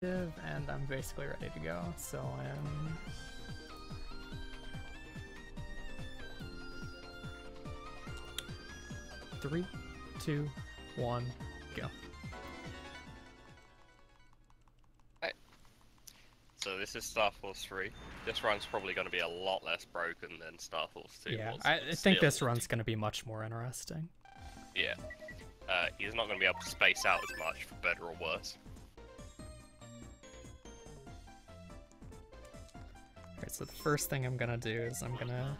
and I'm basically ready to go, so I am... Three, two, one, go. Right. So this is Star Force 3. This run's probably going to be a lot less broken than Star Force 2 yeah, was. I think this run's going to be much more interesting. Yeah. He's not going to be able to space out as much, for better or worse. Alright, so the first thing I'm gonna do is I'm gonna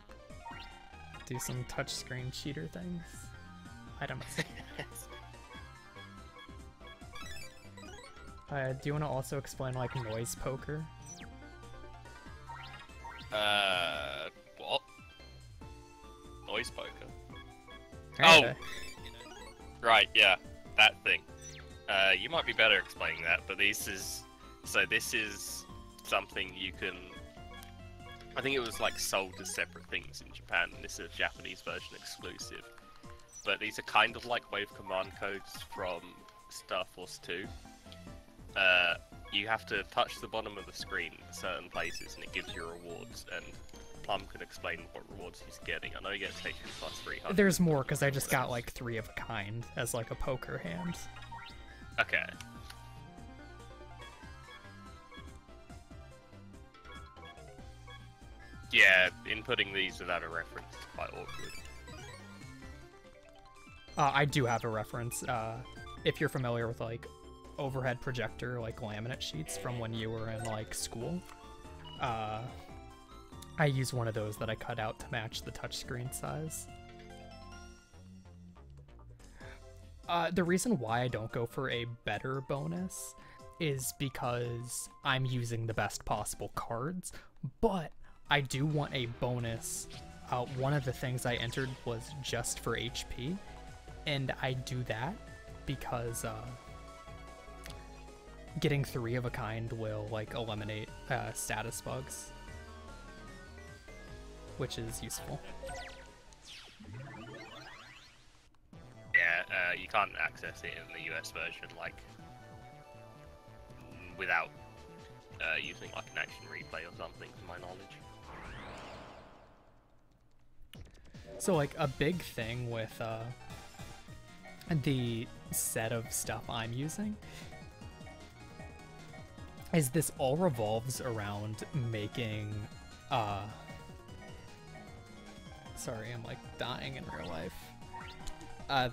do some touchscreen cheater things. Items. Do you want to also explain, like, noise poker? What? Noise poker? Right. Oh! Right, yeah, that thing. You might be better explaining that, but this is something you can... I think it was like sold as separate things in Japan, and this is a Japanese version exclusive. But these are kind of like wave command codes from Star Force 2. You have to touch the bottom of the screen in certain places and it gives you rewards, and Plum can explain what rewards he's getting. I know he gets HP plus 300. There's more, because I just got like 3 of a kind as like a poker hand. Okay. Yeah, inputting these without a reference is quite awkward. I do have a reference. If you're familiar with like overhead projector, like laminate sheets from when you were in like school, I use one of those that I cut out to match the touchscreen size. The reason why I don't go for a better bonus is because I'm using the best possible cards, but I do want a bonus. One of the things I entered was just for HP, and I do that because getting 3 of a kind will like eliminate status bugs, which is useful. Yeah, you can't access it in the US version like without using like an action replay or something, to my knowledge. So like a big thing with the set of stuff I'm using is this all revolves around making sorry, I'm like dying in real life.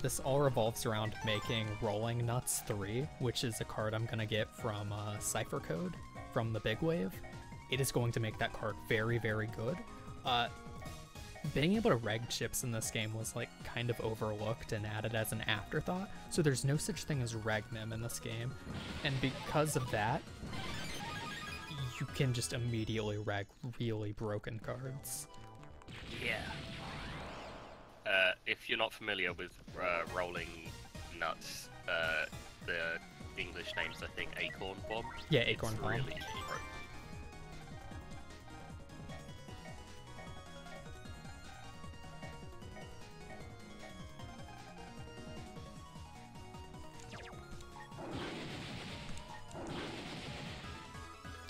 This all revolves around making Rolling Nuts 3, which is a card I'm gonna get from Cipher Code from the Big Wave. It is going to make that card very, very good. Being able to reg chips in this game was like kind of overlooked and added as an afterthought, so there's no such thing as regnim in this game, and because of that, you can just immediately reg really broken cards. Yeah. If you're not familiar with Rolling Nuts, the English name's I think Acorn Bomb. Yeah, Acorn Bomb. Really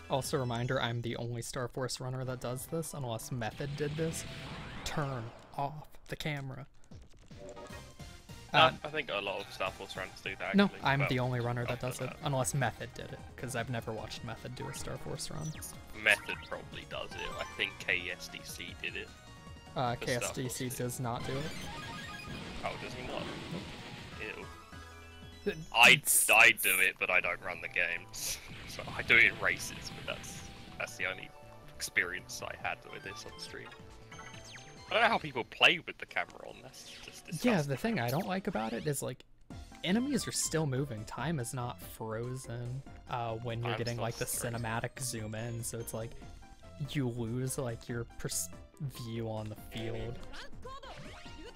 Also, reminder, I'm the only Star Force runner that does this, unless Method did this. Turn off the camera. I think a lot of Star Force runners do that, actually. No, I'm the only runner that does it, unless Method did it, because I've never watched Method do a Star Force run. Method probably does it. I think KSDC did it. KSDC does not do it. Oh, does he not? Nope. Ew. I do it, but I don't run the games. So I do it in races, but that's the only experience I had with this on stream. I don't know how people play with the camera on. That's just disgusting. Yeah, the thing I don't like about it is like enemies are still moving. Time is not frozen when you're getting like the cinematic zoom in, so it's like you lose like your view on the field.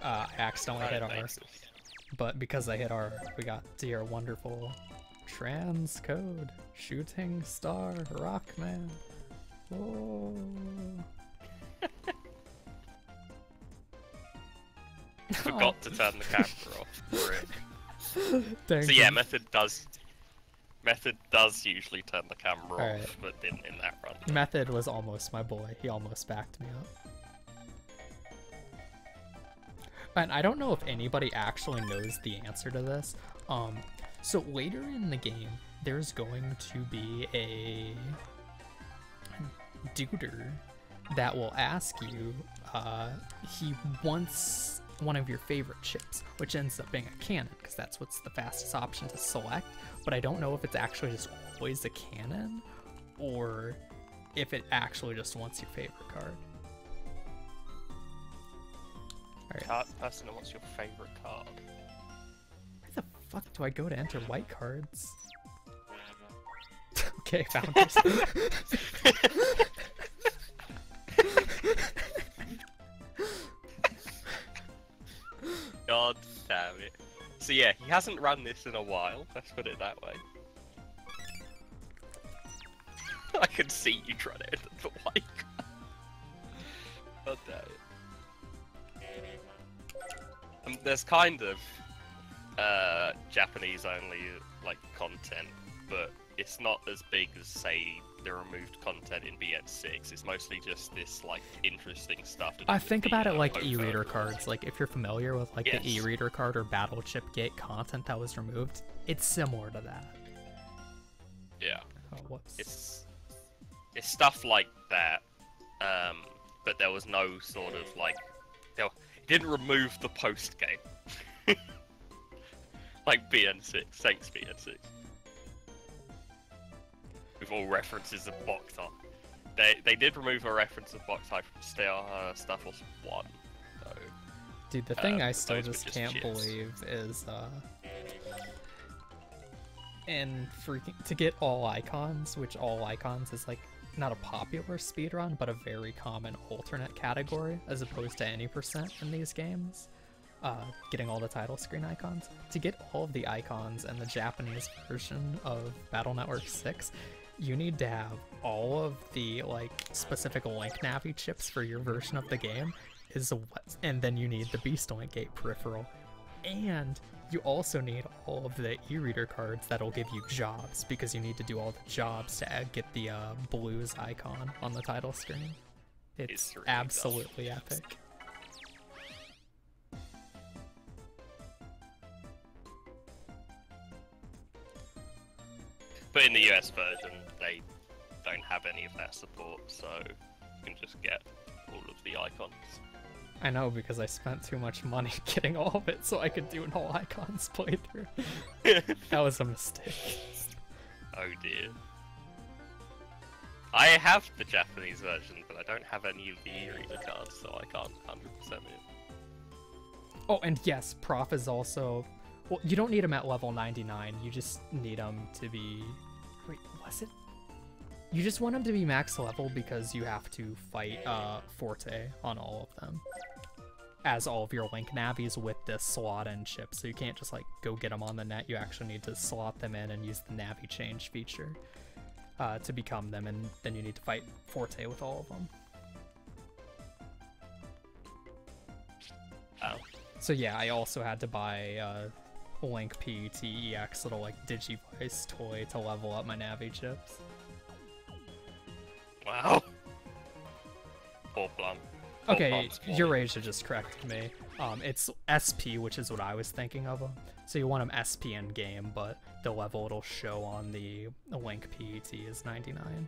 I accidentally hit R, but because I hit R, we got to hear wonderful transcode shooting star Rockman. Oh. Forgot to turn the camera off for it. Dang so yeah, Method does Method does usually turn the camera Alright. off, but didn't in that run. Method was almost my boy. He almost backed me up. And I don't know if anybody actually knows the answer to this. So later in the game, there's going to be a duder that will ask you, he wants one of your favorite chips, which ends up being a cannon, because that's what's the fastest option to select. But I don't know if it's actually just always a cannon, or if it actually just wants your favorite card. Alright. Person, what's your favorite card? Where the fuck do I go to enter white cards? Okay, founders. God damn it. So yeah, he hasn't run this in a while, let's put it that way. I can see you trying to enter the white card. God damn it. There's kind of Japanese only like content, but it's not as big as say the removed content in BN6. It's mostly just this like interesting stuff. I think about it like e-reader cards. Like if you're familiar with like the e-reader card or battle chip gate content that was removed, it's similar to that. Yeah. Oh, whoops. It's stuff like that, but there was no sort of like didn't remove the post game. Like BN6, thanks BN6. With all references of box art. They did remove a reference of box art from Star Force 1, though. Dude, the thing I still just can't believe is, and freaking, to get all icons, which all icons is like, not a popular speedrun, but a very common alternate category, as opposed to any percent in these games. Getting all the title screen icons. To get all of the icons and the Japanese version of Battle Network 6, you need to have all of the like specific link navi chips for your version of the game, and then you need the Beast Link Gate peripheral. And you also need all of the e-reader cards that'll give you jobs, because you need to do all the jobs to get the blues icon on the title screen. It's really absolutely epic. But in the US version, they don't have any of that support, so you can just get all of the icons. I know, because I spent too much money getting all of it so I could do an all icons playthrough. That was a mistake. Oh dear. I have the Japanese version, but I don't have any of the e-reader cards, so I can't 100% it. Oh, and yes, Prof is also... Well, you don't need him at level 99, you just need him to be... Wait, was it? You just want him to be max level because you have to fight Forte on all of them. As all of your link navis with this slot in chip, so you can't just like go get them on the net, you actually need to slot them in and use the navi change feature to become them, and then you need to fight Forte with all of them. Oh. So yeah, I also had to buy Link PET EX little like Digivice toy to level up my navi chips. Wow. Poor Plum. Okay, your rage just corrected me. It's SP, which is what I was thinking of them. So you want them SP in game, but the level it'll show on the Link PET is 99.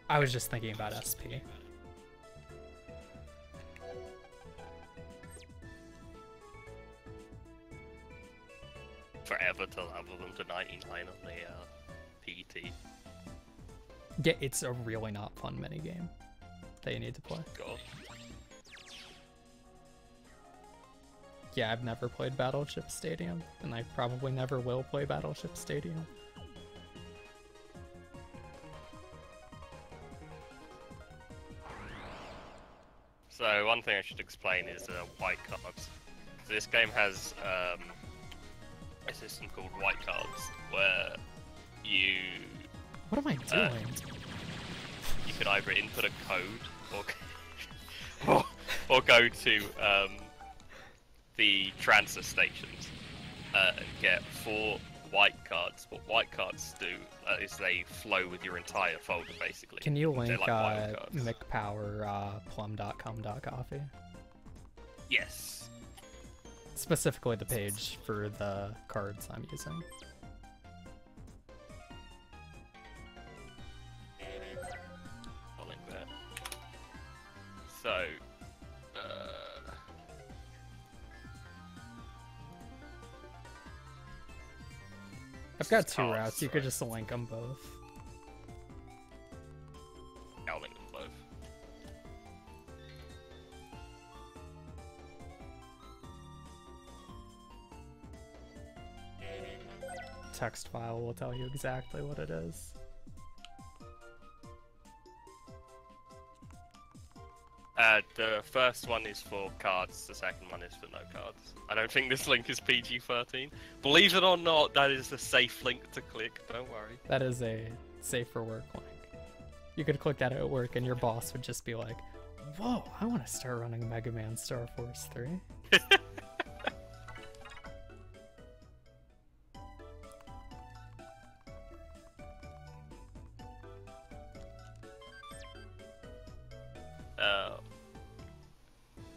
I was just thinking about SP. Forever to level them to 99 on the PET. Yeah, it's a really not fun minigame that you need to play. God. Yeah, I've never played Battleship Stadium, and I probably never will play Battleship Stadium. So one thing I should explain is white cards. So this game has a system called white cards, where you... What am I doing? You can either input a code or go to the transfer stations and get 4 white cards. What white cards do is they flow with your entire folder, basically. Can you link like McPower plum.com.coffee? Yes. Specifically the page for the cards I'm using. I'll link that. So, I've got two routes. You could just link them both. I'll link them both. Text file will tell you exactly what it is. The first one is for cards, the second one is for no cards. I don't think this link is PG-13. Believe it or not, that is a safe link to click, don't worry. That is a safe for work link. You could click that at work and your boss would just be like, whoa, I want to start running Mega Man Star Force 3.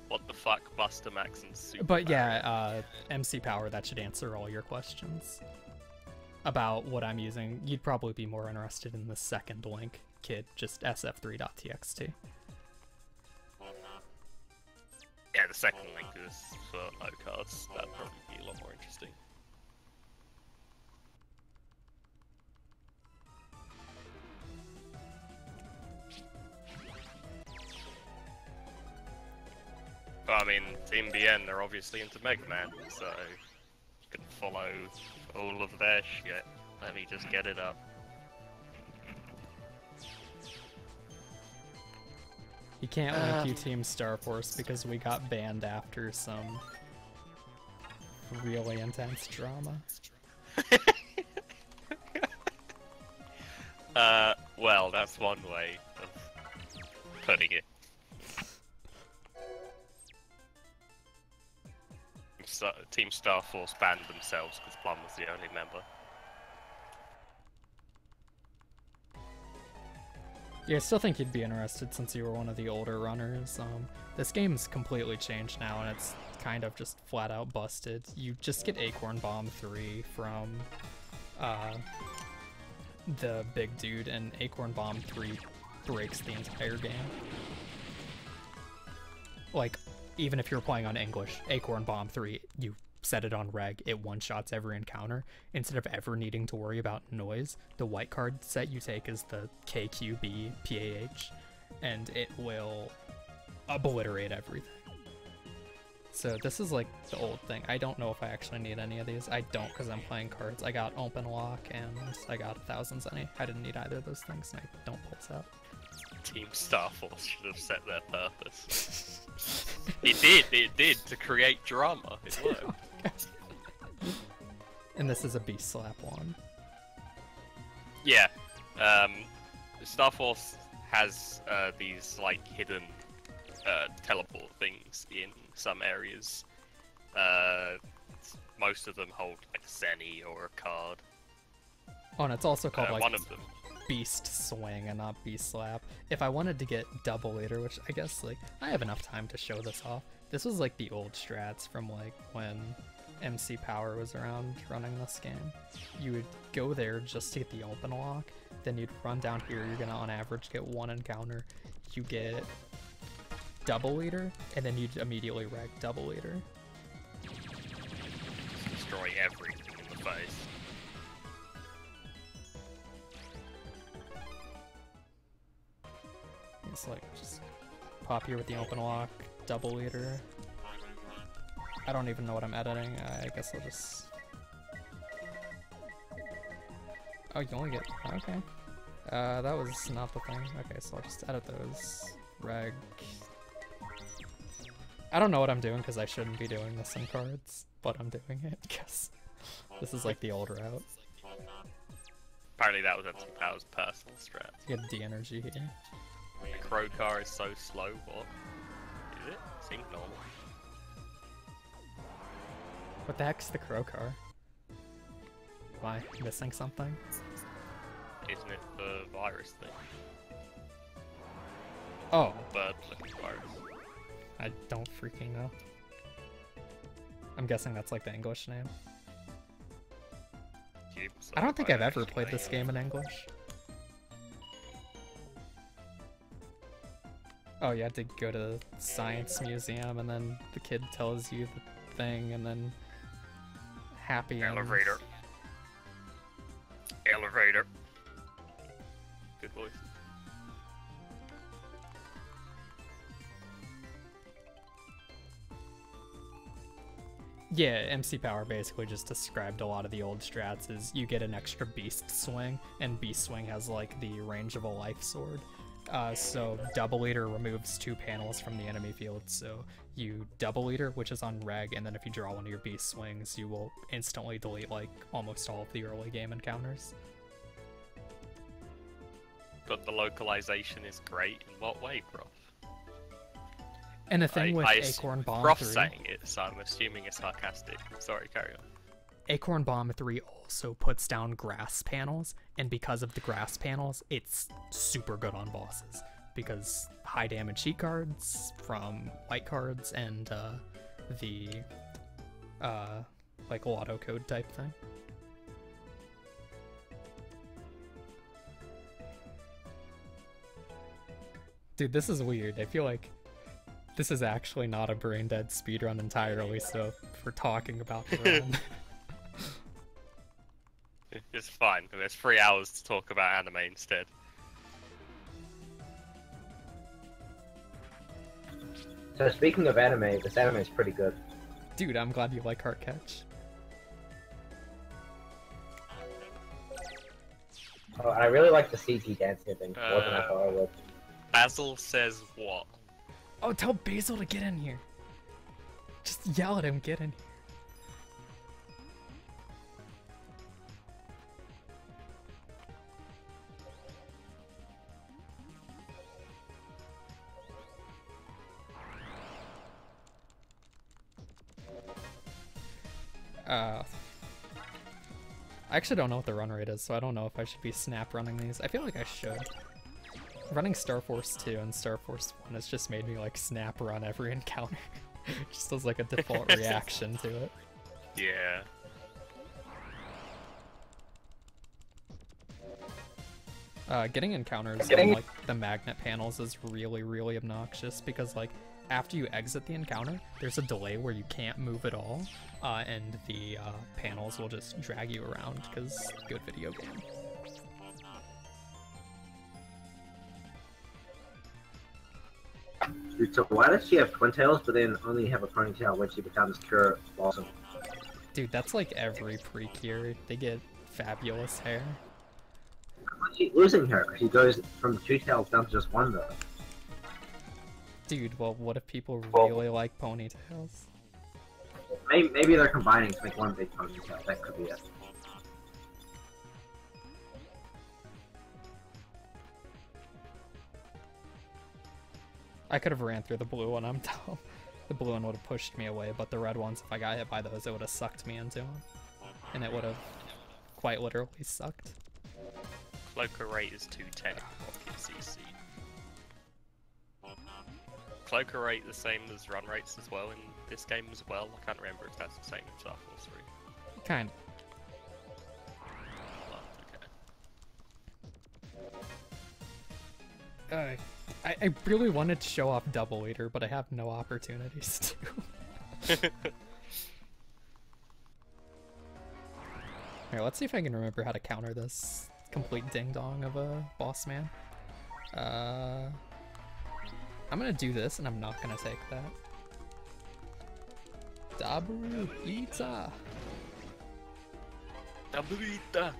What the fuck, Buster Max and Super But Mario. yeah, MC Power, that should answer all your questions about what I'm using. You'd probably be more interested in the second link, kid, just sf3.txt. Yeah, the second link is for no cards. That'd probably be a lot more interesting. But I mean, TeamBN, they're obviously into Mega Man, so you can follow all of their shit. Let me just get it up. You can't link you Team Star Force because we got banned after some really intense drama. Well, that's one way of putting it. Team Star Force banned themselves because Plum was the only member. Yeah, I still think you'd be interested since you were one of the older runners. This game's completely changed now, and it's kind of just flat out busted. You just get Acorn Bomb 3 from the big dude, and Acorn Bomb 3 breaks the entire game. Like, even if you're playing on English, Acorn Bomb 3, you set it on reg, it one-shots every encounter. Instead of ever needing to worry about noise, the white card set you take is the KQB PAH, and it will obliterate everything. So this is like the old thing. I don't know if I actually need any of these. I don't, because I'm playing cards. I got Open Lock and I got 1000 Zenny. I didn't need either of those things, and I don't pulse out. Team Star Force should have set their purpose. It did, to create drama. It worked. And this is a Beast Slap one. Yeah. Star Force has these like hidden teleport things in some areas. Most of them hold like Zenny or a card. Oh, and it's also called like one of them. Beast Swing and not Beast Slap. If I wanted to get Double Leader, which I guess like I have enough time to show this off. This was like the old strats from like when MC Power was around running this game. You would go there just to get the Open Lock, then you'd run down here, you're gonna on average get one encounter. You get Double Leader, and then you'd immediately reg Double Leader. Destroy everything in the face. It's like just pop here with the Open Lock, Double Leader. I don't even know what I'm editing. I guess I'll just... Oh, you only get... Okay. That was not the thing. Okay, so I'll just edit those. Reg... I don't know what I'm doing because I shouldn't be doing this in cards, but I'm doing it because this is like the old route. Apparently that was MC Power's personal strat. You get D-Energy here. The Crow car is so slow, what? Is it? Seems normal. What the heck's the Crow car? Am I missing something? Isn't it the virus thing? Oh. Bird-looking virus. I don't freaking know. I'm guessing that's like the English name. I don't think I've ever played this game in English. Oh, you had to go to the science museum and then the kid tells you the thing and then happy elevator. Elevator. Good voice. Yeah, MC Power basically just described a lot of the old strats as you get an extra Beast Swing, and Beast Swing has like the range of a Life Sword. So Double Eater removes 2 panels from the enemy field, so you Double Eater, which is on Reg, and then if you draw one of your Beast Swings, you will instantly delete like almost all of the early game encounters. But the localization is great. In what way, bro? And the thing with Acorn Bomb 3... Prof saying it, so I'm assuming it's sarcastic. Sorry, carry on. Acorn Bomb 3 also puts down grass panels, and because of the grass panels, it's super good on bosses. Because high damage cheat cards from white cards and the like lotto code type thing. Dude, this is weird. I feel like this is actually not a brain dead speedrun entirely, so we're talking about the run. It's fine. There's 3 hours to talk about anime instead. So speaking of anime, this anime is pretty good. Dude, I'm glad you like Heart Catch. Oh, I really like the CG dancing thing more than I thought I would. Basil says what? Oh, tell Basil to get in here. Just yell at him, get in here. I actually don't know what the run rate is, so I don't know if I should be snap running these. I feel like I should. Running Star Force 2 and Star Force 1 has just made me like snap run every encounter. Just as like a default reaction to it. Yeah. Getting encounters on like the magnet panels is really, really obnoxious because like after you exit the encounter, there's a delay where you can't move at all, and the panels will just drag you around because good video game. Dude, so why does she have twin tails but then only have a ponytail when she becomes pure blossom? Dude, that's like every pre-cure. They get fabulous hair. She's losing hair. She goes from 2 tails down to just 1 though. Dude, well, what if people really like ponytails? Maybe they're combining to make 1 big ponytail. That could be it. I could have ran through the blue one, I'm dumb. The blue one would have pushed me away, but the red ones, if I got hit by those, it would have sucked me into them. And it would have quite literally sucked. Cloaker rate is 210 Rocket CC. Cloaker rate the same as run rates as well in this game as well? I can't remember if that's the same in Star Force 3. Kind of. Well, okay. I really wanted to show off Double Eater, but I have no opportunities to. Here, let's see if I can remember how to counter this complete ding-dong of a boss man. I'm gonna do this, and I'm not gonna take that. Double Eater! Double Eater!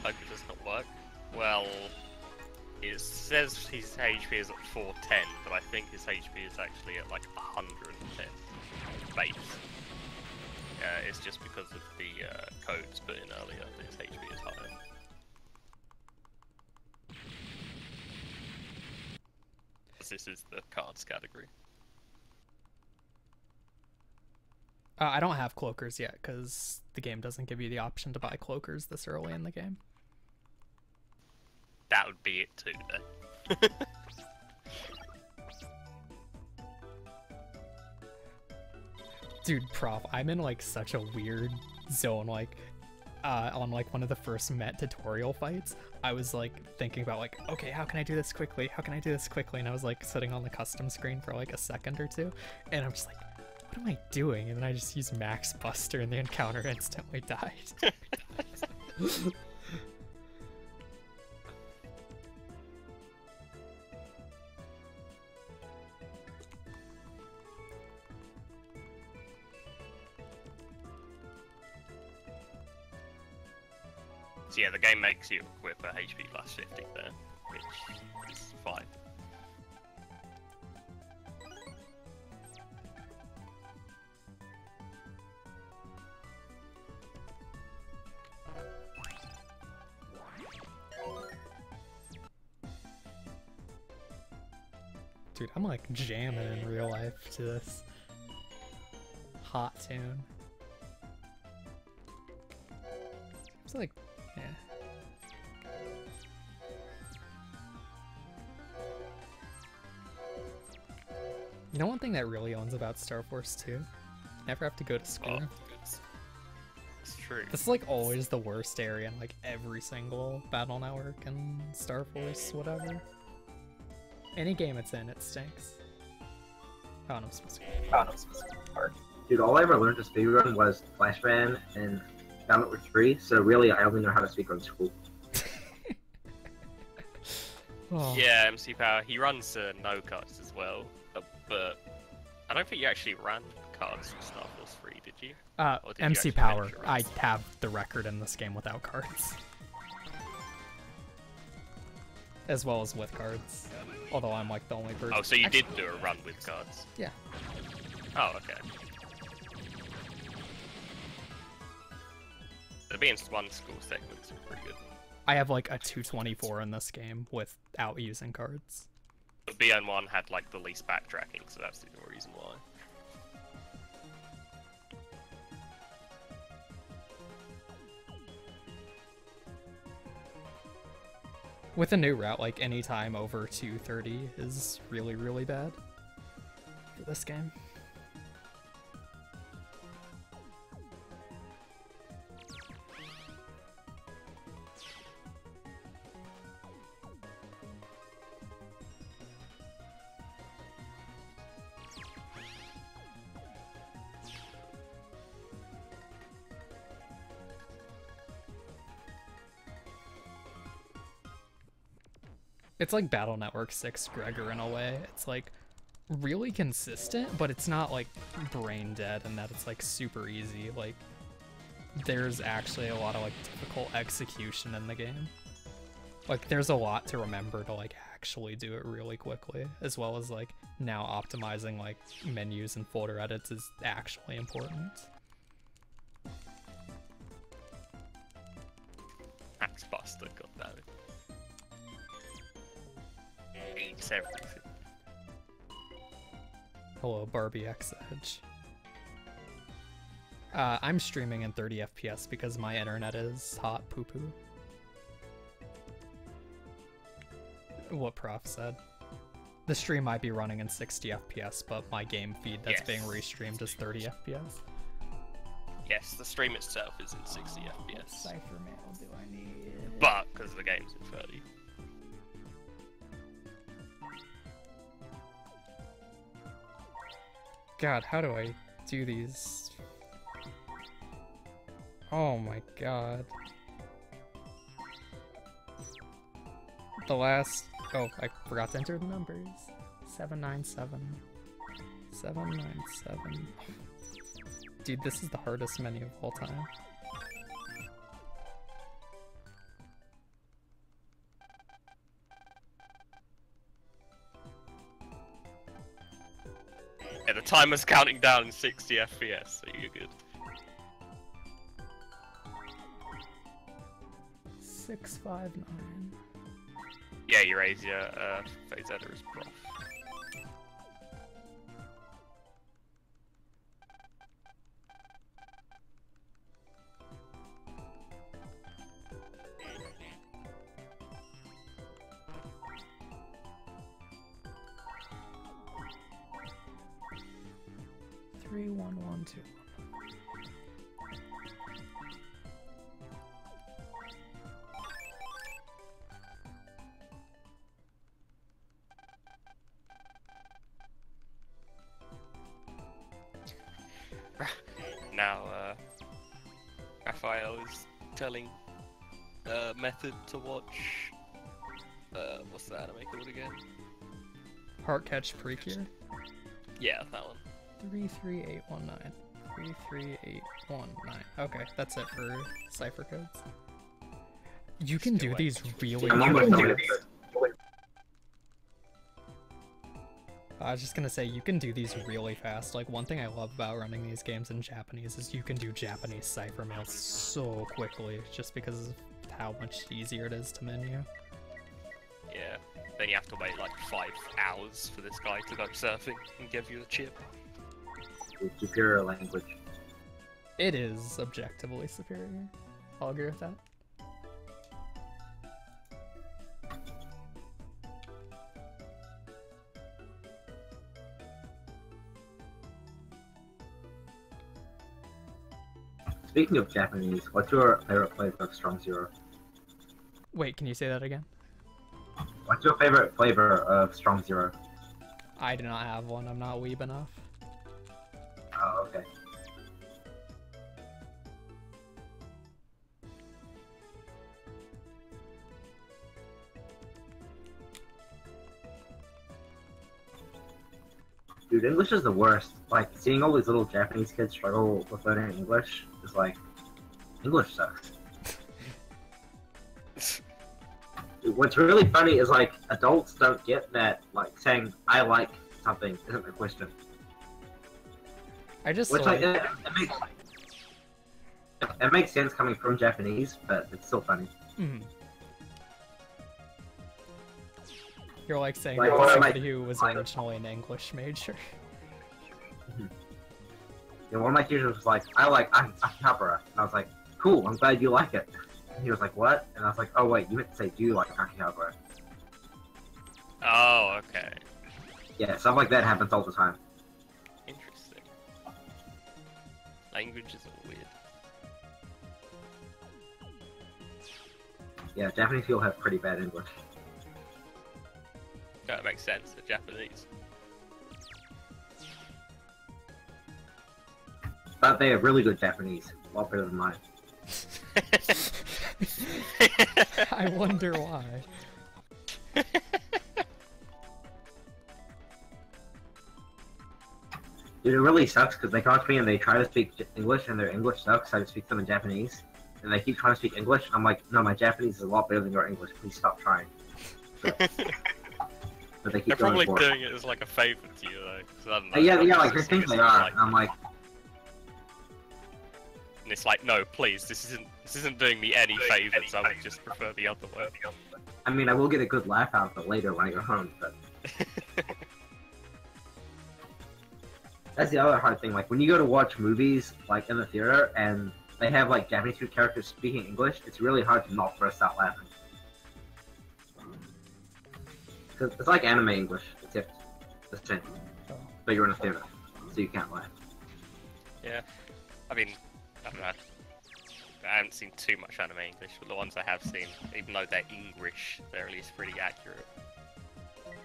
Hope it does not work. Well, it says his HP is at 410, but I think his HP is actually at like 110 base. It's just because of the codes put in earlier that his HP is higher. This is the cards category. I don't have cloakers yet because the game doesn't give you the option to buy cloakers this early in the game. That would be it too, then. Dude, Prof, I'm in like such a weird zone. Like, on like one of the first Met tutorial fights, I was like thinking about like, okay, how can I do this quickly? How can I do this quickly? And I was like sitting on the custom screen for like a second or two, and I'm just like, what am I doing? And then I just used Max Buster, and the encounter instantly died. So yeah, the game makes you equip a HP plus 50 there, which is fine. Dude, I'm like jamming in real life to this hot tune. It's like, yeah. You know one thing that really owns about Star Force 2? Never have to go to school. Oh, it's true. This is like always the worst area in like every single Battle Network and Star Force, whatever. Any game it's in, it stinks. Oh, no, Dude, all I ever learned to speedrun was Flashman and Battle Network 3, so really I only know how to speedrun in school. Oh. Yeah, MC Power, he runs no cards as well, but I don't think you actually ran cards for Star Force 3, did you? Or did you MC actually Power, manage to run I some? have the record in this game without cards. As well as with cards. Although I'm like the only person. Oh, so you did do a run with cards? Yeah. Oh, okay. The BN1 school segments are pretty good. I have like a 224 in this game without using cards. The BN1 had like the least backtracking, so that's the reason why. With a new route, like any time over 230 is really, really bad for this game. It's like Battle Network 6 Gregor in a way. It's like really consistent, but it's not like brain dead in that it's like super easy. Like there's actually a lot of like difficult execution in the game. Like there's a lot to remember to like actually do it really quickly, as well as like now optimizing like menus and folder edits is actually important. Axe Buster, goddammit. Hates everything. Hello, Barbie X Edge. I'm streaming in 30 FPS because my internet is hot poo-poo. What Prof said. The stream might be running in 60 FPS, but my game feed that's being restreamed is 30 FPS. Yes, the stream itself is in 60 FPS. Cipher mail do I need? But, because the game's in 30. God, how do I do these? Oh my god. The last... Oh, I forgot to enter the numbers. 797. 797. Dude, this is the hardest menu of all time. Yeah, the timer's counting down in 60 FPS, so you're good. 659. Yeah, Eurasia, Phasetta is prof. 31121. Now, Raphael is telling Method to watch. What's the anime called again? Heart Catch Precure? Yeah, that one. 33819. 33819. Okay, that's it for cipher codes. You can do these really fast. I was just gonna say, you can do these really fast. Like, one thing I love about running these games in Japanese is you can do Japanese cipher mail so quickly, just because of how much easier it is to menu. Yeah. Then you have to wait like 5 hours for this guy to go surfing and give you the chip. Superior language. It is objectively superior. I'll agree with that. Speaking of Japanese, what's your favorite flavor of Strong Zero? Wait, can you say that again? What's your favorite flavor of Strong Zero? I do not have one. I'm not weeb enough. Oh, okay. Dude, English is the worst. Like, seeing all these little Japanese kids struggle with learning English is like, English sucks. Dude, what's really funny is, like, adults don't get that, like, saying, I like something isn't a question. I just Which, like... it makes sense coming from Japanese, but it's still funny. Mm. You're like saying Like, that somebody who was originally an English major. Yeah, one of my teachers was like, I like Akihabara. And I was like, cool, I'm glad you like it. And he was like, what? And I was like, oh wait, you meant to say, do you like Akihabara? Oh, okay. Yeah, stuff like that happens all the time. Interesting. Languages are weird. Yeah, Japanese people have pretty bad English. That makes sense, they're Japanese. But they have really good Japanese. A lot better than mine. I wonder why. Dude, it really sucks because they come up to me and they try to speak English and their English sucks, so I just speak to them in Japanese. And they keep trying to speak English. I'm like, no, my Japanese is a lot better than your English. Please stop trying. But they keep They're probably going for it. doing it as like a favor to you though. 'Cause I don't know, Yeah, like they it's think they like- are. I'm like, And it's like, no, please, this isn't doing me any favors. I would just prefer the other way. I mean, I will get a good laugh out of it later when I go home, but that's the other hard thing. Like, when you go to watch movies, like, in the theater, and they have, like, Japanese characters speaking English, it's really hard to not burst out laughing. Because it's like anime English, except the same. But you're in a theater, so you can't laugh. Yeah, I mean, I don't know. I haven't seen too much anime English, but the ones I have seen, even though they're English, they're at least pretty accurate.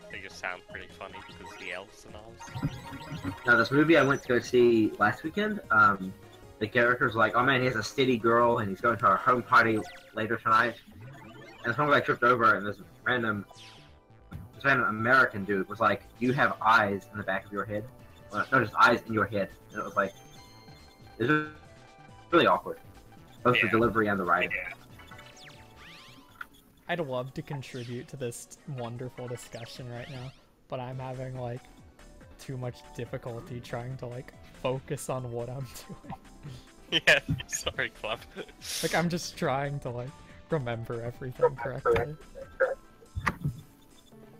They just sound pretty funny because of the elves and all. Now, this movie I went to go see last weekend, the character's like, oh man, he has a steady girl, and he's going to our home party later tonight. And this one guy tripped over, and this random American dude was like, you have eyes in the back of your head. Well, no, just eyes in your head. And it was like, it was really awkward. Both the delivery and the writing. I'd love to contribute to this wonderful discussion right now, but I'm having, like, too much difficulty trying to, like, focus on what I'm doing. Yeah, sorry, Club. Like, I'm just trying to, like, remember everything correctly.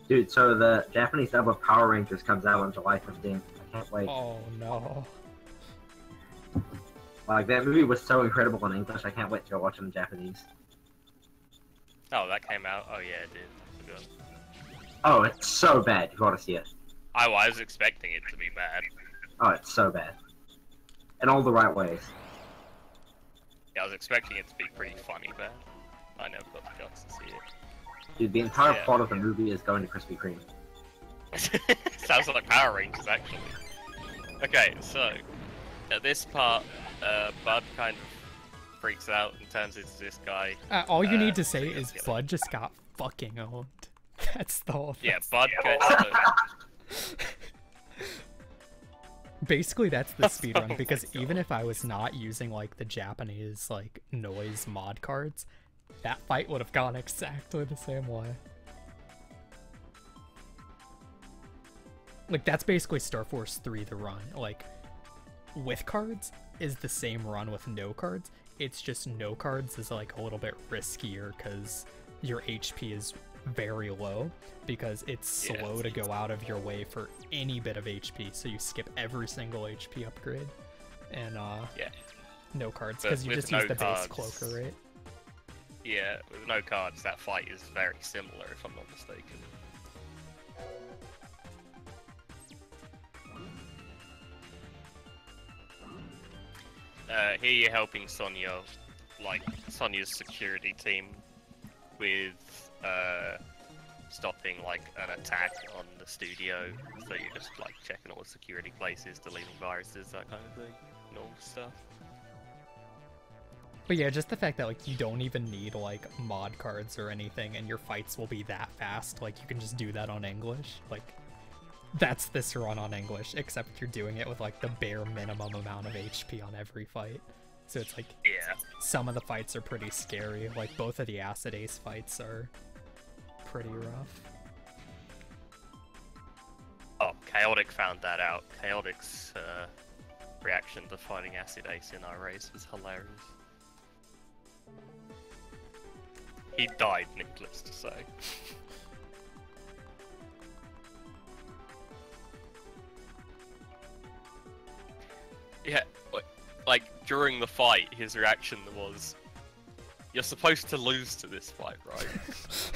Dude, so the Japanese dub of Power Rangers comes out on July 15th. I can't wait. Oh no. Like, that movie was so incredible in English, I can't wait to go watch it in Japanese. Oh, that came out? Oh yeah, it did. I forgot. Oh, it's so bad. You gotta see it. I was expecting it to be bad. Oh, it's so bad. in all the right ways. Yeah, I was expecting it to be pretty funny, but I never got the guts to see it. Dude, the entire plot of the movie is going to Krispy Kreme. Sounds like Power Rangers, actually. Okay, so at this part, Bud kind of freaks out and turns into this guy. All you need to say is Bud just got fucking owned. That's the whole thing. Yeah, Bud gets owned. Basically, that's the speedrun, because even if I was not using, like, the Japanese, like, noise mod cards, that fight would have gone exactly the same way. Like, that's basically Star Force 3, the run. Like, with cards is the same run with no cards. It's just no cards is, like, a little bit riskier because your HP is very low, because it's slow to go out of your way for any bit of HP, so you skip every single HP upgrade. And, no cards, because you just use the base cloaker, right? Yeah, with no cards, that fight is very similar, if I'm not mistaken. Here you're helping Sonya, like, Sonya's security team with, stopping, like, an attack on the studio. So you're just, like, checking all the security places, deleting viruses, that kind of thing. Normal stuff. But yeah, just the fact that, like, you don't even need, like, mod cards or anything, and your fights will be that fast. Like, you can just do that on English. Like, that's this run on English, except you're doing it with, like, the bare minimum amount of HP on every fight. So it's like, some of the fights are pretty scary. Like, both of the Acid Ace fights are pretty rough. Oh, Chaotic found that out. Chaotic's reaction to fighting Acid Ace in our race was hilarious. He died, needless to say. Yeah, like, during the fight, his reaction was, "You're supposed to lose to this fight, right?"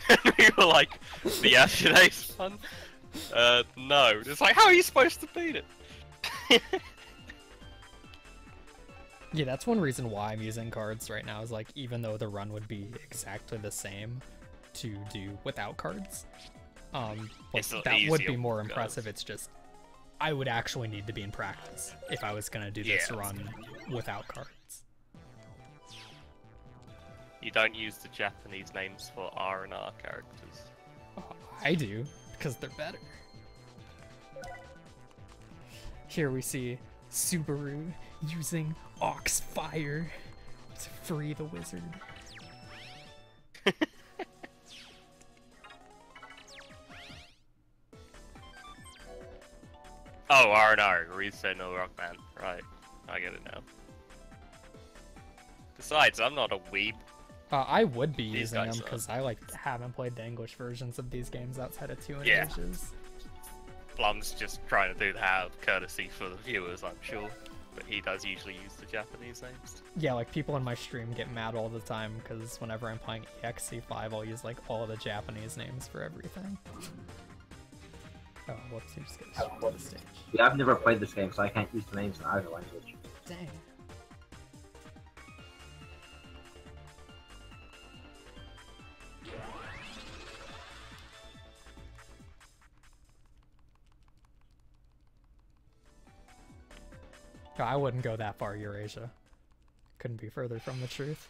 And we were like, "The Acid Ace one? No." It's like, how are you supposed to beat it? Yeah, that's one reason why I'm using cards right now, is like, even though the run would be exactly the same to do without cards, like, that would be more impressive. It's just, I would actually need to be in practice if I was gonna do this run without cards. You don't use the Japanese names for R and R characters. I do, because they're better. Here we see Subaru using Ox Fire to free the wizard. Oh, R&R, Reset No Rock Band. Right, I get it now. Besides, I'm not a weeb. I would be using them because I haven't played the English versions of these games outside of 2 and Ages. Plum's just trying to do that courtesy for the viewers, I'm sure. But he does usually use the Japanese names. Yeah, like, people in my stream get mad all the time because whenever I'm playing EXE5, I'll use, like, all the Japanese names for everything. Oh, whoops, you just get to the stage. Yeah, I've never played this game, so I can't use the names in either language. Dang. I wouldn't go that far, Eurasia. Couldn't be further from the truth.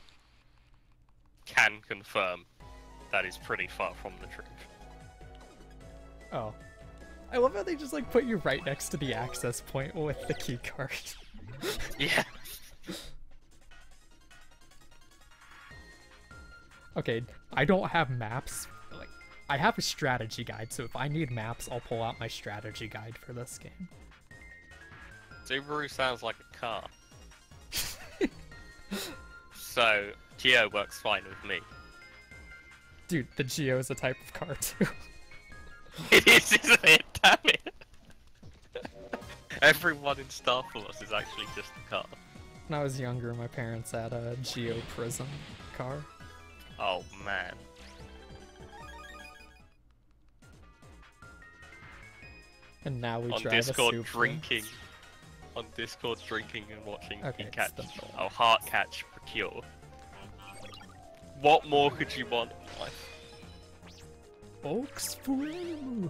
Can confirm that is pretty far from the truth. Oh. I love how they just, like, put you right next to the access point with the key card. Yeah. Okay, I don't have maps. Like, I have a strategy guide, so if I need maps, I'll pull out my strategy guide for this game. Subaru sounds like a car. So, Geo works fine with me. Dude, the Geo is a type of car too. It is, isn't it? Damn it! Everyone in Star Force is actually just a car. When I was younger, my parents had a Geo Prism car. Oh man. And now we on drive Discord a Supra. drinking. on Discord drinking and watching Okay, you catch it's oh heart catch procure. What more could you want in life? Oaks forever.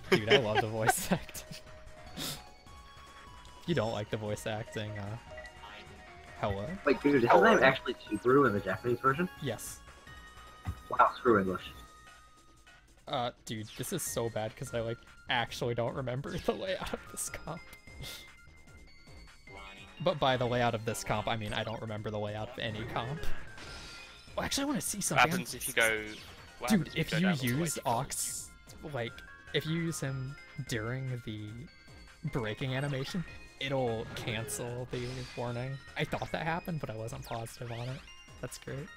Dude, I love the voice acting. You don't like the voice acting, hello? Wait, dude, is his name actually Subaru in the Japanese version? Yes. Wow, screw English. Dude, this is so bad because I, like, actually don't remember the layout of this comp. But by the layout of this comp, I mean I don't remember the layout of any comp. Well, actually, I want to see What something. happens if you go... Dude, if you use Ox, like, if you use him during the braking animation, it'll cancel the warning. I thought that happened, but I wasn't positive on it. That's great.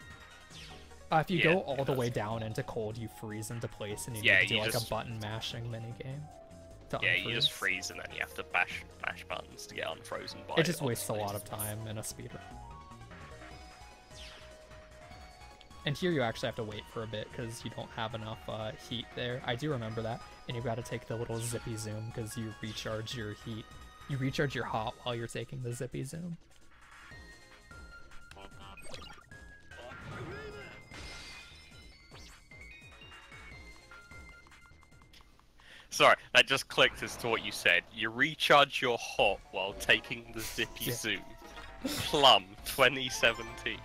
If you go all the way down into cold, you freeze into place, and you need to do like a button mashing minigame. Yeah, you just freeze, and then you have to bash buttons to get unfrozen by it. Just wastes a lot of time in a speedrun. And here you actually have to wait for a bit because you don't have enough heat there. I do remember that. And you've got to take the little zippy zoom because you recharge your heat. You recharge your hot while you're taking the zippy zoom. Sorry, that just clicked as to what you said. You recharge your hot while taking the zippy zoom. Plum 2017.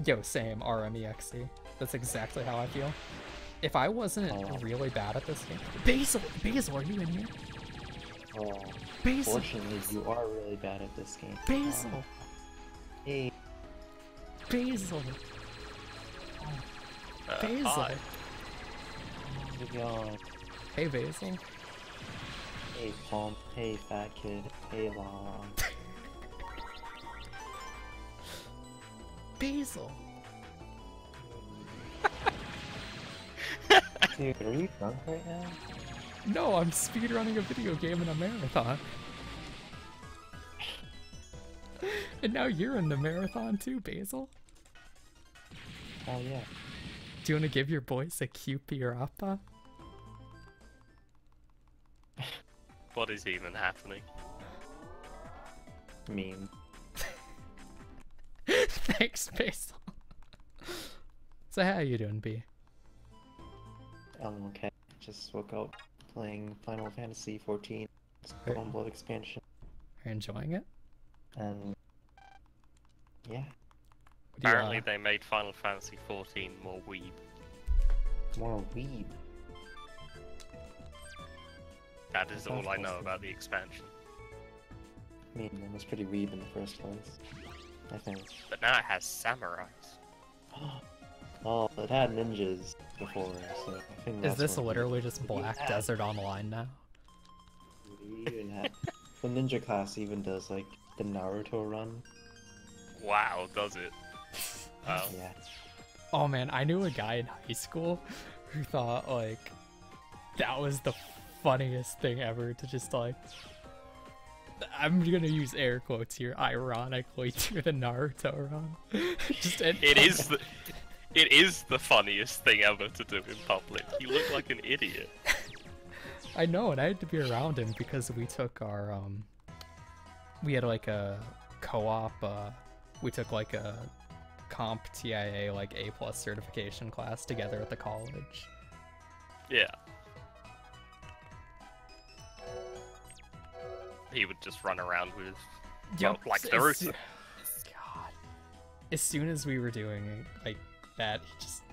Yo, same, RMEXC. That's exactly how I feel. If I wasn't really bad at this game... Basil, are you in here? Oh, Basil! fortunately, you are really bad at this game. Basil! Hey. Basil! Basil! Hi. How's it going? Hey, Basil. Hey, Plum. Hey, fat kid. Hey, Long. Basil! Dude, are you drunk right now? No, I'm speedrunning a video game in a marathon. And now you're in the marathon too, Basil. Oh, yeah. Do you want to give your boys a Cupirapa? What is even happening? Meme. Thanks, Basil. So how you doing, B? Okay. Just woke up playing Final Fantasy 14 Stormblood expansion. Are you enjoying it? And yeah. Apparently they made Final Fantasy 14 more weeb. More weeb. That is all I know about the expansion. I mean, it was pretty weeb in the first place, I think. But now it has samurais. Oh, it had ninjas before, so I think that's Is this more literally just Black Desert Online now? weeb. Even had... The ninja class even does, like, the Naruto run. Wow, does it? Wow. Yeah. Oh man, I knew a guy in high school who thought, like, that was the funniest thing ever to just, like, I'm gonna use air quotes here, ironically, do the Naruto run. It is the funniest thing ever to do in public. You look like an idiot. I know, and I had to be around him because we took our, we had like a co-op, we took like a comp TIA, like A+ certification class together at the college. Yeah. He would just run around with, well, like Naruto. God. As soon as we were doing like that, he just...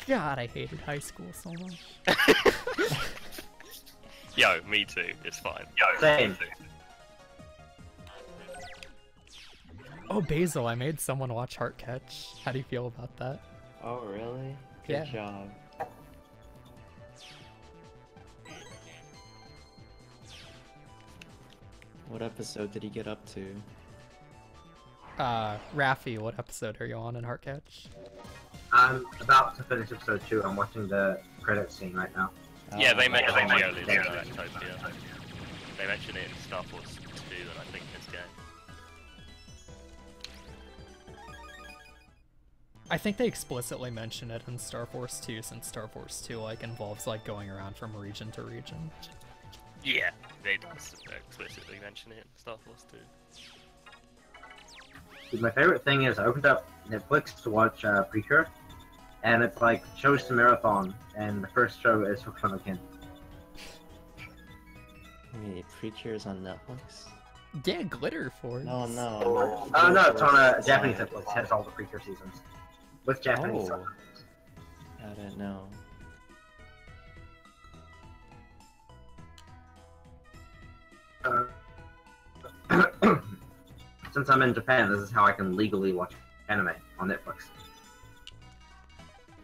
God, I hated high school so much. Yo, me too. It's fine. Same. Oh, Basil, I made someone watch Heart Catch. How do you feel about that? Oh, really? Yeah. Good job. What episode did he get up to? Raffi, what episode are you on in Heart Catch? I'm about to finish episode 2. I'm watching the credits scene right now. Yeah, they mentioned they it mentioned earlier. it. They mentioned it in Star Wars 2, and I think this game. I think they explicitly mention it in Star Force 2, since Star Force 2 like involves like going around from region to region. Yeah, they does explicitly mention it in Star Wars 2. Dude, my favorite thing is I opened up Netflix to watch Preacher, and it's like shows to marathon, and the first show is Hook on Ken. Wait, Preacher's on Netflix? Yeah, Glitter Force. No. Oh no, it's on Japanese Netflix. It has all the Preacher seasons with Japanese Oh. subtitles. I don't know. Since I'm in Japan, this is how I can legally watch anime on Netflix.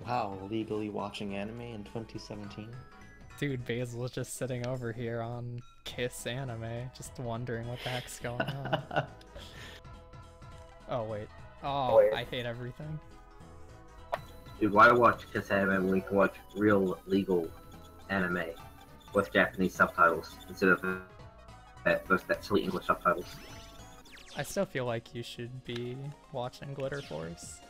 Wow, legally watching anime in 2017? Dude, Basil's just sitting over here on Kiss Anime, just wondering what the heck's going on. Oh, wait. Oh, I hate everything. Dude, why watch Kiss Anime when we can watch real legal anime with Japanese subtitles instead of that silly English subtitles? I still feel like you should be watching Glitter Force.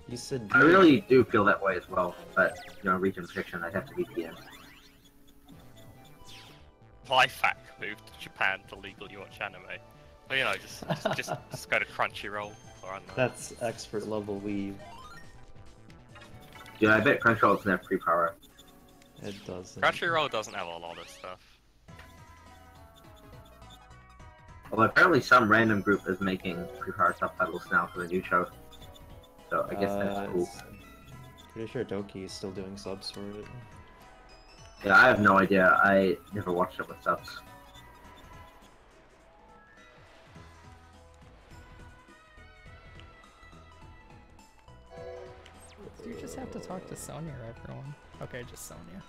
You said I really do feel that way as well, but, you know, region fiction, I'd have to be VPN. Life hack, moved to Japan to legally watch anime. Well, you know, just go to Crunchyroll or I don't know. That's expert level weeb. Dude, I bet Crunchyroll doesn't have free power. It doesn't. Crunchyroll doesn't have a lot of stuff. Well, apparently some random group is making free power subtitles now for the new show. So I guess that's cool. Pretty sure Doki is still doing subs for it. Yeah, I have no idea. I never watched it with subs. You just have to talk to Sonya or everyone. Okay, just Sonya.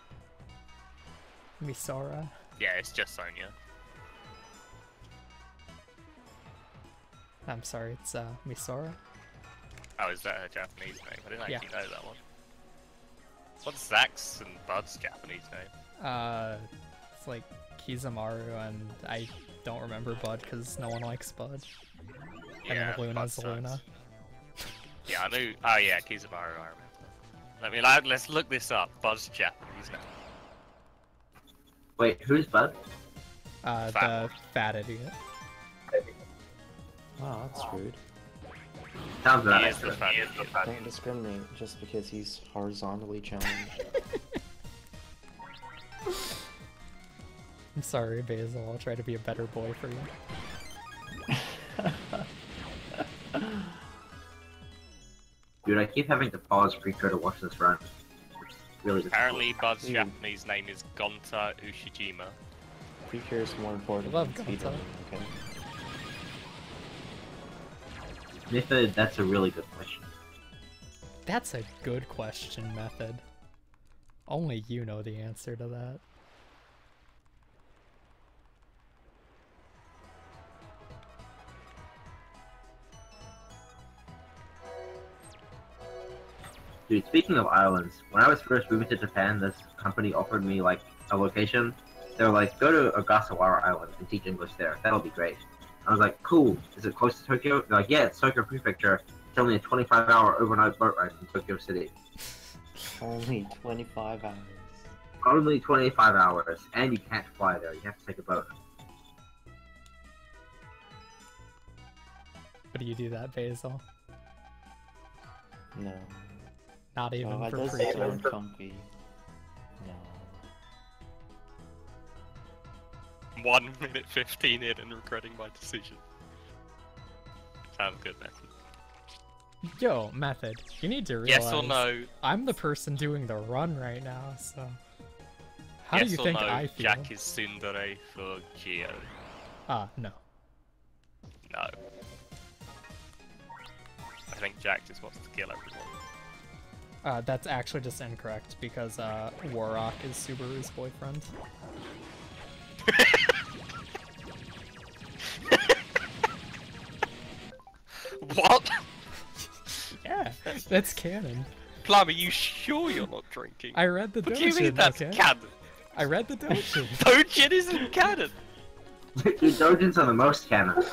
Misora. Yeah, it's just Sonya. I'm sorry, it's Misora. Oh, is that her Japanese name? I didn't actually Yeah. know that one. What's Zach's and Bud's Japanese name? It's like Kizaru, and I don't remember Bud because no one likes Bud. Yeah, and then Luna's Bud Luna. sucks. Yeah, I knew. Oh yeah, Kizaru, I remember. Let's look this up. Bud's Japanese name. Wait, who's Bud? The fat idiot. Wow, that's rude. Sounds about He right. is the fan idiot. Don't discriminate just because he's horizontally challenged. I'm sorry, Basil. I'll try to be a better boy for you. Dude, I keep having to pause Preacher to watch this run. It's really Apparently, Bud's Dude. Japanese name is Gonta Ushijima. Preacher is more important Love than Gonta. speedrunning, okay? Method, that's a really good question. That's a good question, Method. Only you know the answer to that. Dude, speaking of islands, when I was first moving to Japan, this company offered me, like, a location. They were like, go to Ogasawara Island and teach English there. That'll be great. I was like, cool. Is it close to Tokyo? They're like, yeah, it's Tokyo Prefecture. It's only a 25-hour overnight boat ride from Tokyo City. Only 25 hours. Only 25 hours, and you can't fly there. You have to take a boat. But do you do that, Basil? No. Not even Oh, it for does free. sound comfy. No. 1 minute 15 in and regretting my decision. Sounds good, Method. Yo, Method, you need to realize Yes or no? I'm the person doing the run right now, so... How yes do you or think no, I feel? Jack is tsundere for Geo. No. No. I think Jack just wants to kill everyone. That's actually just incorrect, because Warrock is Subaru's boyfriend. What? Yeah, that's canon. Plum, are you sure you're not drinking? I read the What do you mean dojin, that's okay? canon? I read the dojin. Dojin isn't canon! Dude, Dojins are the most canon.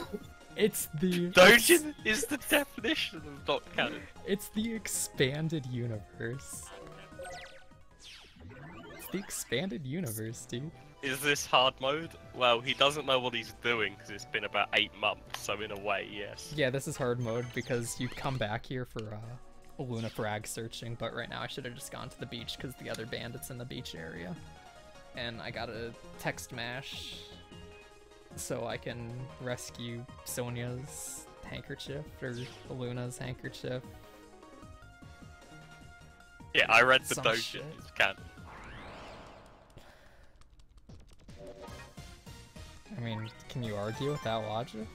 It's the... Dojin is the definition of not canon. It's the expanded universe. It's the expanded universe, dude. Is this hard mode? Well, he doesn't know what he's doing because it's been about 8 months, so in a way, yes. Yeah, this is hard mode because you come back here for Luna frag searching, but right now I should have just gone to the beach because the other bandit's in the beach area. And I gotta text mash so I can rescue Sonia's handkerchief, or Luna's handkerchief. Yeah, I read the Some dojo. shit. It's canon. I mean, can you argue with that logic?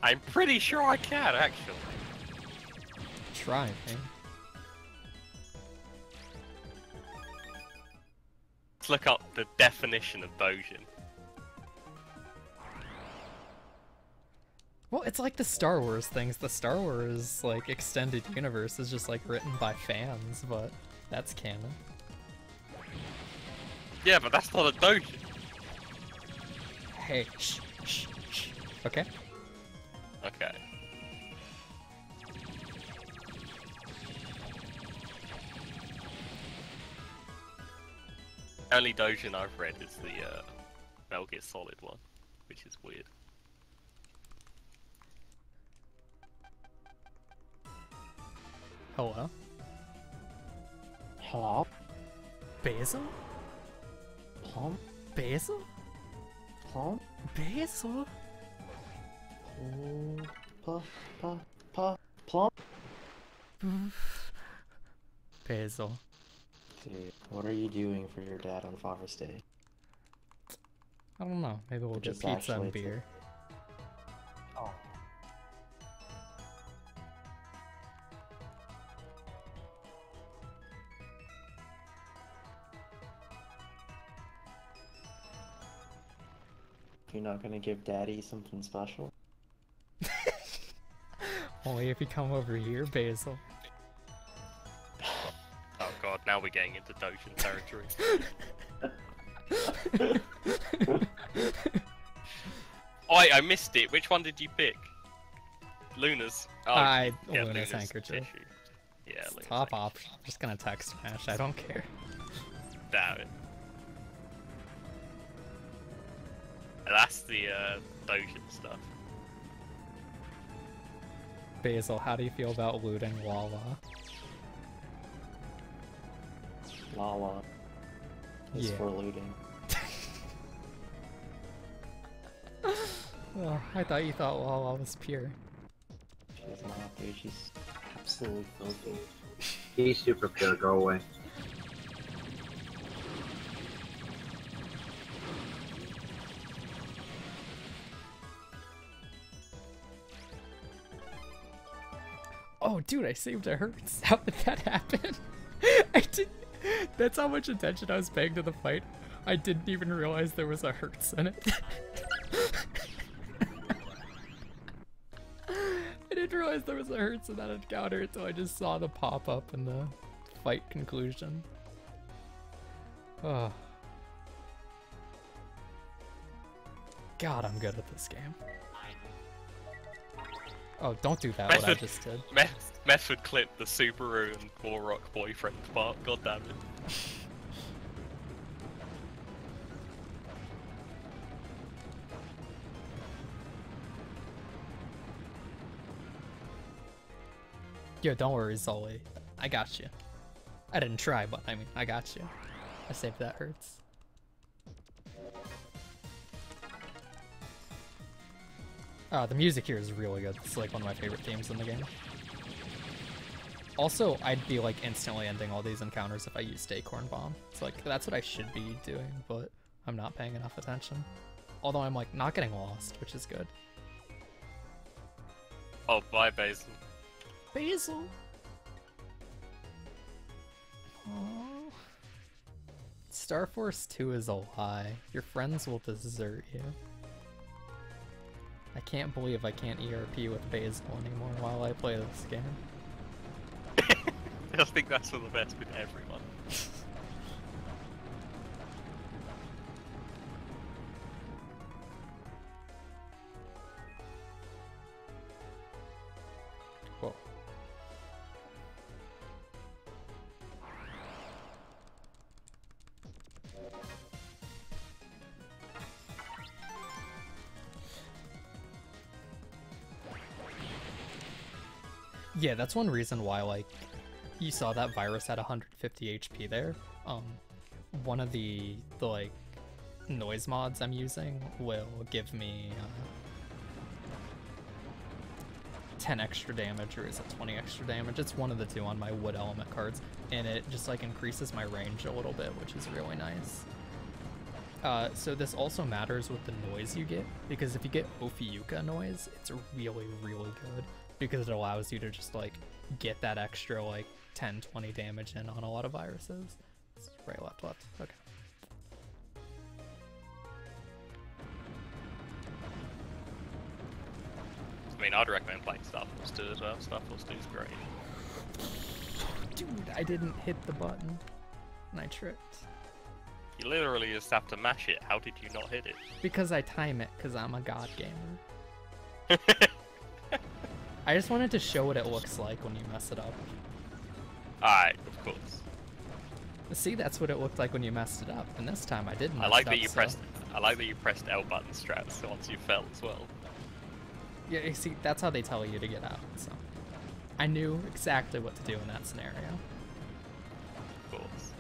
I'm pretty sure I can, actually. Try, man. Let's look up the definition of dojin. Well, it's like the Star Wars things. The Star Wars, like, extended universe is just, like, written by fans, but that's canon. Yeah, but that's not a dojin. Hey, shh. Okay? Okay. The only dojin I've read is the Metal Gear Solid one, which is weird. Hello? Hello? Basil? Plum? Basil? Plum? Basil? Plum? Basil. Dude, what are you doing for your dad on Father's Day? I don't know. Maybe we'll get Just pizza and actually beer. Oh. You're not gonna give Daddy something special? Only if you come over here, Basil. Oh god, now we're getting into dojin territory. Oh, wait, I missed it. Which one did you pick? Luna's. Oh, Yeah, yeah, Luna's handkerchief. tissue. Yeah, Luna's Top handkerchief. option. I'm just gonna text smash. I don't care. Damn it. That's the dojin stuff. Basil, how do you feel about looting Lala? Lala is Yeah. for looting. Oh, I thought you thought Lala was pure. She's not, dude. She's absolutely filthy. He's super pure, go away. Oh, dude, I saved a Hertz. How did that happen? I didn't. That's how much attention I was paying to the fight. I didn't even realize there was a Hertz in it. I didn't realize there was a Hertz in that encounter until I just saw the pop-up in the fight conclusion. Oh. God, I'm good at this game. Oh, don't do that, what I just did. Method clip the Subaru and Warrock boyfriend part, god damn it. Yo, don't worry, Zolly. I got you. I didn't try, but I mean, I got you. I saved that Hertz. The music here is really good. It's like one of my favorite themes in the game. Also, I'd be like instantly ending all these encounters if I used Acorn Bomb. It's like, that's what I should be doing, but I'm not paying enough attention. Although I'm like not getting lost, which is good. Oh, bye Basil. Basil! Aww. Star Force 2 is a lie. Your friends will desert you. I can't believe I can't ERP with Basil anymore while I play this game. I think that's for the best with everyone. Whoa. Yeah, that's one reason why, like, you saw that virus at 150 HP there. One of the like, noise mods I'm using will give me 10 extra damage, or is it 20 extra damage? It's one of the two on my wood element cards, and it just, like, increases my range a little bit, which is really nice. So this also matters with the noise you get, because if you get Ophiuka noise, it's really, really good, because it allows you to just, like, get that extra, like, 10-20 damage in on a lot of viruses. It's right, left, left. Okay. I mean, I'd recommend playing Star Force 2 as well. Star Force 2 is great. Dude, I didn't hit the button, and I tripped. You literally just have to mash it. How did you not hit it? Because I time it, because I'm a god gamer. I just wanted to show what it looks like when you mess it up. Alright, of course. See, that's what it looked like when you messed it up, and this time I didn't. I like that you pressed L button strats once you fell as well. Yeah, you see, that's how they tell you to get out. So I knew exactly what to do in that scenario. Of course.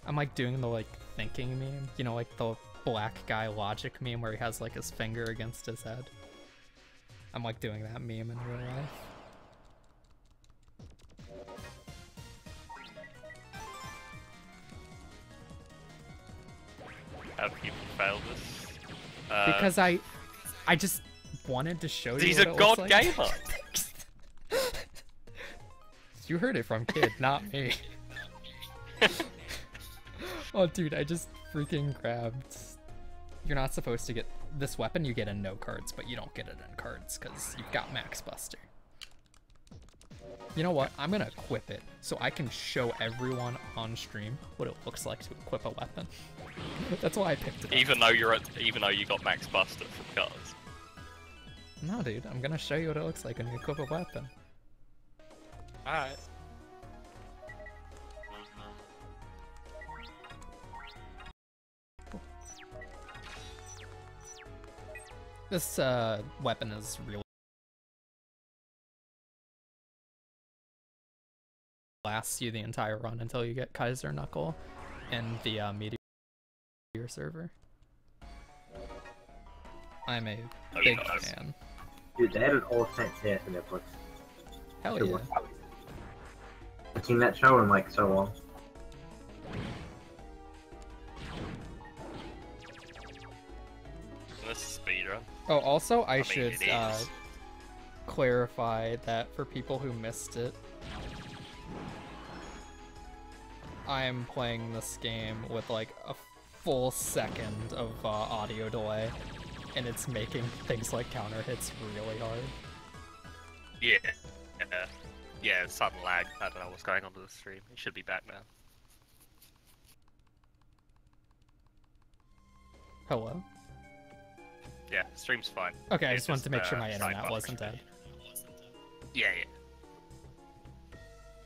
I'm like doing the, like, thinking meme, you know, like the black guy logic meme where he has, like, his finger against his head. I'm like doing that meme in real life. How do people fail this? Because I just wanted to show you. He's what a it god looks like. gamer. You heard it from Kid, not me. Oh, dude, I just freaking grabbed. You're not supposed to get this weapon. You get in no cards, but you don't get it in cards because you've got Max Buster. You know what? I'm gonna equip it so I can show everyone on stream what it looks like to equip a weapon. That's why I picked it up. Even though you got Max Buster from cards. No, dude, I'm gonna show you what it looks like when you equip a weapon. Alright. This weapon is really lasts you the entire run until you get Kaiser Knuckle and the Meteor server. I'm a big fan. Dude, they had an all-time set in Netflix. Hell yeah. I've seen that show in like so long. This is speedrun. Oh, also, I mean, should it is. clarify that for people who missed it, I am playing this game with like a full second of audio delay, and it's making things like counter hits really hard. Yeah. Yeah, sudden lag. I don't know what's going on with the stream. It should be back now. Hello? Yeah, stream's fine. Okay, I It's just wanted to make sure my sidebar internet wasn't issue. dead. Yeah.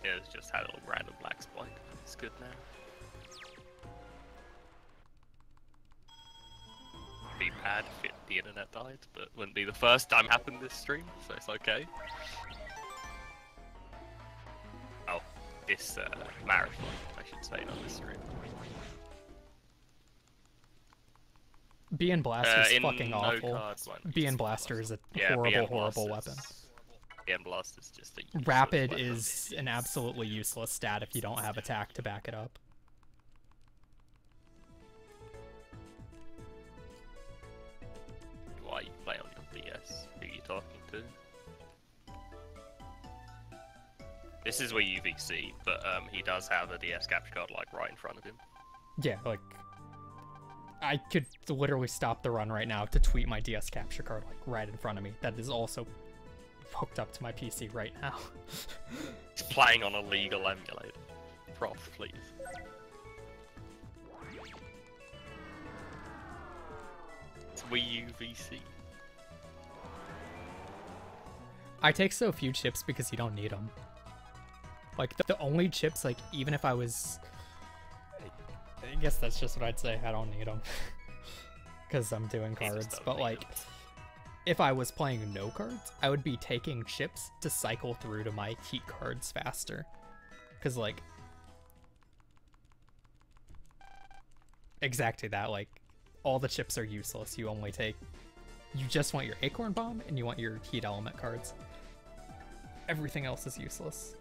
Yeah, it's just had a little random black spike. It's good now. Be bad if the internet died, but wouldn't be the first time happened this stream, so it's okay. Oh, this marathon, I should say, not this stream. BN Blaster is In fucking no awful. cards one, BN just Blaster is a yeah, horrible, BN horrible Blaster's- weapon. BN Blast is just a useless Rapid weapon. is an absolutely useless stat if you don't have attack to back it up. Why you play on your DS? Who are you talking to? This is where UVC, but he does have a DS capture card like right in front of him. Yeah, like, I could literally stop the run right now to tweet my DS capture card like right in front of me. That is also hooked up to my PC right now. He's playing on a legal emulator. Prof, please. It's Wii U VC. I take so few chips because you don't need them. Like, the only chips, like, even if I was... I guess that's just what I'd say, I don't need them. Because I'm doing He just cards, doesn't but need like... them. if I was playing no cards, I would be taking chips to cycle through to my heat cards faster. Because, like, exactly that, like, all the chips are useless. You just want your Acorn Bomb and you want your Heat Element cards. Everything else is useless.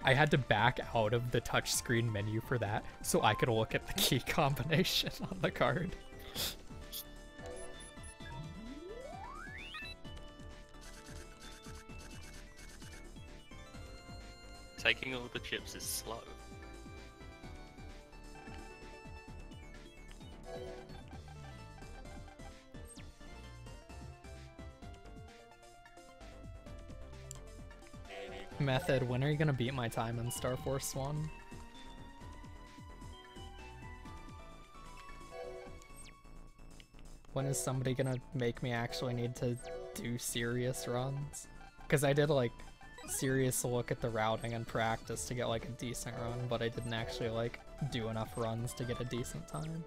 I had to back out of the touchscreen menu for that so I could look at the key combination on the card. Taking all the chips is slow. Method, when are you gonna beat my time in Star Force 1? When is somebody gonna make me actually need to do serious runs? Because I did, like, serious look at the routing and practice to get, like, a decent run, but I didn't actually, like, do enough runs to get a decent time.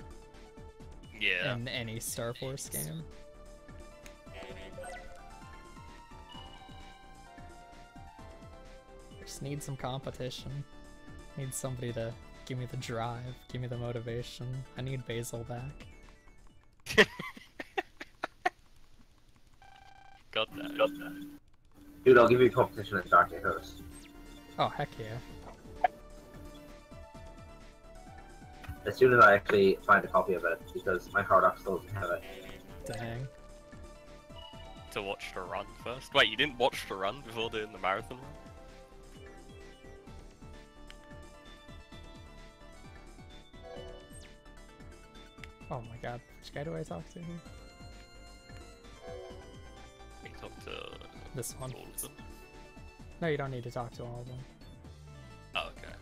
Yeah. In any Star Force game. Just need some competition. Need somebody to give me the drive, give me the motivation. I need Basil back. Got that. Dude, I'll give you competition at Dark Host. Oh, heck yeah. As soon as I actually find a copy of it, because my hard off still doesn't have it. Dang. To watch the run first. Wait, you didn't watch the run before doing the marathon run? Oh my god, which guy do I talk to here? You talk to This one. all of them. No, you don't need to talk to all of them. Oh, okay.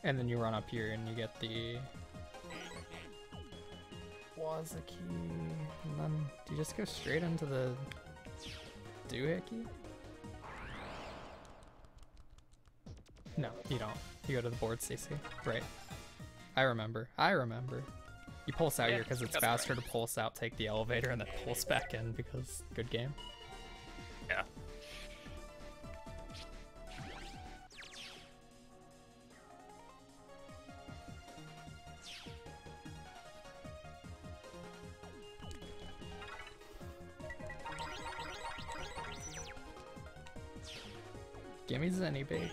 And then you run up here and you get the Wazaki, and then do you just go straight into the doohickey? No, you don't. You go to the board CC. Right. I remember. You pulse out Yeah, here because it's that's faster right. to pulse out, take the elevator, and then pulse back in because good game. Yeah. Gimme Zenny, baby.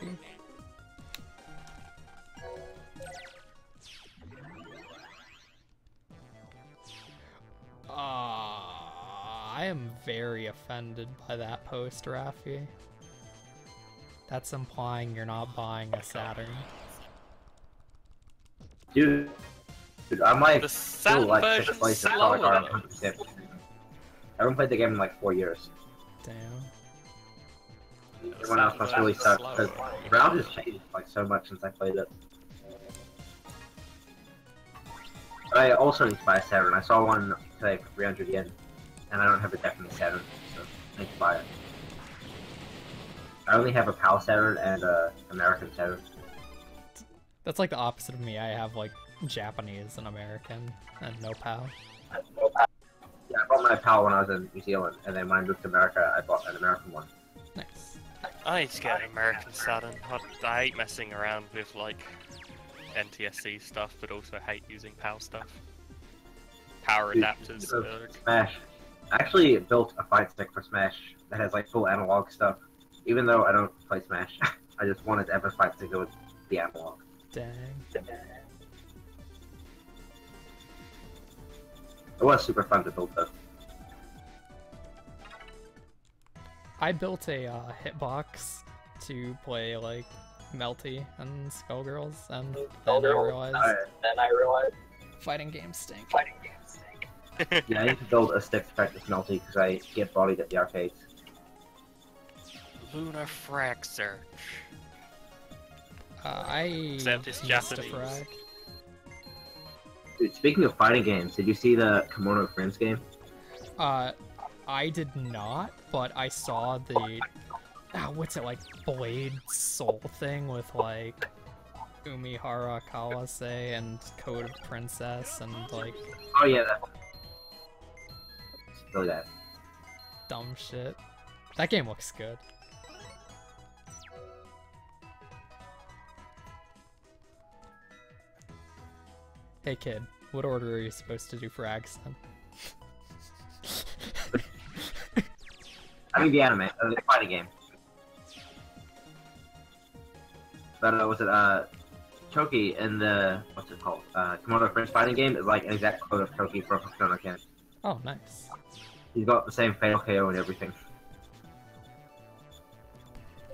I am very offended by that post, Rafi. That's implying you're not buying a Saturn. Dude, I'm like, The still Saturn like version's 6th place in slower, Atomic though. Heart 100%. I haven't played the game in like 4 years. Damn. Everyone else must really suck, because the round has changed like so much since I played it. But I also need to buy a Saturn. I saw one today for 300 yen, and I don't have a definite Saturn, so I need to buy it. I only have a PAL Saturn and a American Saturn. That's like the opposite of me. I have like Japanese and American and no PAL. Yeah, I bought my PAL when I was in New Zealand, and then when I moved to America, I bought an American one. Nice. I need to get an American Saturn. I hate messing around with like NTSC stuff, but also hate using PAL stuff. Power Dude, adapters. so Smash. I actually built a fight stick for Smash that has like full analog stuff. Even though I don't play Smash, I just wanted to have a fight stick that would be analog. Dang. It was super fun to build though. I built a hitbox to play like Melty and Skullgirls, and then I realized fighting games stink. Yeah, I need to build a stick to practice Melty because I get bodied at the arcades. Lunar Frag Search. I Except it's missed a Japanese. frag. Dude, speaking of fighting games, did you see the Kimono Friends game? I did not, but I saw the what's it, like, Blade Soul thing with, like, Umihara Kawase and Code of Princess and, like, Oh yeah, that. Really that. dumb shit. That game looks good. Hey kid, what order are you supposed to do for accent? I mean the anime, the fighting game. But was it Choki in the what's it called? Komodo French fighting game is like an exact quote of Choki from Persona Ken. Oh, nice. He's got the same fatal KO and everything.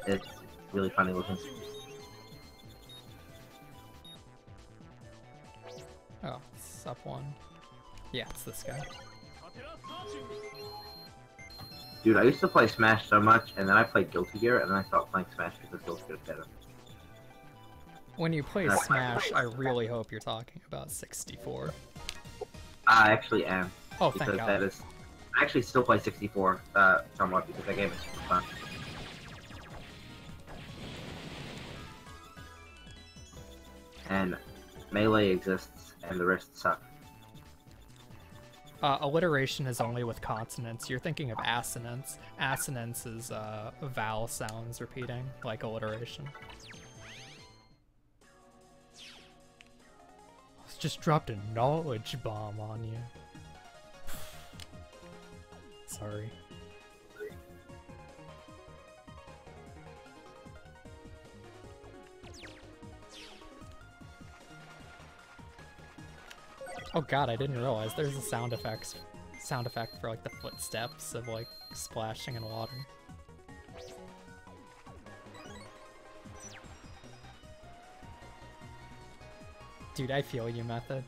It's really funny looking. Oh, it's up one. Yeah, it's this guy. Dude, I used to play Smash so much, and then I played Guilty Gear, and then I stopped playing Smash because Guilty Gear is better. When you play Smash, I really hope you're talking about 64. I actually am. Oh, Because thank God. that is... I actually still play 64 somewhat because that game is super fun. And Melee exists, and the rest suck. Alliteration is only with consonants. You're thinking of assonance. Assonance is vowel sounds repeating, like alliteration. Just dropped a knowledge bomb on you. Sorry. Oh god, I didn't realize there's a sound effect for like the footsteps of like splashing in water. Dude, I feel you, Method.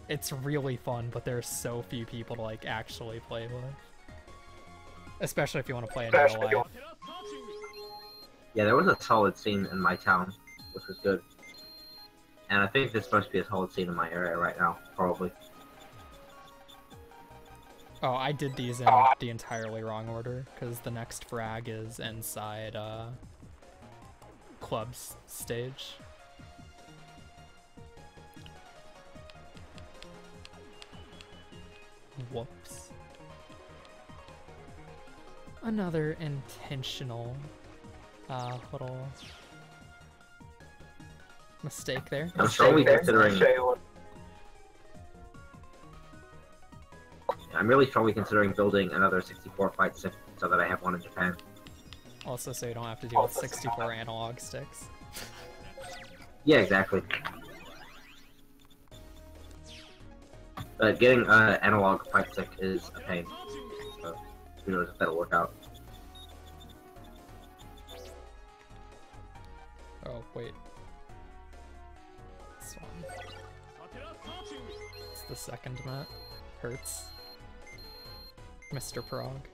It's really fun, but there's so few people to like actually play with. Especially if you want to play in real life. Yeah, there was a solid scene in my town, which was good. And I think there's supposed to be a solid scene in my area right now, probably. Oh, I did these in the entirely wrong order, because the next frag is inside Club's stage. Whoops. Another intentional little mistake there. I'm strongly considering... I'm really strongly considering building another 64 fight stick so that I have one in Japan. Also, so you don't have to deal with 64 analog sticks. Yeah, exactly. But getting an analog fight stick is a pain. So, who knows if that'll work out. Oh, wait. This one. It's the second map. Hurts. Mr. Prague.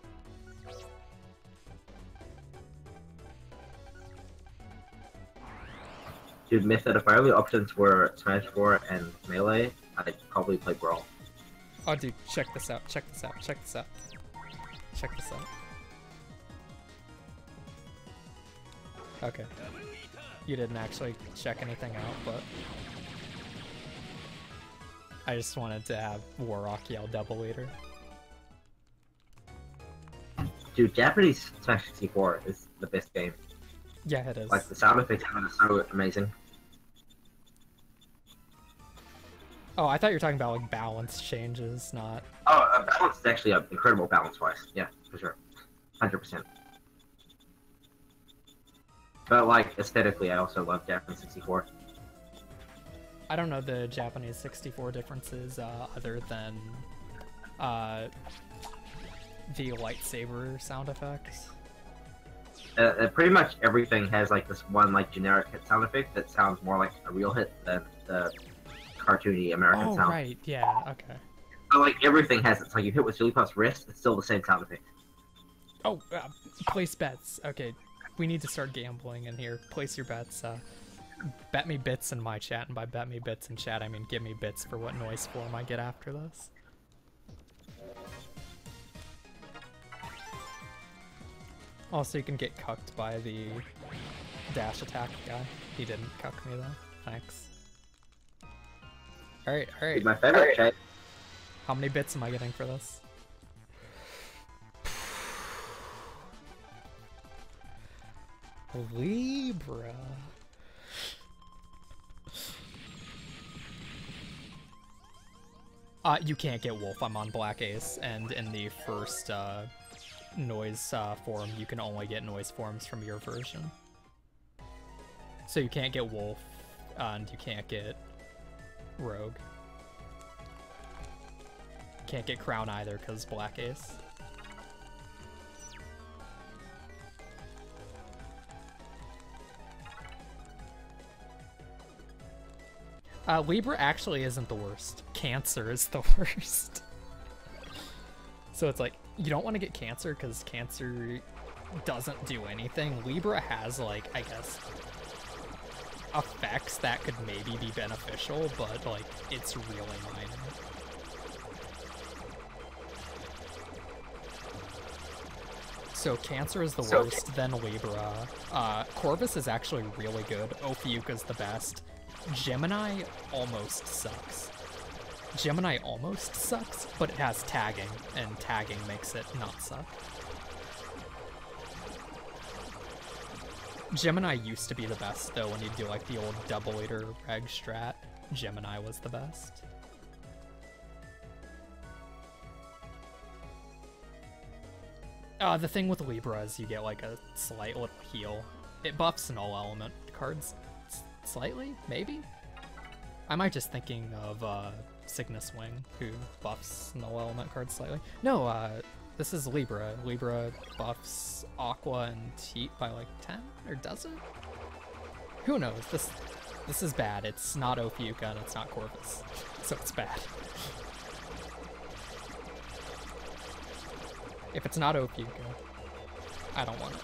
Dude, myth that if my only options were Smash 4 and Melee, I'd probably play Brawl. Oh, dude, check this out. Check this out. Check this out. Check this out. Okay. You didn't actually check anything out, but I just wanted to have Warrock yell double leader. Dude, Japanese Smash 64 is the best game. Yeah, it is. Like, the sound effects on it are so amazing. Oh, I thought you were talking about like balance changes, not... Oh, balance is actually incredible balance-wise. Yeah, for sure. 100%. But, like, aesthetically, I also love Japanese 64. I don't know the Japanese 64 differences other than the lightsaber sound effects. Pretty much everything has, like, this one, like, generic hit sound effect that sounds more like a real hit than the cartoony American sound. Oh, right, yeah, okay. But, like, everything has it. So, like, you hit with Jigglypuff's wrist, it's still the same sound effect. Oh, place bets. Okay, we need to start gambling in here. Place your bets. Bet me bits in my chat, and by bet me bits in chat, I mean give me bits for what noise form I get after this. Also, you can get cucked by the dash attack guy. He didn't cuck me though. Thanks. Alright, alright. My favorite shape. How many bits am I getting for this? Libra. You can't get Wolf. I'm on Black Ace, and in the first noise form, you can only get noise forms from your version. So you can't get Wolf, and you can't get Rogue. Can't get Crown either, because Black Ace. Libra actually isn't the worst. Cancer is the worst. So it's like, you don't want to get Cancer because Cancer doesn't do anything. Libra has, like, I guess, effects that could maybe be beneficial, but, like, it's really minor. So Cancer is the worst, then Libra. Corvus is actually really good. Ophiuka's the best. Gemini almost sucks. Gemini almost sucks, but it has tagging, and tagging makes it not suck. Gemini used to be the best, though, when you do like the old double eater reg strat. Gemini was the best. The thing with Libra is you get like a slight little heal. It buffs null element cards slightly, maybe? I might just thinking of Cygnus Wing, who buffs null element cards slightly. No, this is Libra. Libra buffs Aqua and Heat by like 10, or does it? Who knows? This is bad. It's not Ophiuka and it's not Corvus, so it's bad. If it's not Ophiuka, I don't want it.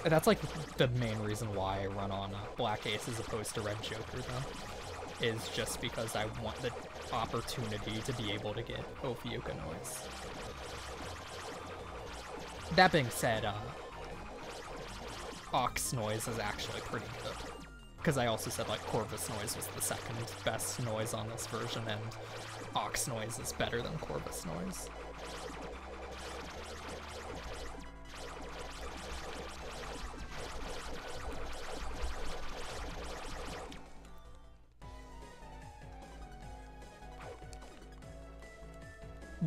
That's like the main reason why I run on Black Ace as opposed to Red Joker, though, is just because I want the opportunity to be able to get Ophiuka noise. That being said, Ox noise is actually pretty good, because I also said like Corvus noise was the second best noise on this version, and Ox noise is better than Corvus noise.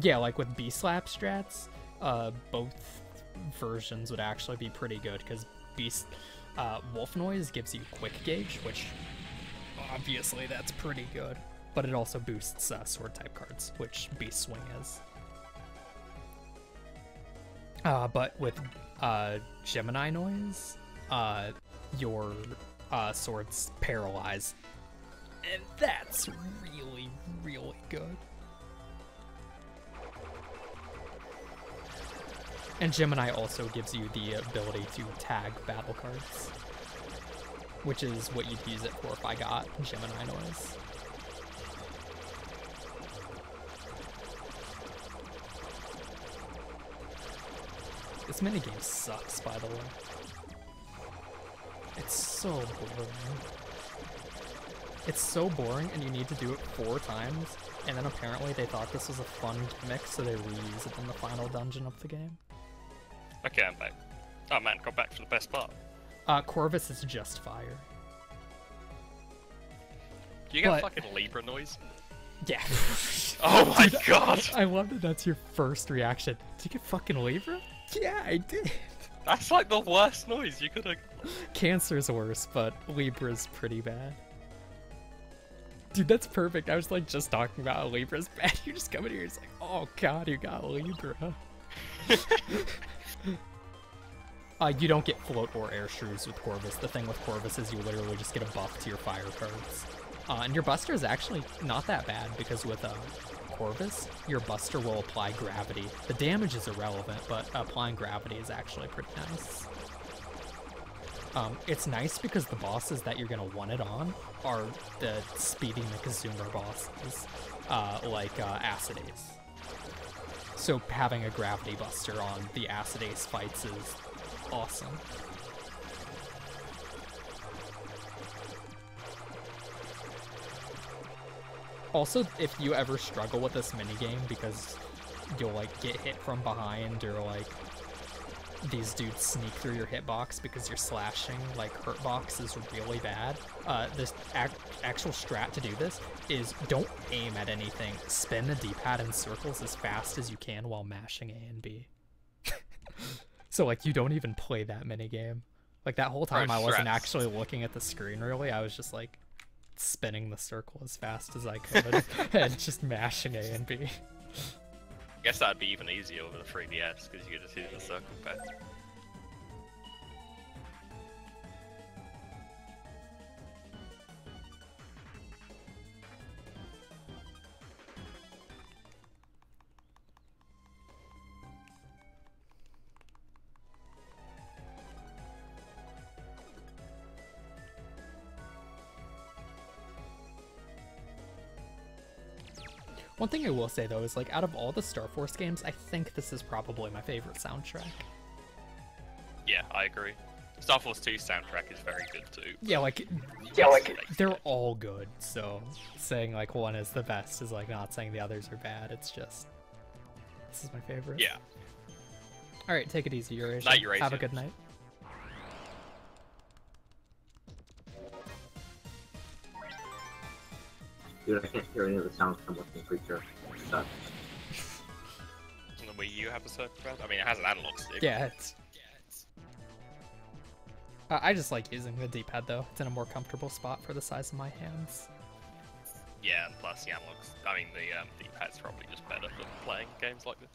Yeah, like with B-Slap strats, both versions would actually be pretty good, because Wolf Noise gives you Quick Gauge, which obviously that's pretty good, but it also boosts Sword type cards, which Beast Swing is. But with Gemini Noise, your swords paralyze, and that's really, really good. And Gemini also gives you the ability to tag battle cards, which is what you'd use it for if I got Gemini Noise. This minigame sucks, by the way. It's so boring. It's so boring, and you need to do it 4 times, and then apparently they thought this was a fun gimmick, so they reuse it in the final dungeon of the game. Okay, I'm back. Oh man, got back for the best part. Corvus is just fire. Do you get fucking Libra noise? Yeah. Oh my god! I love that that's your first reaction. Did you get fucking Libra? Yeah, I did. That's like the worst noise you could have. Cancer's worse, but Libra's pretty bad. Dude, that's perfect. I was like just talking about how Libra's bad. You just come in here and it's like, oh god, you got Libra. You don't get float or air shrews with Corvus. The thing with Corvus is you literally just get a buff to your fire cards. And your buster is actually not that bad, because with Corvus, your buster will apply gravity. The damage is irrelevant, but applying gravity is actually pretty nice. It's nice because the bosses that you're going to want it on are the speedy Mikazuma bosses, like Acid Ace. So having a gravity buster on the Acid Ace fights is awesome. Also, if you ever struggle with this minigame because you'll like get hit from behind or like these dudes sneak through your hitbox because you're slashing, like hurtbox is really bad. This actual strat to do this is don't aim at anything. Spin the D-pad in circles as fast as you can while mashing A and B. So like you don't even play that minigame. Like that whole time I wasn't actually looking at the screen really. I was just like spinning the circle as fast as I could and just mashing A and B. I guess that'd be even easier with the 3DS because you could just use the circle pad. One thing I will say though is like out of all the Star Force games, I think this is probably my favorite soundtrack. Yeah, I agree. Star Force 2 soundtrack is very good too. Yeah, like they're all good. So saying like one is the best is like not saying the others are bad. It's just this is my favorite. Yeah. All right, take it easy, Eurasia. Night, Eurasia. Have a good night. Dude, I can't hear any of the sounds from the creature. It sucks. Doesn't the Wii U have a circle pad? I mean, it has an analog stick. Yeah, it's. I just like using the D-pad though. It's in a more comfortable spot for the size of my hands. Yeah, and plus the analogs. I mean, the D-pad's probably just better for playing games like this.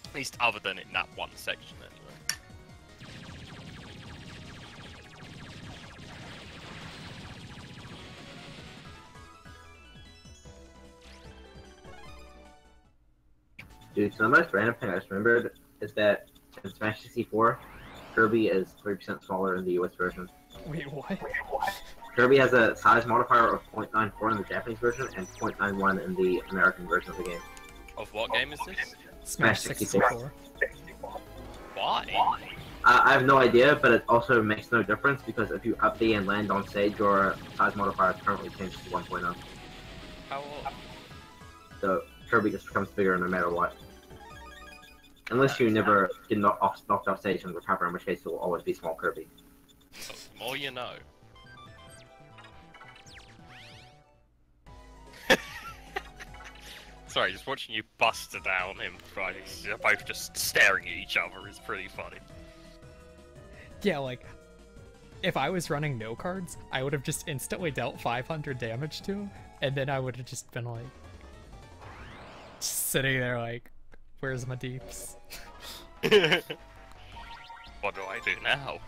At least other than in that one section, anyway. Dude, so the most random thing I just remembered is that in Smash 64, Kirby is 3% smaller in the US version. Wait, what? Kirby has a size modifier of 0.94 in the Japanese version and 0.91 in the American version of the game. Of what game is this? Smash 64. Why? I have no idea, but it also makes no difference because if you up B and land on stage, your size modifier is currently changed to 1.0. How old? So Kirby just becomes bigger no matter what. Unless you never get knocked off stage and recover, in which case it will always be small Kirby. So the more you know. Sorry, just watching you bust down him, right? You're both just staring at each other is pretty funny. Yeah, like, if I was running no cards, I would have just instantly dealt 500 damage to him, and then I would have just been like, just sitting there like, where's my deeps? What do I do now?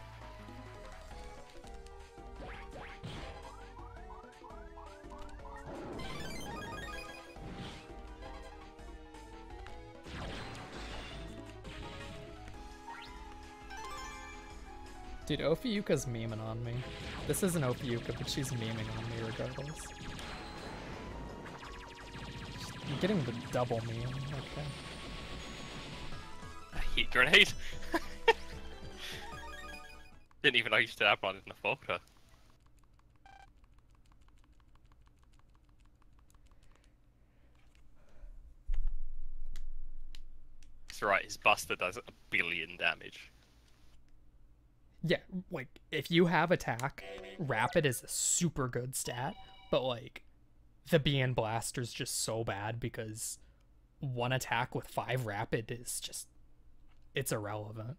Dude, Ophiuka's memeing on me. This isn't Ophiuka, but she's memeing on me regardless. I'm getting the double meme, okay. A heat grenade? Didn't even know you still have one in the folder. That's right, his buster does 1 billion damage. Yeah, like, if you have attack, rapid is a super good stat, but like, the BN Blaster's just so bad because one attack with 5 rapid is just, it's irrelevant.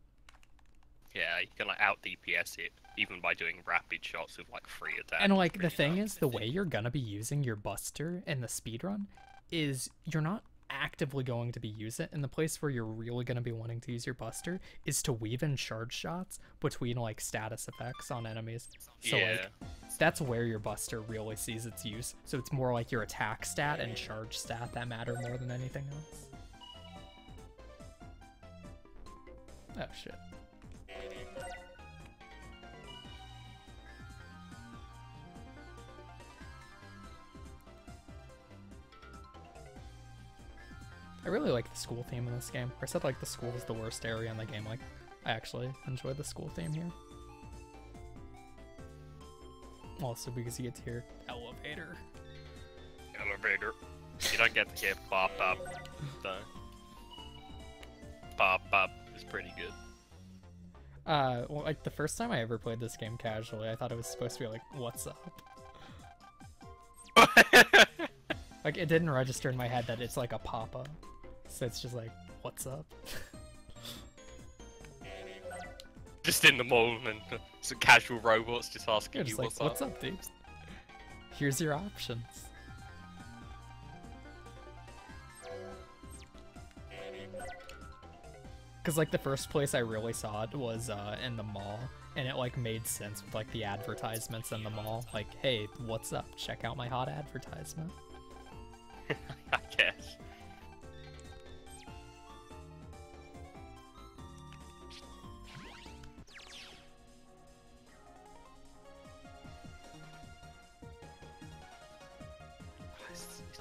Yeah, you can like out DPS it, even by doing rapid shots with like 3 attacks. And like, the thing is, the way you're gonna be using your buster in the speedrun is you're not actively going to be using it, and the place where you're really going to be wanting to use your buster is to weave in charge shots between like status effects on enemies. So yeah. like that's where your buster really sees its use. So it's more like your attack stat and charge stat that matter more than anything else. Oh shit. I really like the school theme in this game. I said like the school is the worst area in the game. Like, I actually enjoy the school theme here. Also because you get to hear elevator. Elevator. You don't get to hear bop bop though. Bop bop is pretty good. Well, like the first time I ever played this game casually, I thought it was supposed to be like, what's up? Like, it didn't register in my head that it's like a pop-up. So it's just like, what's up? Just in the mall and some casual robots just asking It's you like, what's what's up. up, dude? Here's your options. Because like the first place I really saw it was in the mall, and it like made sense with like the advertisements in the mall. Like, hey, what's up? Check out my hot advertisement. I guess.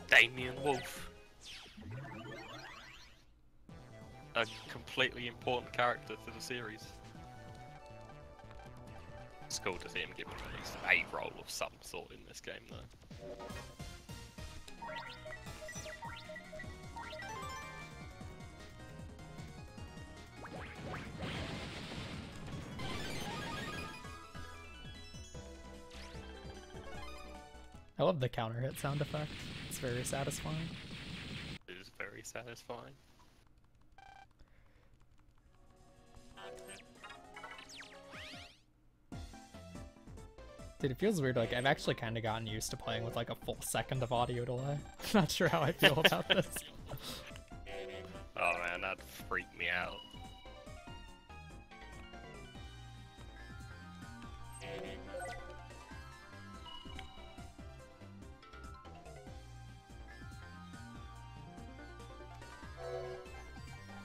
Damien Wolf. A completely important character to the series. It's cool to see him given at least a role of some sort in this game though. I love the counter hit sound effect. It's very satisfying. It is very satisfying. Dude, it feels weird. Like, I've actually kind of gotten used to playing with like a full second of audio delay. I'm not sure how I feel about this. Oh man, that'd freak me out.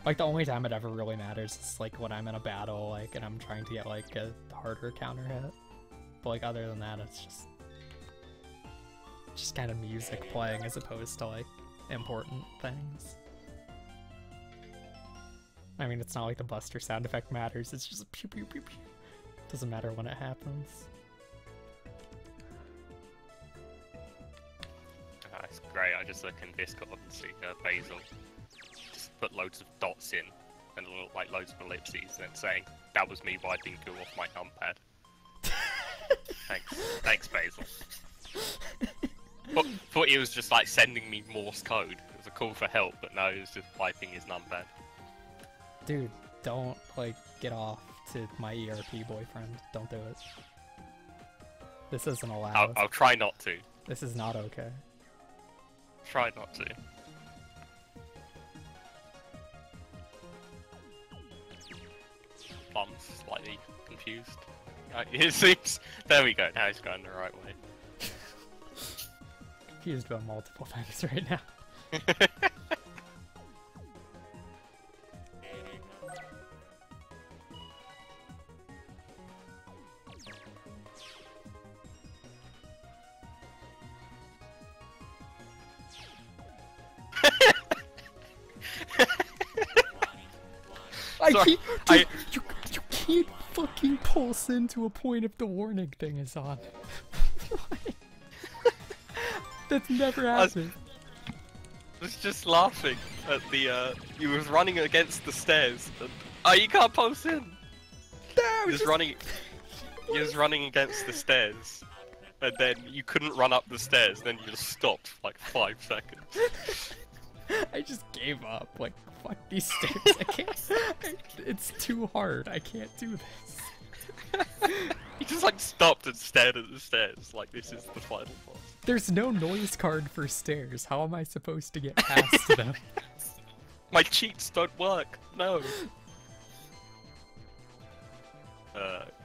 Like, the only time it ever really matters is like when I'm in a battle, like, and I'm trying to get like a harder counter hit. But like, other than that, it's just kind of music playing as opposed to like important things. I mean, it's not like the Buster sound effect matters. It's just pew pew pew pew. Doesn't matter when it happens. It's great. I just look in Discord and see Basil just put loads of dots in and like loads of ellipses and saying that was me wiping goo off my numpad. Thanks, Basil. Thought he was just like sending me Morse code. It was a call for help, but no, he was just wiping his numpad. Dude, don't like get off to my ERP boyfriend. Don't do it. This isn't allowed. I'll try not to. This is not okay. Try not to. I'm slightly confused. It seems. There we go. Now he's going the right way. Confused about multiple things right now. Sorry, You can't fucking pulse into a point if the warning thing is on. That's never happened. I was just laughing at the, he was running against the stairs. And, oh, you can't pulse in! He was running against the stairs. And then you couldn't run up the stairs, then you just stopped for like 5 seconds. I just gave up. Like, fuck these stairs. I can't. It's too hard. I can't do this. He just like stopped and stared at the stairs, like this is the final boss. There's no noise card for stairs. How am I supposed to get past them? My cheats don't work. No.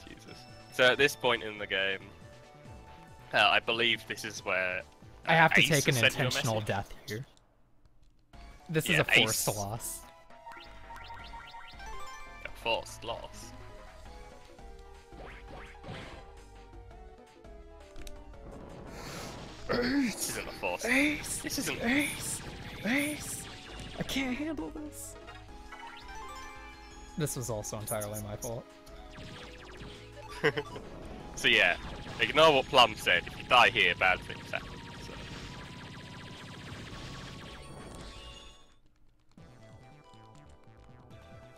Jesus. So at this point in the game, I believe this is where I have to Ace take an has sent you a intentional message. death here. This is Yeah, a forced Ace. loss. A forced loss. This isn't a forced. Ace! This isn't. Ace! Ace! I can't handle this. This was also entirely my fault. So yeah, ignore what Plum said. If you die here, bad things happen. So.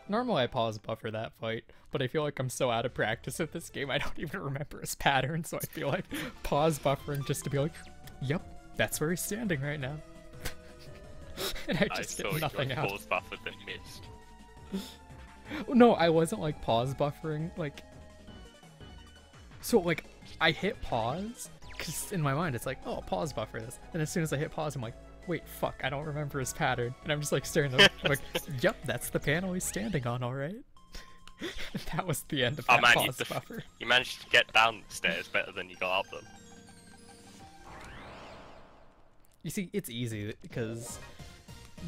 Normally I pause buffer that fight, but I feel like I'm so out of practice at this game I don't even remember his pattern, so I feel like pause buffering just to be like, yep, that's where he's standing right now. And I just get nothing out. Pause buffered and missed. No, I wasn't like pause buffering, like... So like, I hit pause, because in my mind it's like, oh, pause buffer this. And as soon as I hit pause, I'm like, wait, fuck, I don't remember his pattern. And I'm just like staring at him, like, yep, that's the panel he's standing on, alright. That was the end of that pause buffer. You managed to get down the stairs better than you got up them. You see, it's easy, because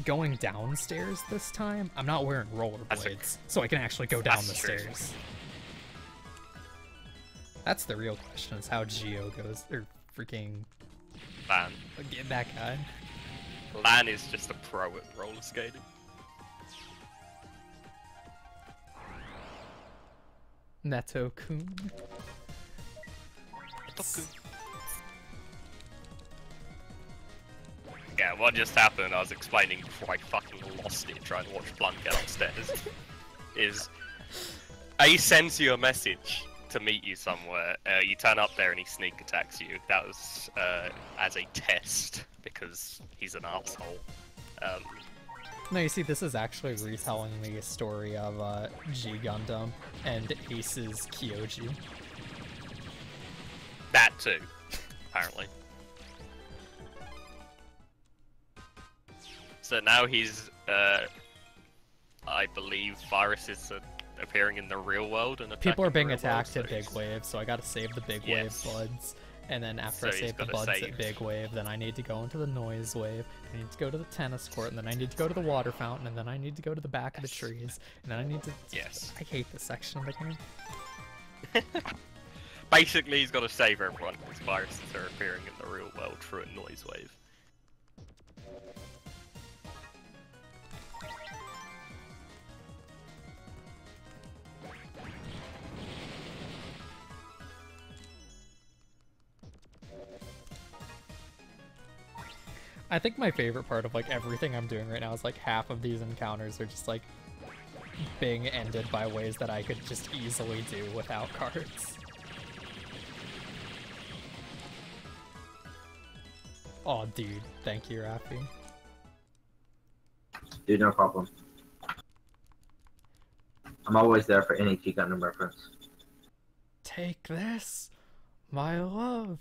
going downstairs this time, I'm not wearing rollerblades, so I can actually go down the stairs. That's the real question, is how Geo goes, or freaking... Lan. Get that guy. Lan is just a pro at roller skating. Neto-kun. Yeah, what just happened, I was explaining before I fucking lost it trying to watch Plum get upstairs, is... he sends you a message to meet you somewhere, you turn up there and he sneak attacks you. That was as a test, because he's an asshole. No, you see, this is actually retelling the story of G Gundam and Ace's Kyoji. That too, apparently. So now he's, I believe, viruses are appearing in the real world and people are being attacked at Big Wave, so I gotta save the Big Wave buds. And then after I save the buds at Big Wave, then I need to go into the Noise Wave, I need to go to the tennis court, and then I need to go to the water fountain, and then I need to go to the back of the trees, and then I need to... I hate this section of the game. Basically, he's got to save everyone because viruses are appearing in the real world through a Noise Wave. I think my favorite part of like everything I'm doing right now is like half of these encounters are just like being ended by ways that I could just easily do without cards. Oh dude, thank you, Rafi. Dude, no problem. I'm always there for any G Gundam reference. Take this, my love,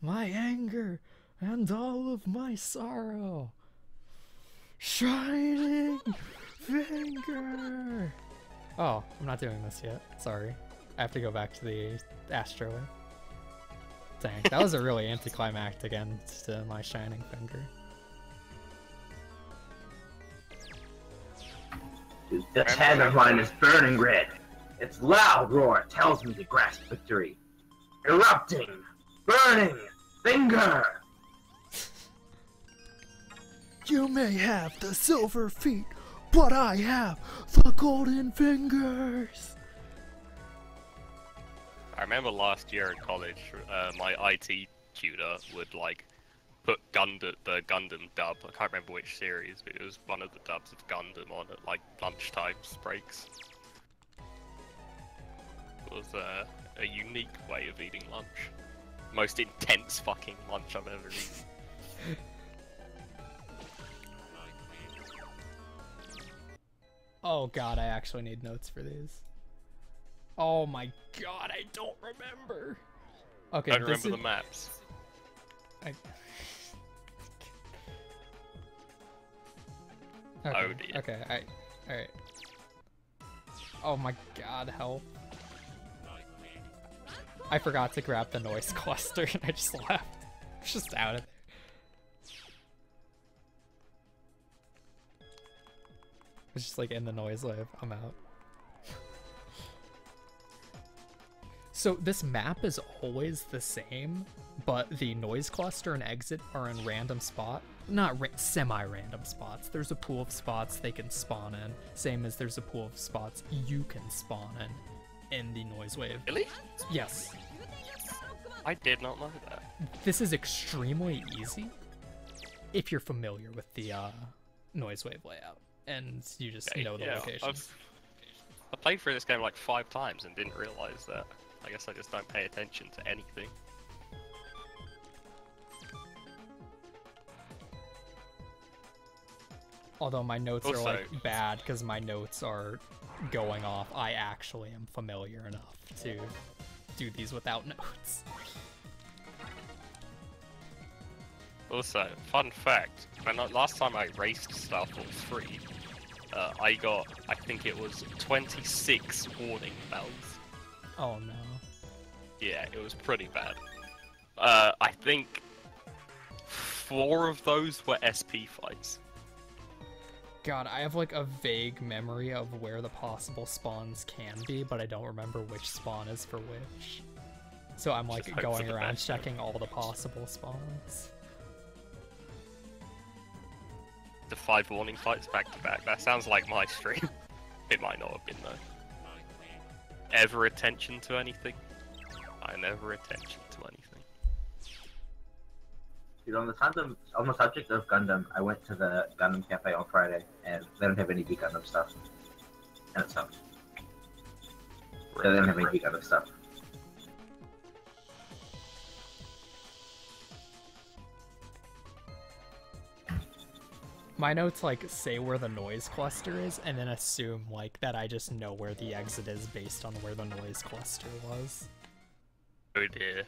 my anger, and all of my sorrow. Shining finger. Oh, I'm not doing this yet. Sorry. I have to go back to the Astro. Dang, that was a really anticlimactic end to my shining finger. Dude, this hand of mine is burning red. Its loud roar tells me to grasp victory. Erupting, burning finger. You may have the silver feet, but I have the golden fingers. I remember last year in college, my IT tutor would like put the Gundam dub. I can't remember which series, but it was one of the dubs of Gundam on at like lunchtime breaks. It was a unique way of eating lunch. Most intense fucking lunch I've ever eaten. Oh god, I actually need notes for these. Oh my god, I don't remember. Okay, I don't remember the maps. Okay, oh dear. Okay, alright. Oh my god, help. I forgot to grab the noise cluster and I just left. Just out of there. It's just like in the noise wave. I'm out. So this map is always the same, but the noise cluster and exit are in random spot. not semi-random spots. There's a pool of spots they can spawn in, same as there's a pool of spots you can spawn in the noise wave. Really? Yes. I did not know that. This is extremely easy if you're familiar with the noise wave layout and you just know the locations. I played through this game like 5 times and didn't realize that. I guess I just don't pay attention to anything. Although my notes Also, are like bad because my notes are going off, I actually am familiar enough to do these without notes. Also, fun fact, last time I raced Star Fox 3, I got, I think it was 26 warning bells. Oh no. Yeah, it was pretty bad. I think 4 of those were SP fights. God, I have like a vague memory of where the possible spawns can be, but I don't remember which spawn is for which. So I'm like Just hope going for the around best. checking all the possible spawns. The 5 warning fights back to back. That sounds like my stream. It might not have been though. Ever attention to anything? I never attention to anything. Dude, on the subject of Gundam, I went to the Gundam Cafe on Friday, and they don't have any V Gundam stuff. And it sucks. They don't have any V Gundam stuff. My notes like say where the noise cluster is and then assume like that I just know where the exit is based on where the noise cluster was. Oh dear.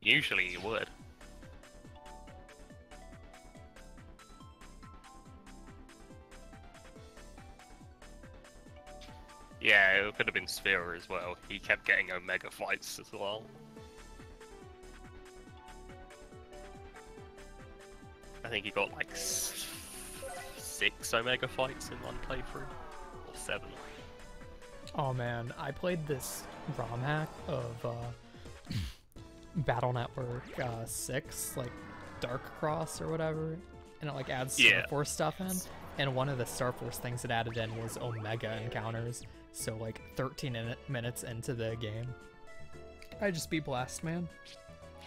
Usually you would. Yeah, it could have been Sphere as well. He kept getting Omega fights as well. I think he got like 6 Omega fights in one playthrough. Or 7. Oh man, I played this ROM hack of Battle Network 6, like Dark Cross or whatever, and it like adds Star Force stuff in, and one of the Star Force things it added in was Omega encounters, so like 13 minutes into the game, I just beat Blast Man,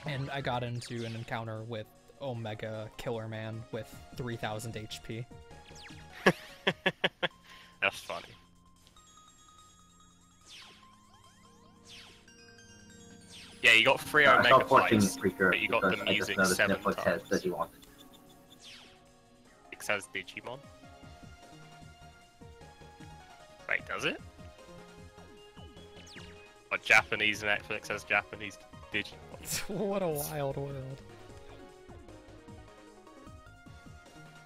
and I got into an encounter with Omega Killer Man with 3000 HP. That's funny. Yeah, you got 3 I Omega stopped watching fights, Preacher but you got the because I just music noticed 7 Netflix has times. Digimon. It says Digimon. Wait, does it? Or Japanese Netflix has Japanese Digimon. What a wild world.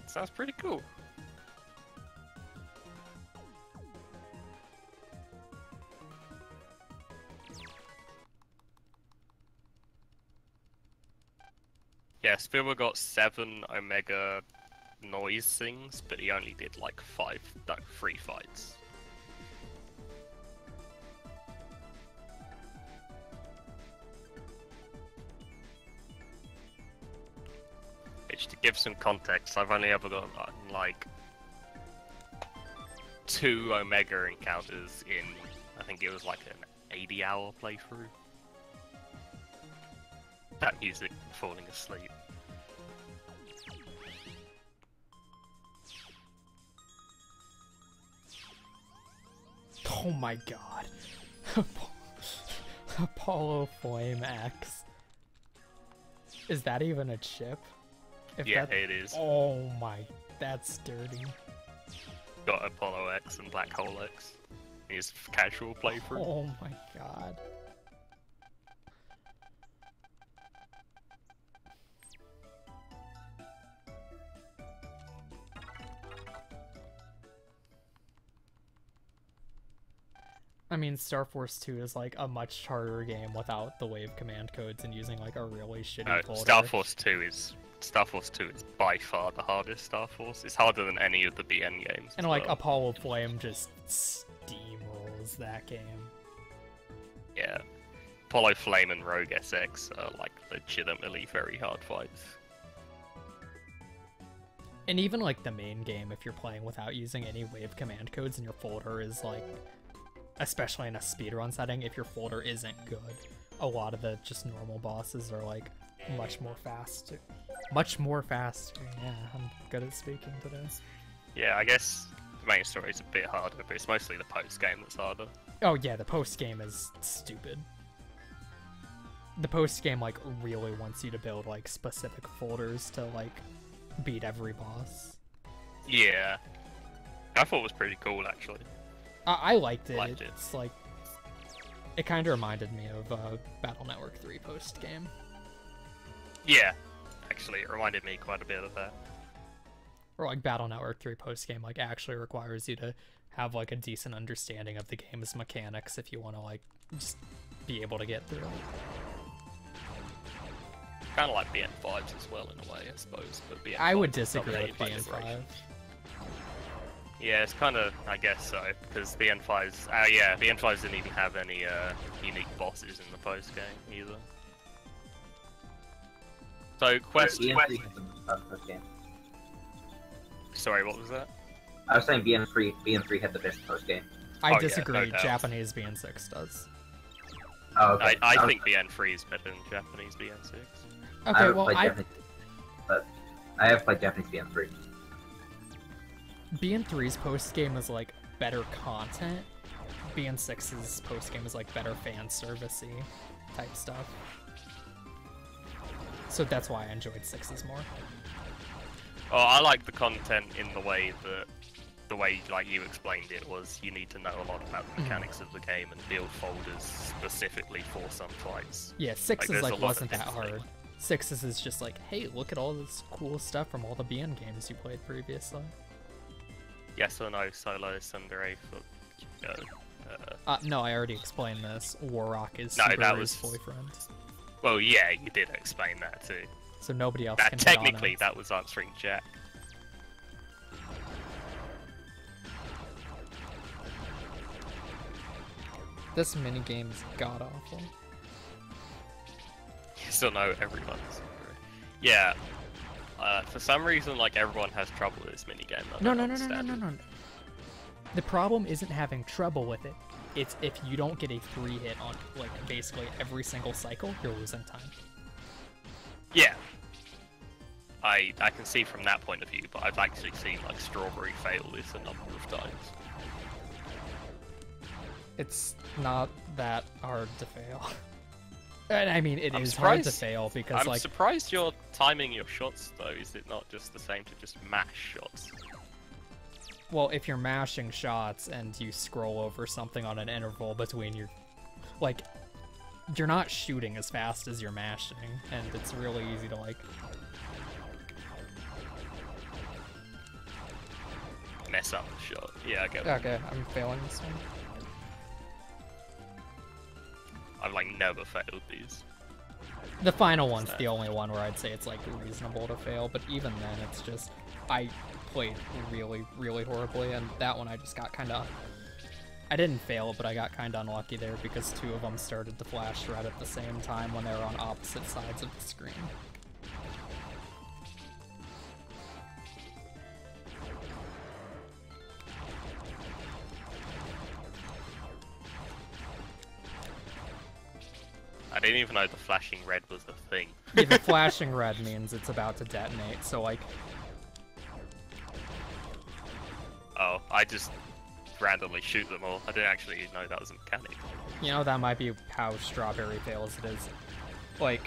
Sounds pretty cool. Yeah, Spielberg got 7 Omega noise things, but he only did like 3 fights. Which, to give some context, I've only ever got like 2 Omega encounters in, I think it was like an 80-hour playthrough. That music falling asleep. Oh my god. Apollo Flame X. Is that even a chip? Yeah, it is. Oh my, that's dirty. Got Apollo X and Black Hole X. His casual playthrough. Oh my god. I mean, Star Force 2 is like a much harder game without the wave command codes and using like a really shitty folder. Star Force 2 is by far the hardest Star Force. It's harder than any of the BN games. And like Apollo Flame just steamrolls that game. Yeah. Apollo Flame and Rogue SX are like legitimately very hard fights. And even like the main game, if you're playing without using any wave command codes and your folder is like, especially in a speedrun setting, if your folder isn't good, a lot of the just normal bosses are like much more faster. Yeah, I'm good at speaking today. Yeah, I guess the main story is a bit harder, but it's mostly the post game that's harder. Oh yeah, the post game is stupid. The post game like really wants you to build like specific folders to like beat every boss. Yeah, I thought it was pretty cool actually. I liked it. Liked it. It's like it kind of reminded me of Battle Network 3 post game. Yeah, actually, it reminded me quite a bit of that. Or like Battle Network 3 post game like actually requires you to have like a decent understanding of the game's mechanics if you want to like just be able to get through it. Kind of like BN5s as well in a way, I suppose. But BN5 I would is disagree with dominated by BN5. liberation. Yeah, it's kind of, I guess so, because BN5s, yeah, BN5s didn't even have any unique bosses in the post game either. So question. Sorry, what was that? I was saying BN3 had the best post game. I Oh, yeah, disagree. no doubt. Japanese BN6 does. Oh, okay. I think BN3 is better than Japanese BN6. Okay, well, I have played Japanese BN3. BN3's post game is like better content. BN6's post game is like better fan servicey type stuff. So that's why I enjoyed 6's more. Oh, I like the content in the way that, like you explained it, was you need to know a lot about the mechanics of the game and build folders specifically for some fights. Yeah, 6's there's a like lot wasn't of that different hard. 6's is just like, hey, look at all this cool stuff from all the BN games you played previously. Yes or no, solo Sundere for No, I already explained this. Warrock is No, that Subaru's was- boyfriend. Well, yeah, you did explain that too. So nobody else That can hit on technically, it. that was answering Jack. This minigame is god-awful. You still know everyone's. Yeah. For some reason, like everyone has trouble with this minigame. I No, don't no. understand it. The problem isn't having trouble with it. It's if you don't get a 3-hit on, like, basically every single cycle, you're losing time. Yeah. I can see from that point of view, but I've actually seen like Strawberry fail this a number of times. It's not that hard to fail. And I mean, it I'm is hard to surprised- fail because, I'm like, surprised you're timing your shots though. Is it not just the same to just mash shots? well, if you're mashing shots and you scroll over something on an interval between your, like, you're not shooting as fast as you're mashing, and it's really easy to, like, Mess up the shot. Yeah, I get it. okay, I'm failing this one. I've like never failed these. The final one's the only one where I'd say it's, like, reasonable to fail, but even then, it's just, I played really, really horribly, and that one I just got kind of, I didn't fail, but I got kind of unlucky there because 2 of them started to flash red at the same time when they were on opposite sides of the screen. I didn't even know the flashing red was a thing. Yeah, the flashing red means it's about to detonate, so, like, Oh, I just randomly shoot them all. I didn't actually know that was a mechanic. you know, that might be how Strawberry fails it is. Like,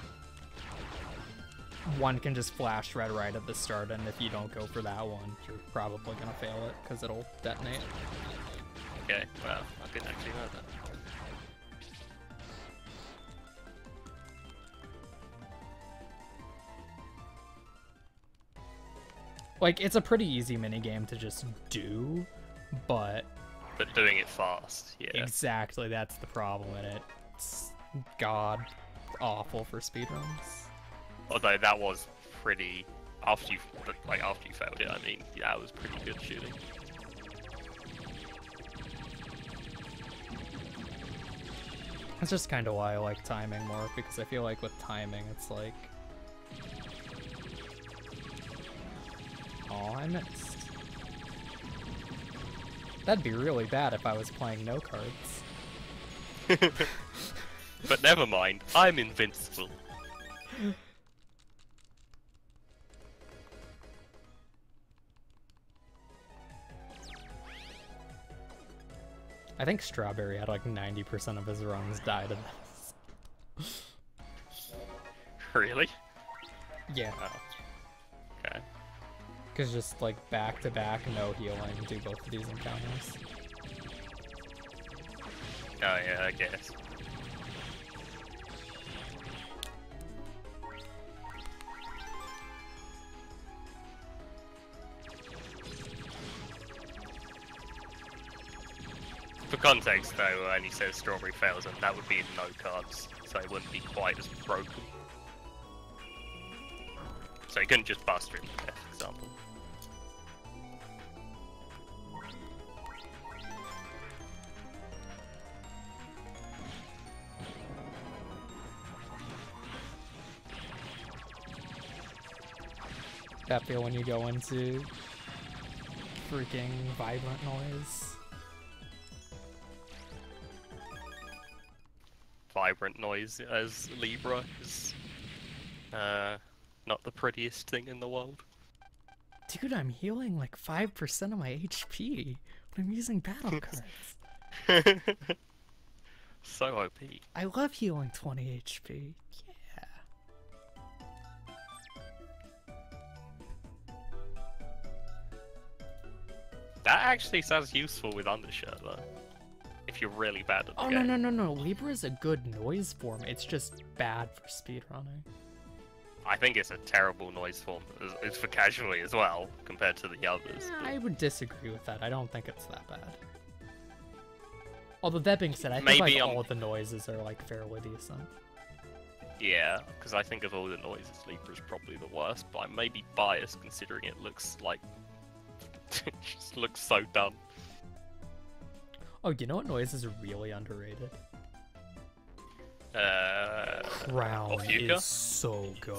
one can just flash red right at the start, and if you don't go for that one, you're probably gonna fail it, because it'll detonate. Okay, well, I didn't actually know that. Like, it's a pretty easy minigame to just do, but But doing it fast, yeah. exactly, that's the problem in it. It's god awful for speedruns. Although that was pretty after you failed it. I mean, yeah, it was pretty good shooting. That's just kind of why I like timing more, because I feel like with timing, it's like, Oh, I missed. That'd be really bad if I was playing no cards. But never mind, I'm invincible. I think Strawberry had like 90% of his runs died in this. Really? Yeah. Oh. Okay. Because just like back to back, no healing, do both of these encounters. Oh yeah, I guess. For context though, when he says Strawberry fails, and that would be in no cards, so it wouldn't be quite as broken. So you couldn't just bust him, for example. That feel when you go into freaking vibrant noise. Vibrant noise as Libra is not the prettiest thing in the world. Dude, I'm healing like 5% of my HP when I'm using battle cards. So OP. I love healing 20 HP. Yeah. That actually sounds useful with Undershirt though. If you're really bad at the Oh, game. no. Libra is a good noise form. It's just bad for speedrunning. I think it's a terrible noise form. It's for casually as well, compared to the others. I would disagree with that. I don't think it's that bad. Although that being said, I think Maybe like all of the noises are like fairly decent. Yeah, because I think of all the noises, Libra's probably the worst, but I may be biased considering it looks like... it just looks so dumb. Oh, you know what noise is really underrated? Crown Ofuka? is so good.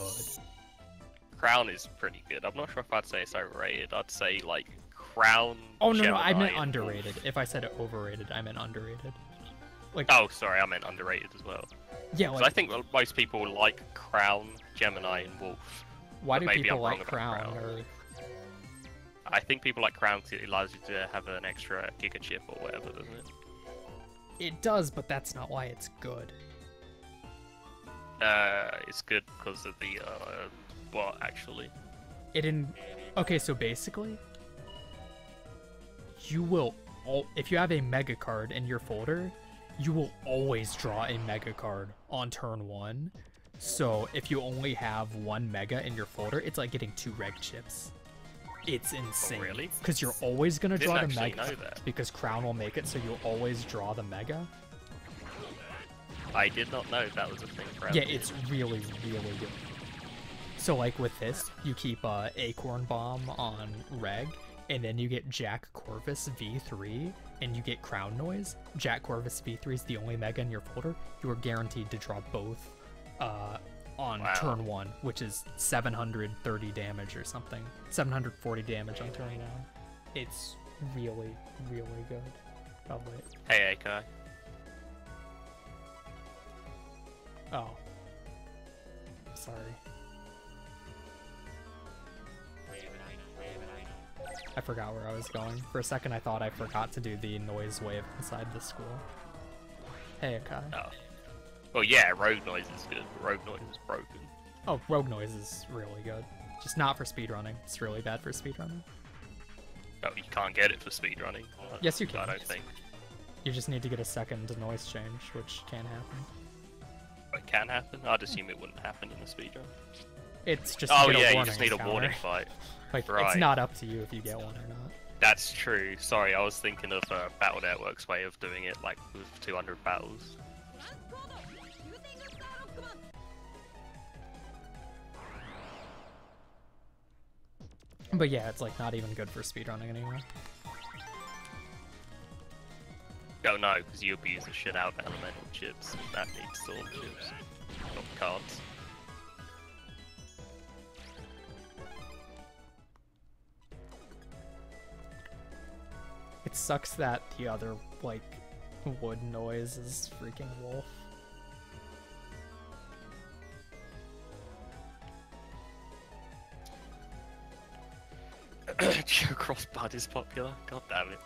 Crown is pretty good. I'm not sure if I'd say it's overrated. I'd say, like, Crown, Oh, no, I Gemini, meant and underrated. Wolf. If I said overrated, I meant underrated. Like, Oh, sorry, I meant underrated as well. yeah, 'Cause like, I think most people like Crown, Gemini, and Wolf. why do maybe people I'm wrong like about Crown? Crown. Or... I think people like Crown because it allows you to have an extra Giga chip or whatever, doesn't it? It does, but that's not why it's good. It's good because of the, what, actually? Okay, so basically, you will, if you have a mega card in your folder, you will always draw a mega card on turn 1. So if you only have 1 mega in your folder, it's like getting 2 reg chips. It's insane. Oh, really? Because you're always gonna Didn't draw the actually mega. know that. Because Crown will make it so you'll always draw the mega. I did not know that was a thing. Crown Yeah, did. it's really, really good. So like with this, you keep Acorn Bomb on reg, and then you get Jack Corvus V3, and you get Crown Noise. Jack Corvus V3 is the only mega in your folder. You are guaranteed to draw both on Wow. turn 1, which is 730 damage or something. 740 damage on turn 1. It's really, really good. Oh, wait. Hey, Akai. Oh. Sorry. I forgot where I was going. For a second I thought I forgot to do the noise wave inside the school. Hey, Akai. Oh. Well, yeah, Rogue Noise is good. But Rogue Noise is broken. Oh, Rogue Noise is really good. Just not for speedrunning. It's really bad for speedrunning. Oh, you can't get it for speedrunning. Yes, you can. I don't think. You just need to get a second noise change, which can happen. It can happen? I'd assume it wouldn't happen in a speedrun. It's just Oh get a yeah, you warning just need a encounter. warning fight. Like, it's Right. not up to you if you get one or not. That's true. Sorry, I was thinking of Battle Network's way of doing it, like with 200 battles. But yeah, it's like not even good for speedrunning anymore. Oh no, because you abuse the shit out of elemental chips. That needs storm chips, not cards. It sucks that the other, like, wood noise is freaking wolf. Geocross Bud is popular. God damn it.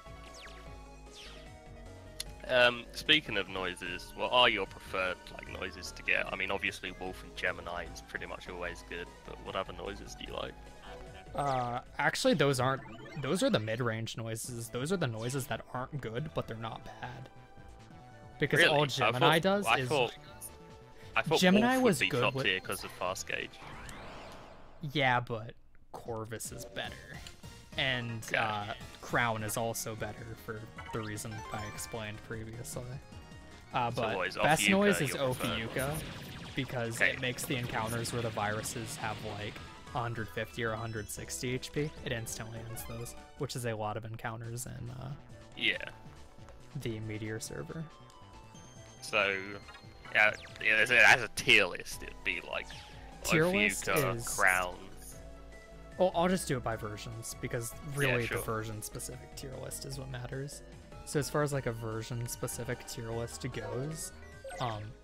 Speaking of noises, what are your preferred like noises to get? I mean, obviously Wolf and Gemini is pretty much always good, but what other noises do you like? Actually, those are the mid-range noises. Those are the noises that aren't good, but they're not bad. Because Really? all Gemini I thought Gemini Wolf was would be good top with... tier because of fast gauge. Yeah, but Corvus is better. And Crown is also better for the reason I explained previously. But best noise is Ophiuka, because it makes the encounters where the viruses have like 150 or 160 HP. It instantly ends those, which is a lot of encounters in the Meteor server. So, yeah, as a tier list, it'd be like Tier list Ophiuka, is... Crown. Well, I'll just do it by versions, because really Yeah, sure. the version-specific tier list is what matters. So as far as like a version-specific tier list goes,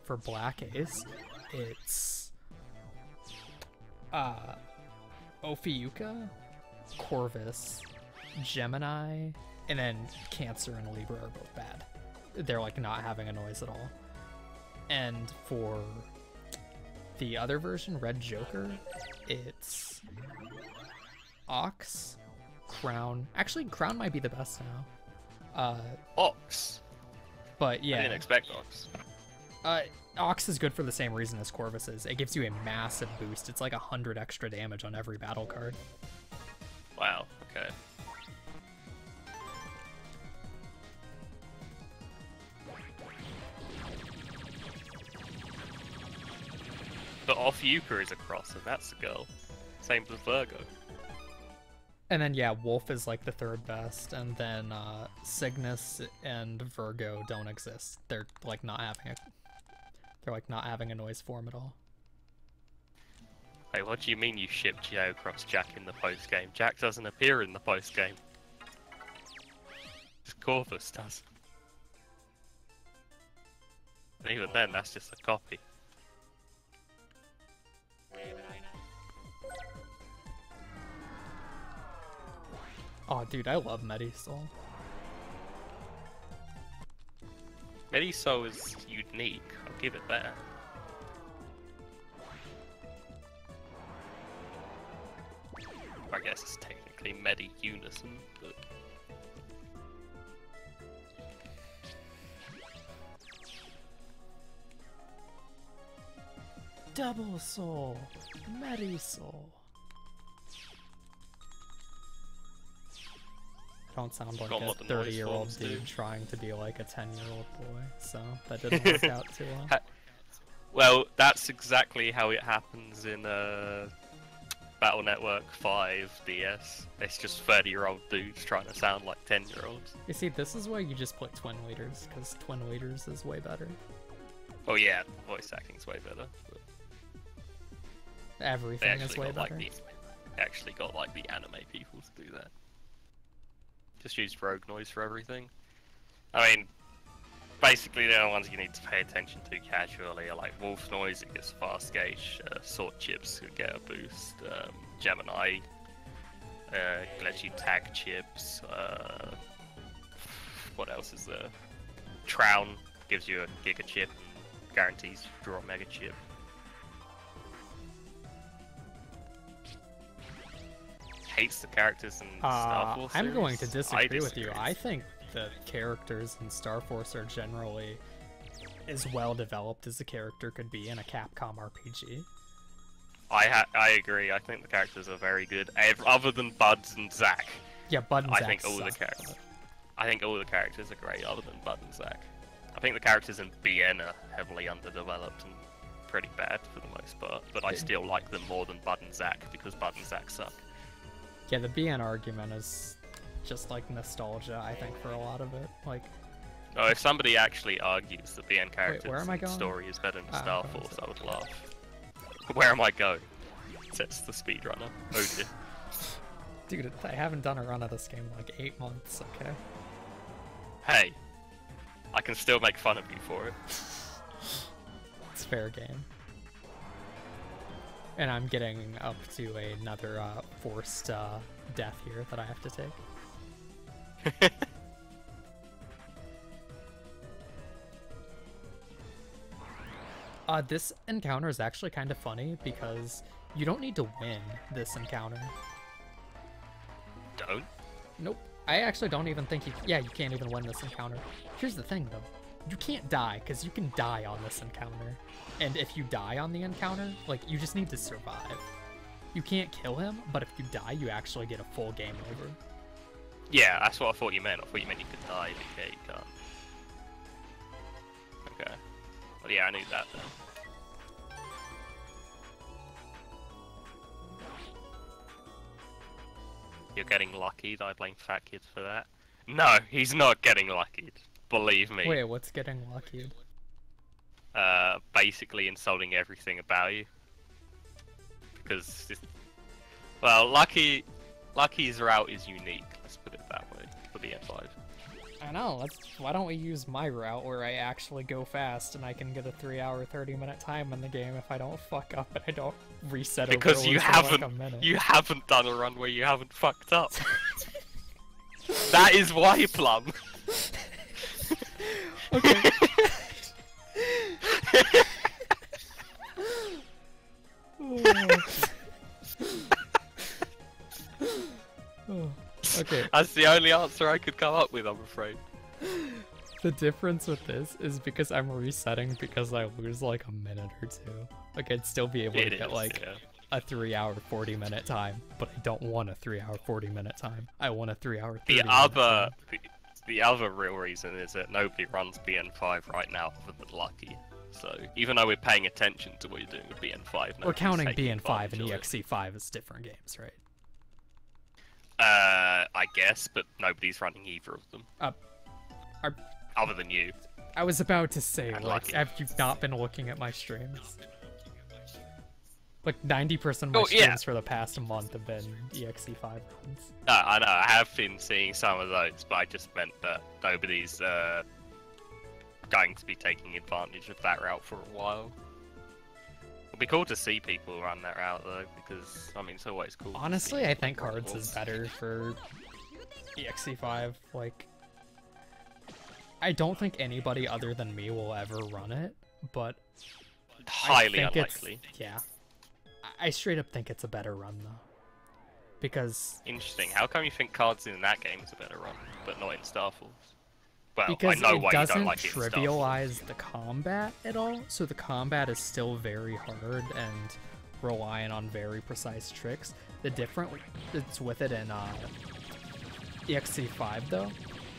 for Black Ace, it's Ophiuka, Corvus, Gemini, and then Cancer and Libra are both bad. They're like not having a noise at all. And for the other version, Red Joker, it's Ox, Crown. Actually, Crown might be the best now. Ox. But yeah. I didn't expect Ox. Ox is good for the same reason as Corvus is. It gives you a massive boost. It's like 100 extra damage on every battle card. Wow, okay. But Ophiuka is a cross, and that's a girl. Same with Virgo. And then yeah, Wolf is like the third best, and then Cygnus and Virgo don't exist. They're like not having a noise form at all. Hey, what do you mean you shipped Geocross Jack in the post game? Jack doesn't appear in the post game. Just Corvus does. And even then, that's just a copy. Oh, dude, I love Medisol. Medisol is unique, I'll give it that. I guess it's technically Medi-Unison, but... Double Soul, Medisol. I don't sound like a 30-year-old dude trying to be like a 10-year-old boy, so that didn't work out too well. Well, that's exactly how it happens in Battle Network 5 DS. It's just 30-year-old dudes trying to sound like 10-year-olds. You see, this is why you just put Twin Leaders, because Twin Leaders is way better. Oh yeah, voice acting's way better. But everything is way better. Actually got like the anime people to do that. Just use rogue noise for everything. I mean, basically the only ones you need to pay attention to casually are like Wolf noise, it gets fast gauge, Sword chips get a boost, Gemini, lets you tag chips, what else is there? Trown gives you a Giga chip and guarantees you draw a Mega chip. Hates the characters in Star Force I'm going to series. disagree with you. I think the characters in Star Force are generally as well developed as a character could be in a Capcom RPG. I agree. I think the characters are very good, other than Buds and Zack. Yeah, Bud and Zack. I think all the characters are great, other than Bud and Zack. I think the characters in BN are heavily underdeveloped and pretty bad for the most part, but I still like them more than Bud and Zack because Bud and Zack suck. Yeah, the BN argument is just like nostalgia, I think, for a lot of it. Like, oh, if somebody actually argues that BN characters where am I going? story is better than Star Force, I would laugh. Where am I going? Says the speedrunner. Oh dear. Dude, I haven't done a run of this game in like 8 months, okay? Hey, I can still make fun of you for it. It's fair game. And I'm getting up to another forced death here that I have to take. This encounter is actually kind of funny because you don't need to win this encounter. Don't? Nope. I actually don't even think you... Yeah, you can't even win this encounter. Here's the thing, though. You can't die, because you can die on this encounter. And if you die on the encounter, like, you just need to survive. You can't kill him, but if you die, you actually get a full game over. Yeah, that's what I thought you meant. I thought you meant you could die, but yeah, you can't. Okay. Well, yeah, I knew that then. You're getting lucky. I blame fat kids for that. No, he's not getting lucky. Believe me. Wait, what's getting lucky? Basically insulting everything about you. Because, well, Lucky's route is unique. Let's put it that way for the N5. I know. Why don't we use my route where I actually go fast and I can get a 3-hour, 30-minute time in the game if I don't fuck up and I don't reset over because you like a haven't minute. you haven't done a run where you haven't fucked up. That is why, Plum. Okay. Okay. That's the only answer I could come up with, I'm afraid. The difference with this is because I'm resetting because I lose like a minute or two. Like I'd still be able to get like a 3-hour, 40-minute time, but I don't want a 3-hour, 40-minute time. I want a 3-hour, 30-minute time. The other real reason is that nobody runs BN5 right now other than Lucky. So even though we're paying attention to what you're doing with BN5, we're counting BN5 and EXE5 as different games, right? I guess, but nobody's running either of them. Other than you. I was about to say, And like, Lucky. have you not been looking at my streams? Like, 90% of my streams for the past month have been EXE5 runs. I know, I have been seeing some of those, but I just meant that nobody's going to be taking advantage of that route for a while. It'll be cool to see people run that route though, because I mean it's always cool. Honestly, I think cards is better for EXE5. Like, I don't think anybody other than me will ever run it, but highly I think unlikely. Yeah, I straight up think it's a better run though, because Interesting. How come you think cards in that game is a better run, but not in Star Force? Well, because I know it why you doesn't don't like it in Star Force. trivialize the combat at all, so the combat is still very hard and reliant on very precise tricks. The difference that's with it in EXE5 though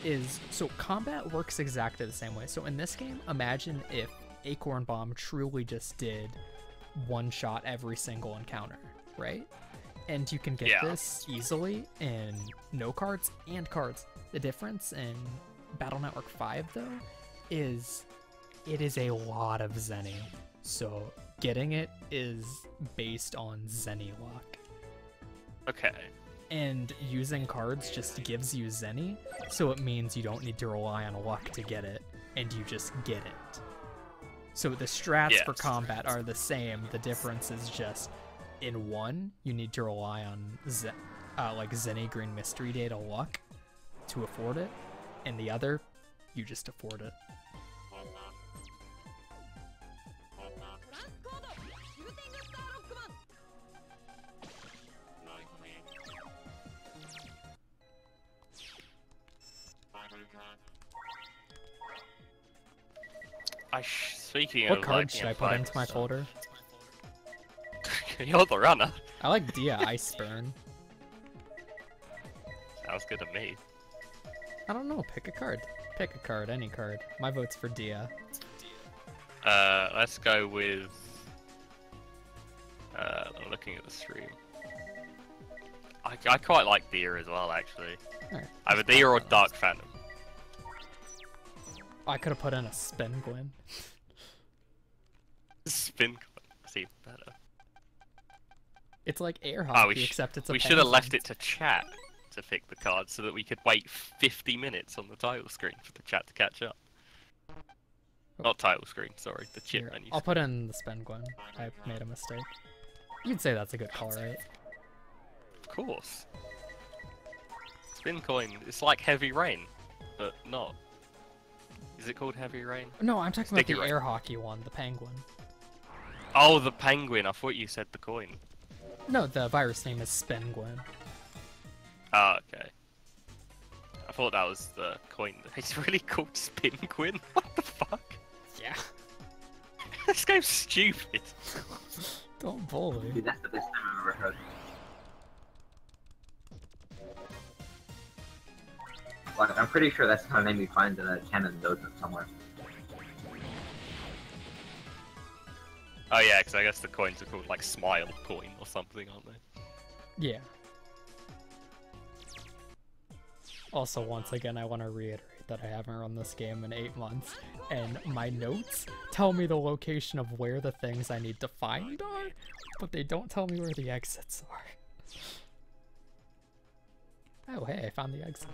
is, so combat works exactly the same way. So in this game, imagine if Acorn Bomb truly just did one shot every single encounter, right? And you can get this easily in no cards and cards. The difference in Battle Network 5 though is it is a lot of Zenny, so getting it is based on Zenny luck. Okay. And using cards just gives you Zenny, so it means you don't need to rely on luck to get it, and you just get it. So the strats for combat are the same, the difference is just in one, you need to rely on like Zenny Green Mystery Data luck to afford it, and the other, you just afford it. Speaking What of card like, should I put into my folder? You're the runner. I like Dia Iceburn. Sounds good to me. I don't know, pick a card. Pick a card, any card. My vote's for Dia. Let's go with... I'm looking at the stream. I quite like Dia as well, actually. Right, Either Dia or Dark Phantom. I could have put in a Spin Gwyn. Spin that's even better. It's like air hockey, Oh, except it's a we should have left penguin. it to chat to pick the card so that we could wait 50 minutes on the title screen for the chat to catch up. Not title screen, sorry, the chip Here, menu. I'll put in the Spengwin. I made a mistake. You'd say that's a good call, right? Of course. Spin coin, it's like Heavy Rain, but not. Is it called Heavy Rain? No, I'm talking Sticky about the Rain. air hockey one, the penguin. Oh, the penguin, I thought you said the coin. No, the virus name is Spengwin. Ah, okay. I thought that was the coin. It's really called Spinquin? What the fuck? Yeah. This game's stupid. Don't bully. Dude, that's the best time I've ever heard. Like, I'm pretty sure that's the kind of name you find in a canon dojo somewhere. Oh yeah, because I guess the coins are called like Smile Coin or something, aren't they? Yeah. Also, once again, I want to reiterate that I haven't run this game in 8 months, and my notes tell me the location of where the things I need to find are, but they don't tell me where the exits are. Oh, hey, I found the exit.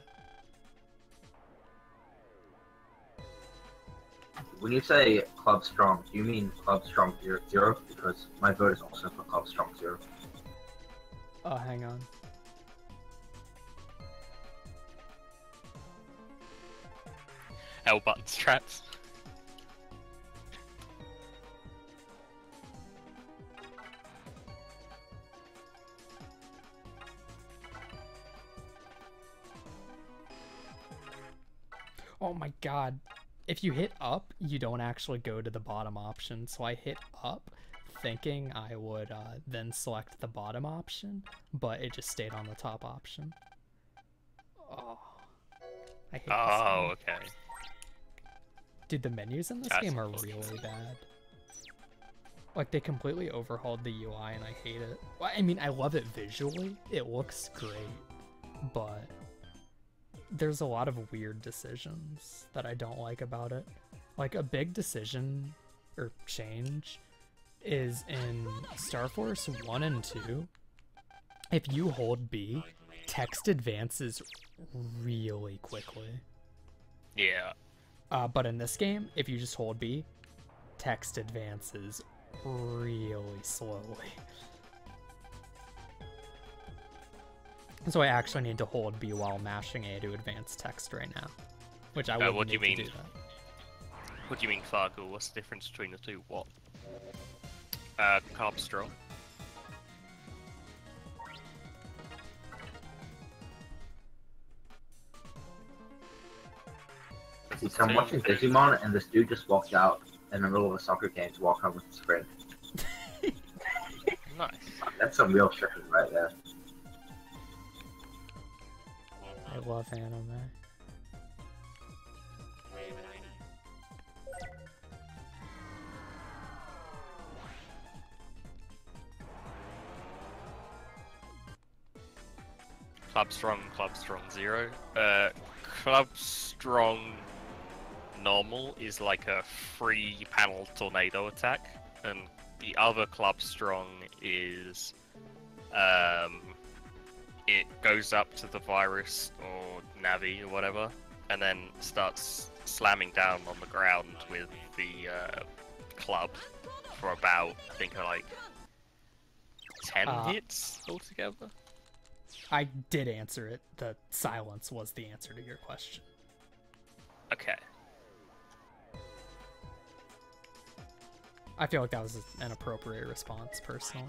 When you say Club Strong, do you mean Club Strong 0? Because my vote is also for Club Strong 0. Oh, hang on. L button straps. Oh my god. If you hit up, you don't actually go to the bottom option, so I hit up thinking I would then select the bottom option, but it just stayed on the top option. Oh, I hate this Oh, game. okay. Dude, the menus in this That's game are unfortunate. really bad. Like, they completely overhauled the UI and I hate it. Well, I mean, I love it visually. It looks great, but there's a lot of weird decisions that I don't like about it. Like, a big decision or change is in Star Force 1 and 2. If you hold B, text advances really quickly. Yeah. But in this game, if you just hold B, text advances really slowly. So I actually need to hold B while mashing A to advance text right now, which I wouldn't what do you need to mean? do that. What do you mean, Fargo? What's the difference between the two? What? Carb strong. So I'm watching Digimon, and this dude just walked out in the middle of a soccer game to walk home with his friend. Nice. That's some real shit right there. I love anime. Club Strong 0. Club Strong normal is like a free panel tornado attack, and the other Club Strong is it goes up to the virus or Navi or whatever, and then starts slamming down on the ground with the club for about, I think, like 10 hits altogether. I did answer it. The silence was the answer to your question. Okay. I feel like that was an appropriate response, personally.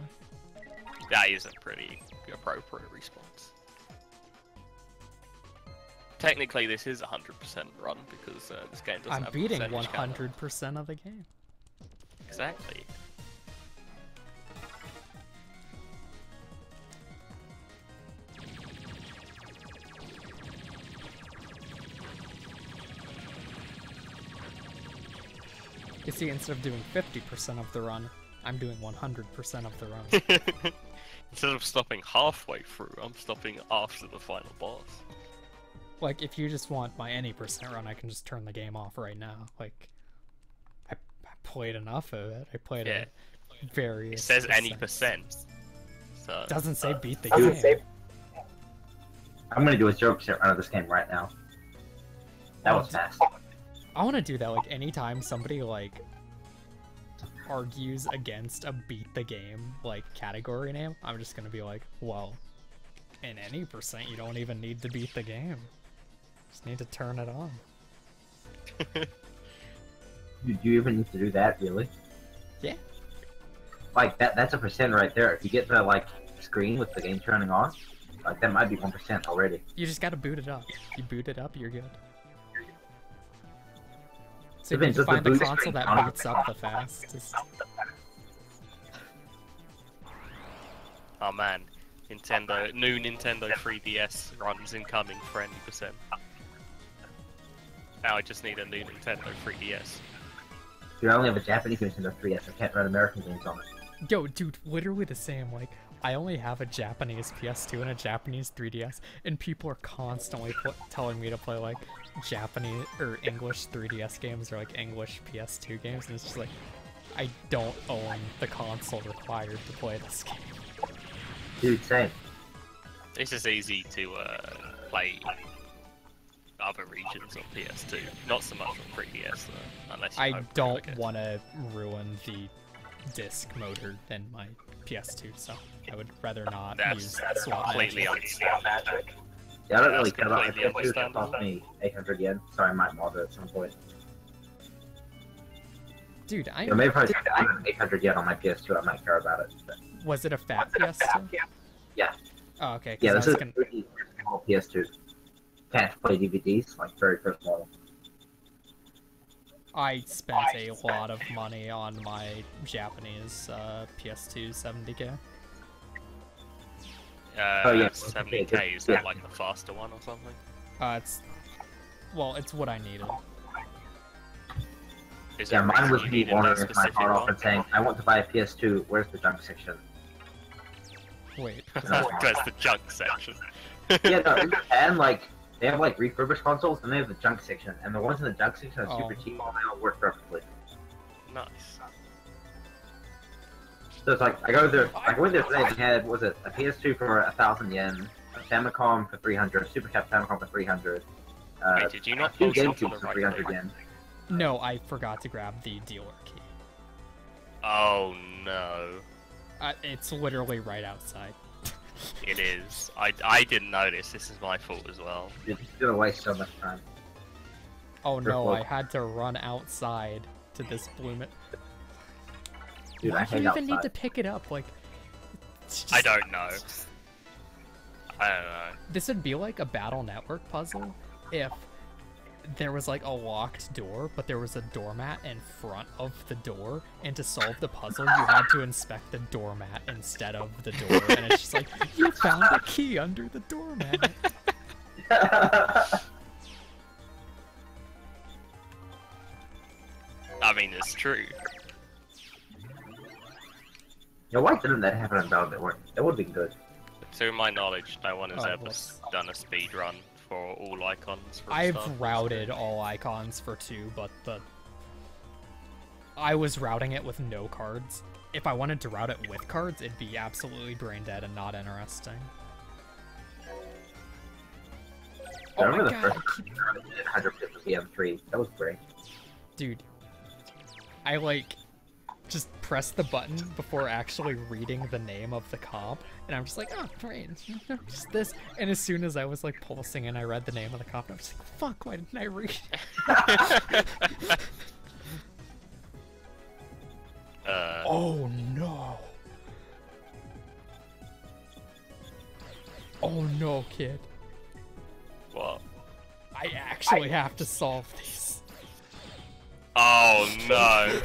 That is a pretty appropriate response. Technically, this is 100% run because this game doesn't I'm have beating a percentage counter. 100% of the game. Exactly. You see, instead of doing 50% of the run, I'm doing 100% of the run. Instead of stopping halfway through, I'm stopping after the final boss. Like, if you just want my any percent run, I can just turn the game off right now. Like, I played enough of it. I played Yeah. a various. It says any percent. So Doesn't say beat the game. I'm gonna do a 0% run of this game right now. That was fast. I want to do that, like, anytime somebody, like, argues against a beat the game, like, category name, I'm just gonna be like, well, in any percent, you don't even need to beat the game. Just need to turn it on. Do you even need to do that, really? Yeah. Like, that's a percent right there. If you get the, like, screen with the game turning on, like, that might be 1% already. You just gotta boot it up. You boot it up, you're good. So Even you can just the find the boot console screen that on. boots up the fastest. Oh man, new Nintendo 3DS runs incoming for any percent. Now I just need a new Nintendo 3DS. Dude, I only have a Japanese Nintendo 3DS. I can't run American games on it. Yo, dude, literally the same. Like, I only have a Japanese PS2 and a Japanese 3DS, and people are constantly telling me to play, like, Japanese or English 3DS games or, like, English PS2 games, and it's just like, I don't own the console required to play this game. Dude, same. This is easy to play other regions on PS2, not so much on 3DS though, unless you I hope don't to want to ruin the disc motor in my PS2, so I would rather not use That's swap completely magic. understandable. Yeah, I don't That's really care about my completely PS2. It understandable. cost me 800 yen, so I might mod it at some point. Dude, You know, maybe if I spend 800 yen on my PS2, I might care about it. But... was it a fat PS2? Yeah. Oh, okay. 'Cause Yeah, I this was is gonna... pretty small PS2. Can't play DVDs, like very first model. I spent a lot of money on my Japanese PS2 70K. Oh, yeah. 70K, is that like the faster one or something? It's what I needed. Is Yeah, there a mine was reason me you needed that wandering my specific heart off one? and saying, I want to buy a PS2, where's the junk section? Wait, That's the junk section. Yeah, no, in Japan, like, they have, like, refurbished consoles, and they have the junk section, and the ones in the junk section are super Oh. cheap, and they all work perfectly. Nice. So it's like, I went there today, they had, what was it, a PS2 for 1,000 yen, a Famicom for 300, Super Cat Famicom for 300, Wait, did you not two post it on GameCubes the for right 300 thing? yen. no, I forgot to grab the dealer key. Oh no. It's literally right outside. It is. I didn't notice. This is my fault as well. You're just gonna waste so much time. Oh no, Well- I had to run outside to this Bloom. Dude, I Why do hate you even need outside. to pick it up? Like, it's just... I don't know. I don't know. This would be like a Battle Network puzzle if there was like a locked door, but there was a doormat in front of the door, and to solve the puzzle, you had to inspect the doormat instead of the door, and it's just like, you found a key under the doormat. I mean, it's true. Yeah, why didn't that happen in Battle Network? That would be good. To my knowledge, no one has Oh, ever what's- done a speed run for all icons. For I've stuff. routed all icons for 2, but I was routing it with no cards. If I wanted to route it with cards, it'd be absolutely brain dead and not interesting. I Oh remember my the god, first time I did 150 M3. That was great. dude. I like just pressed the button before actually reading the name of the comp, and I'm just like, oh great, just this. And as soon as I was like pulsing and I read the name of the comp, I was like, fuck, why didn't I read it? Oh no. Oh no, kid. What? I actually have to solve these. Oh no.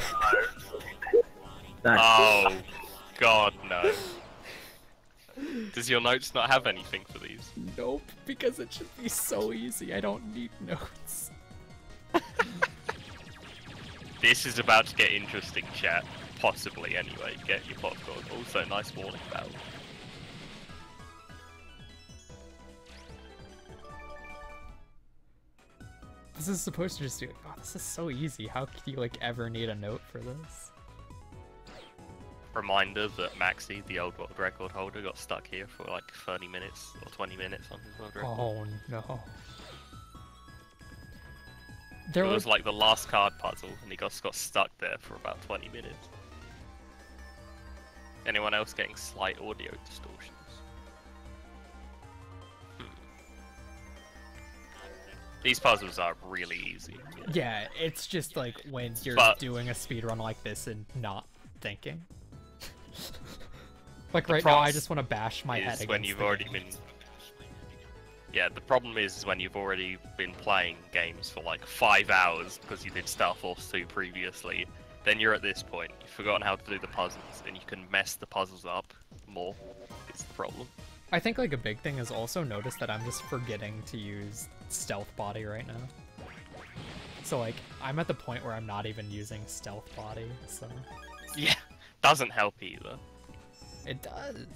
Nice. Oh god, no. Does your notes not have anything for these? Nope, because it should be so easy. I don't need notes. This is about to get interesting, chat. Possibly, anyway. Get your popcorn. Also, nice warning bell. This is supposed to just be like, oh, this is so easy. How could you like ever need a note for this? Reminder that Maxi, the old world record holder, got stuck here for like 30 minutes or 20 minutes on his world record. Oh no. It was like the last card puzzle, and he got stuck there for about 20 minutes. Anyone else getting slight audio distortions? These puzzles are really easy. Yeah, it's just like when you're doing a speedrun like this and not thinking. Like right now, I just want to bash my head against when you've already been. Yeah, the problem is when you've already been playing games for like 5 hours because you did Star Force 2 previously. Then you're at this point, you've forgotten how to do the puzzles, and you can mess the puzzles up more. It's the problem. I think like a big thing is also notice that I'm just forgetting to use stealth body right now. So like, I'm at the point where I'm not even using stealth body, so... Yeah, doesn't help either. It does.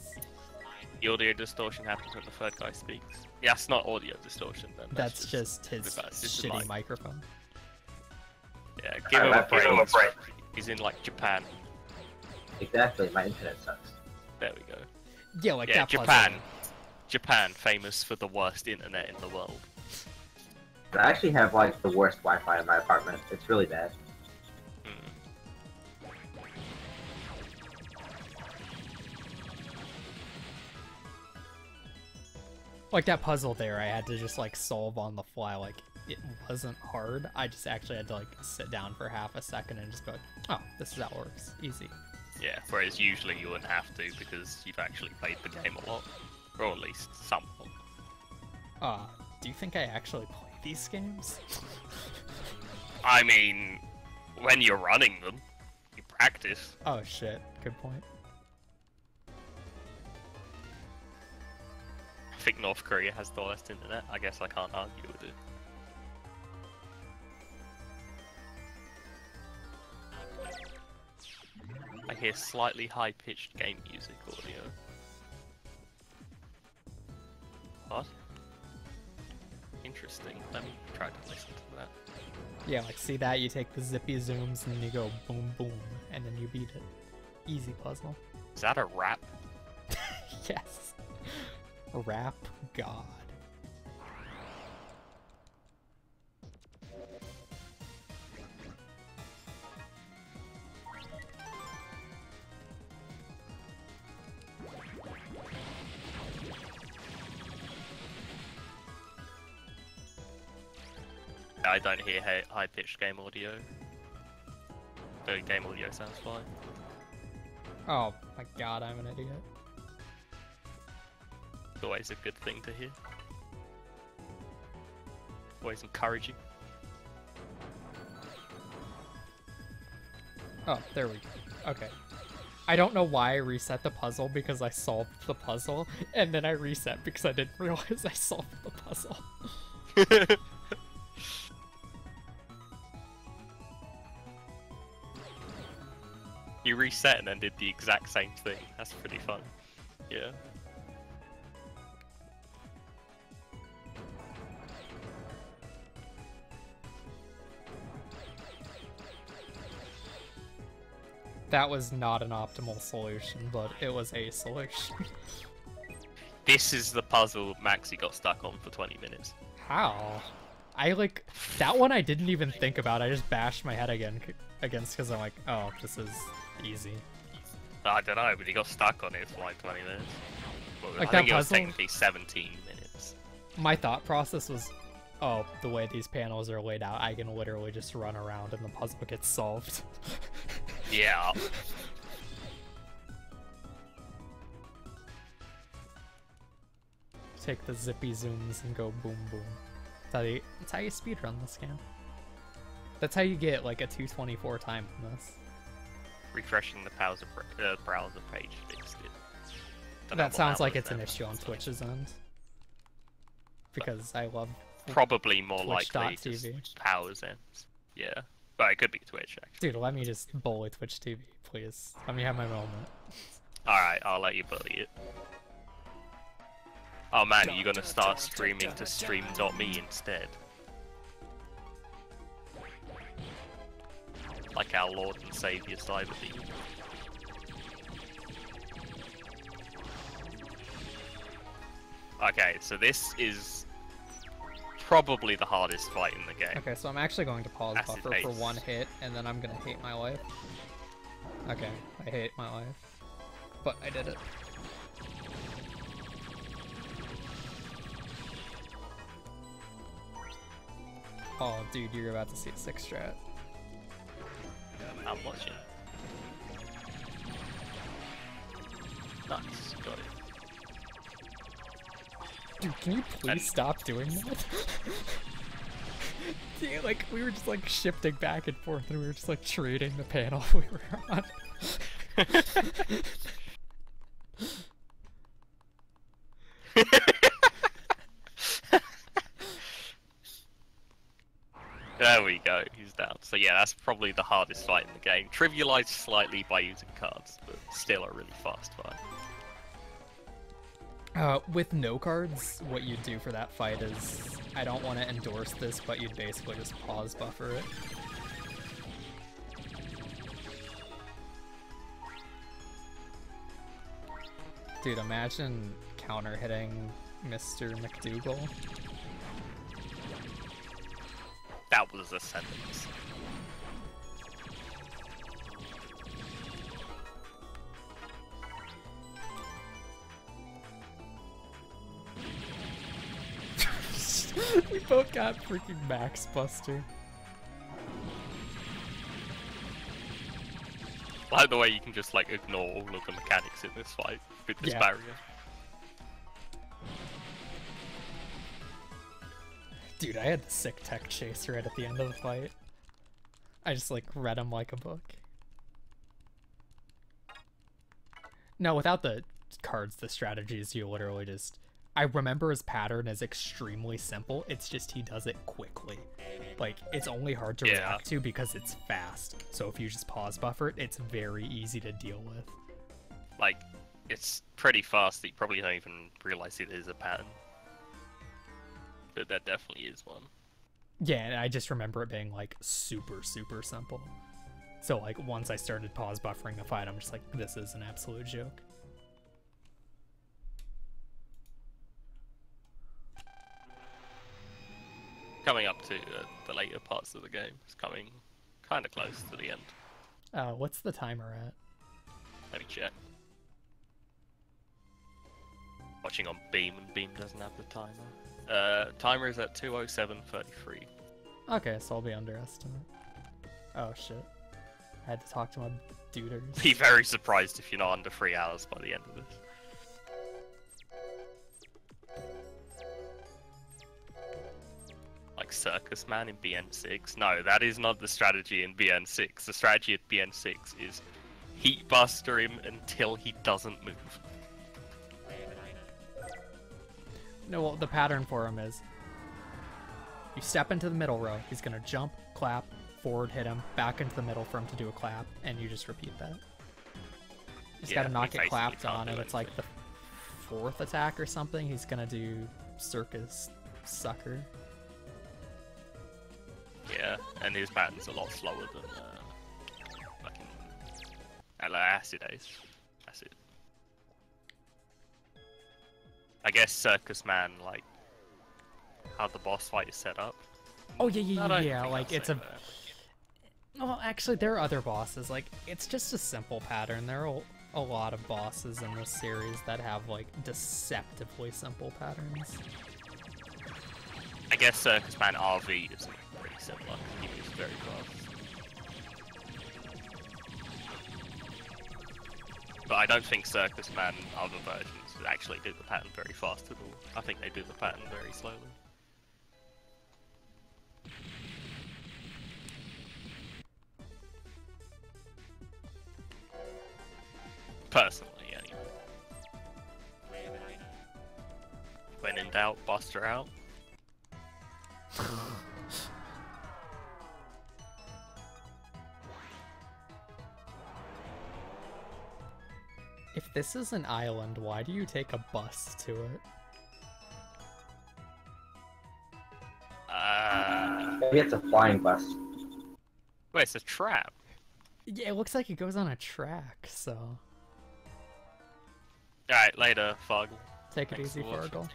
The audio distortion happens when the third guy speaks. Yeah, it's not audio distortion then. That's just his shitty microphone. Yeah, give him a break. He's in like Japan. Exactly, my internet sucks. There we go. Yeah, like yeah, that Japan. puzzle. Japan, famous for the worst internet in the world. I actually have like the worst Wi-Fi in my apartment. It's really bad. Like that puzzle there, I had to just like solve on the fly. Like it wasn't hard. I just actually had to like sit down for half a second and just go, oh, this is how it works. Easy. Yeah, whereas usually you wouldn't have to because you've actually played the game a lot. Or at least somewhat. Do you think I actually play these games? I mean, when you're running them, you practice. Oh shit, good point. I think North Korea has the worst internet. I guess I can't argue with it. I hear slightly high-pitched game music audio. What? Interesting. Let me try to listen to that. Yeah, like see that? You take the zippy zooms and then you go boom boom, and then you beat it. Easy puzzle. Is that a rap? Yes. Rap god. I don't hear high-pitched game audio. The game audio sounds fine. Oh my god, I'm an idiot. It's always a good thing to hear. Always encouraging. Oh, there we go. Okay. I don't know why I reset the puzzle because I solved the puzzle, and then I reset because I didn't realize I solved the puzzle. You reset and then did the exact same thing. That's pretty fun. Yeah. That was not an optimal solution, but it was a solution. This is the puzzle Maxi got stuck on for 20 minutes. How? I like that one I didn't even think about. I just bashed my head against because I'm like, oh, this is easy. I don't know, but he got stuck on it for like 20 minutes. Well, Like I that think it was puzzle? technically 17 minutes. My thought process was, oh, the way these panels are laid out, I can literally just run around and the puzzle gets solved. Yeah. Take the zippy zooms and go boom boom. That's how you speedrun this game. That's how you get like a 224 time in this. Refreshing the browser page fixed it. Don't know That what sounds like was it's an there. issue on Twitch's end. Because I love Probably more likely Twitch.tv. just powers ends. Yeah. But it could be Twitch, actually. Dude, let me just bully Twitch TV, please. Let me have my moment. Alright, I'll let you bully it. Oh man, are you gonna start streaming to stream.me instead? Like our Lord and Saviour Cyberbeam. Okay, so this is probably the hardest fight in the game. Okay, so I'm actually going to pause Acid buffer for Ace. one hit, and then I'm gonna hate my life. Okay, I hate my life. But I did it. Oh, dude, you're about to see a 6 strat. I'm watching. Nice, got it. Dude, can you please And- stop doing that? Yeah, like, we were just like shifting back and forth and we were just like trading the panel we were on. There we go, he's down. So yeah, that's probably the hardest fight in the game. Trivialized slightly by using cards, but still a really fast fight. With no cards, what you'd do for that fight is, I don't want to endorse this, but you'd basically just pause buffer it. Dude, imagine counter hitting Mr. McDougal. That was a sentence. We both got freaking Max Buster. I like the way you can just like ignore all of the mechanics in this fight with this Yeah. barrier. Dude, I had the sick tech chase right at the end of the fight. I just like read him like a book. No, without the cards, the strategies, you literally just... I remember his pattern is extremely simple, it's just he does it quickly. Like, it's only hard to Yeah. react to because it's fast. So if you just pause buffer it, it's very easy to deal with. Like, it's pretty fast that you probably don't even realize it is a pattern. But that definitely is one. Yeah, and I just remember it being like super, super simple. So like once I started pause buffering the fight, I'm just like, this is an absolute joke. Coming up to the later parts of the game. It's coming kind of close to the end. What's the timer at? Let me check. Watching on Beam, and Beam doesn't have the timer. Timer is at 2:07:33. Okay, so I'll be underestimate. Oh shit. I had to talk to my duders. Be very surprised if you're not under 3 hours by the end of this. Like Circus Man in BN6. No, that is not the strategy in BN6. The strategy at BN6 is Heat Buster him until he doesn't move. No, well, the pattern for him is you step into the middle row, he's gonna jump, clap, forward hit him, back into the middle for him to do a clap, and you just repeat that. You just Yeah, gotta knock he it basically clapped can't on, do and it's like the 4th attack or something. He's gonna do Circus Sucker. Yeah, and his pattern's a lot slower than fucking Acid Ace. That's it. I guess Circus Man, like, how the boss fight is set up. Oh yeah, I don't yeah, think like I'll it's say a... that. Well, actually, there are other bosses. Like, it's just a simple pattern. There are a lot of bosses in this series that have, like, deceptively simple patterns. I guess Circus Man RV is pretty similar. He moves very fast. But I don't think Circus Man other versions actually do the pattern very fast at all. I think they do the pattern very slowly. Personally, anyway. When in doubt, Buster out. If this is an island, why do you take a bus to it? Maybe it's a flying bus. Wait, it's a trap. Yeah, it looks like it goes on a track, so... Alright, later, Fog. Take it Thanks easy, for watching. Fargle.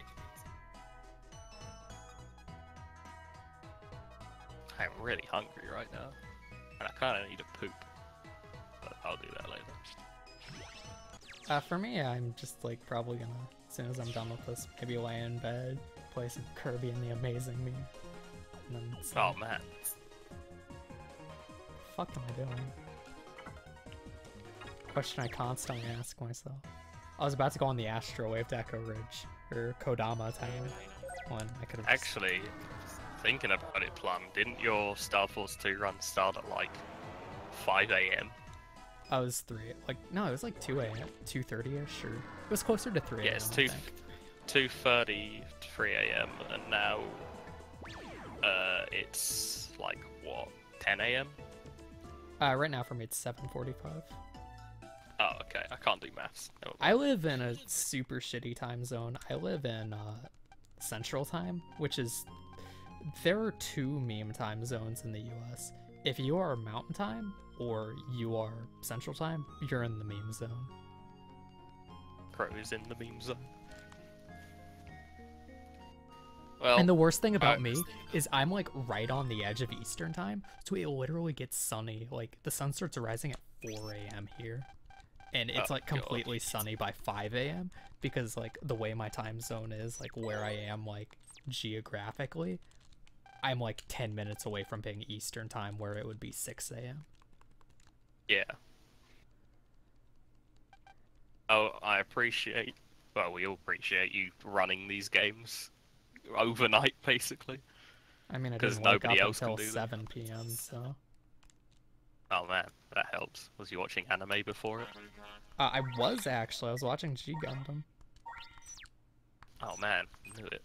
I'm really hungry right now, and I kind of need a poop. But I'll do that later. For me, I'm just like probably gonna, as soon as I'm done with this, maybe lay in bed, play some Kirby and the Amazing Me, and then sleep. Oh man. What the fuck am I doing? Question I constantly ask myself. I was about to go on the Astro Wave to Echo Ridge, or Kodama Tower, when I could have Actually, thinking about it, Plum, didn't your Star Force 2 run start at like 5 AM? I was 3, like, no, it was like 2 a.m., 2:30ish, or it was closer to 3 a.m. Yeah, it's 2:30, 3 AM, and now it's like, what, 10 AM? Right now for me it's 7:45. Oh, okay, I can't do maths. Never mind. I live in a super shitty time zone. I live in Central Time, which is... There are 2 meme time zones in the US. If you are Mountain Time, or you are Central Time, you're in the meme zone. Crow's in the meme zone. Well, And the worst thing about me is I'm like right on the edge of Eastern Time, so it literally gets sunny. Like the sun starts rising at 4 a.m. here, and it's Oh, like God. completely sunny by 5 a.m. because like the way my time zone is, like where I am like geographically, I'm like 10 minutes away from being Eastern Time where it would be 6 a.m. yeah. Oh, I appreciate, well, we all appreciate you running these games overnight, basically. I mean, I 'Cause didn't wake nobody up else can until do that. 7 p.m. so... Oh man, that helps. Was you watching anime before it? I was actually. I was watching G Gundam. Oh man, knew it.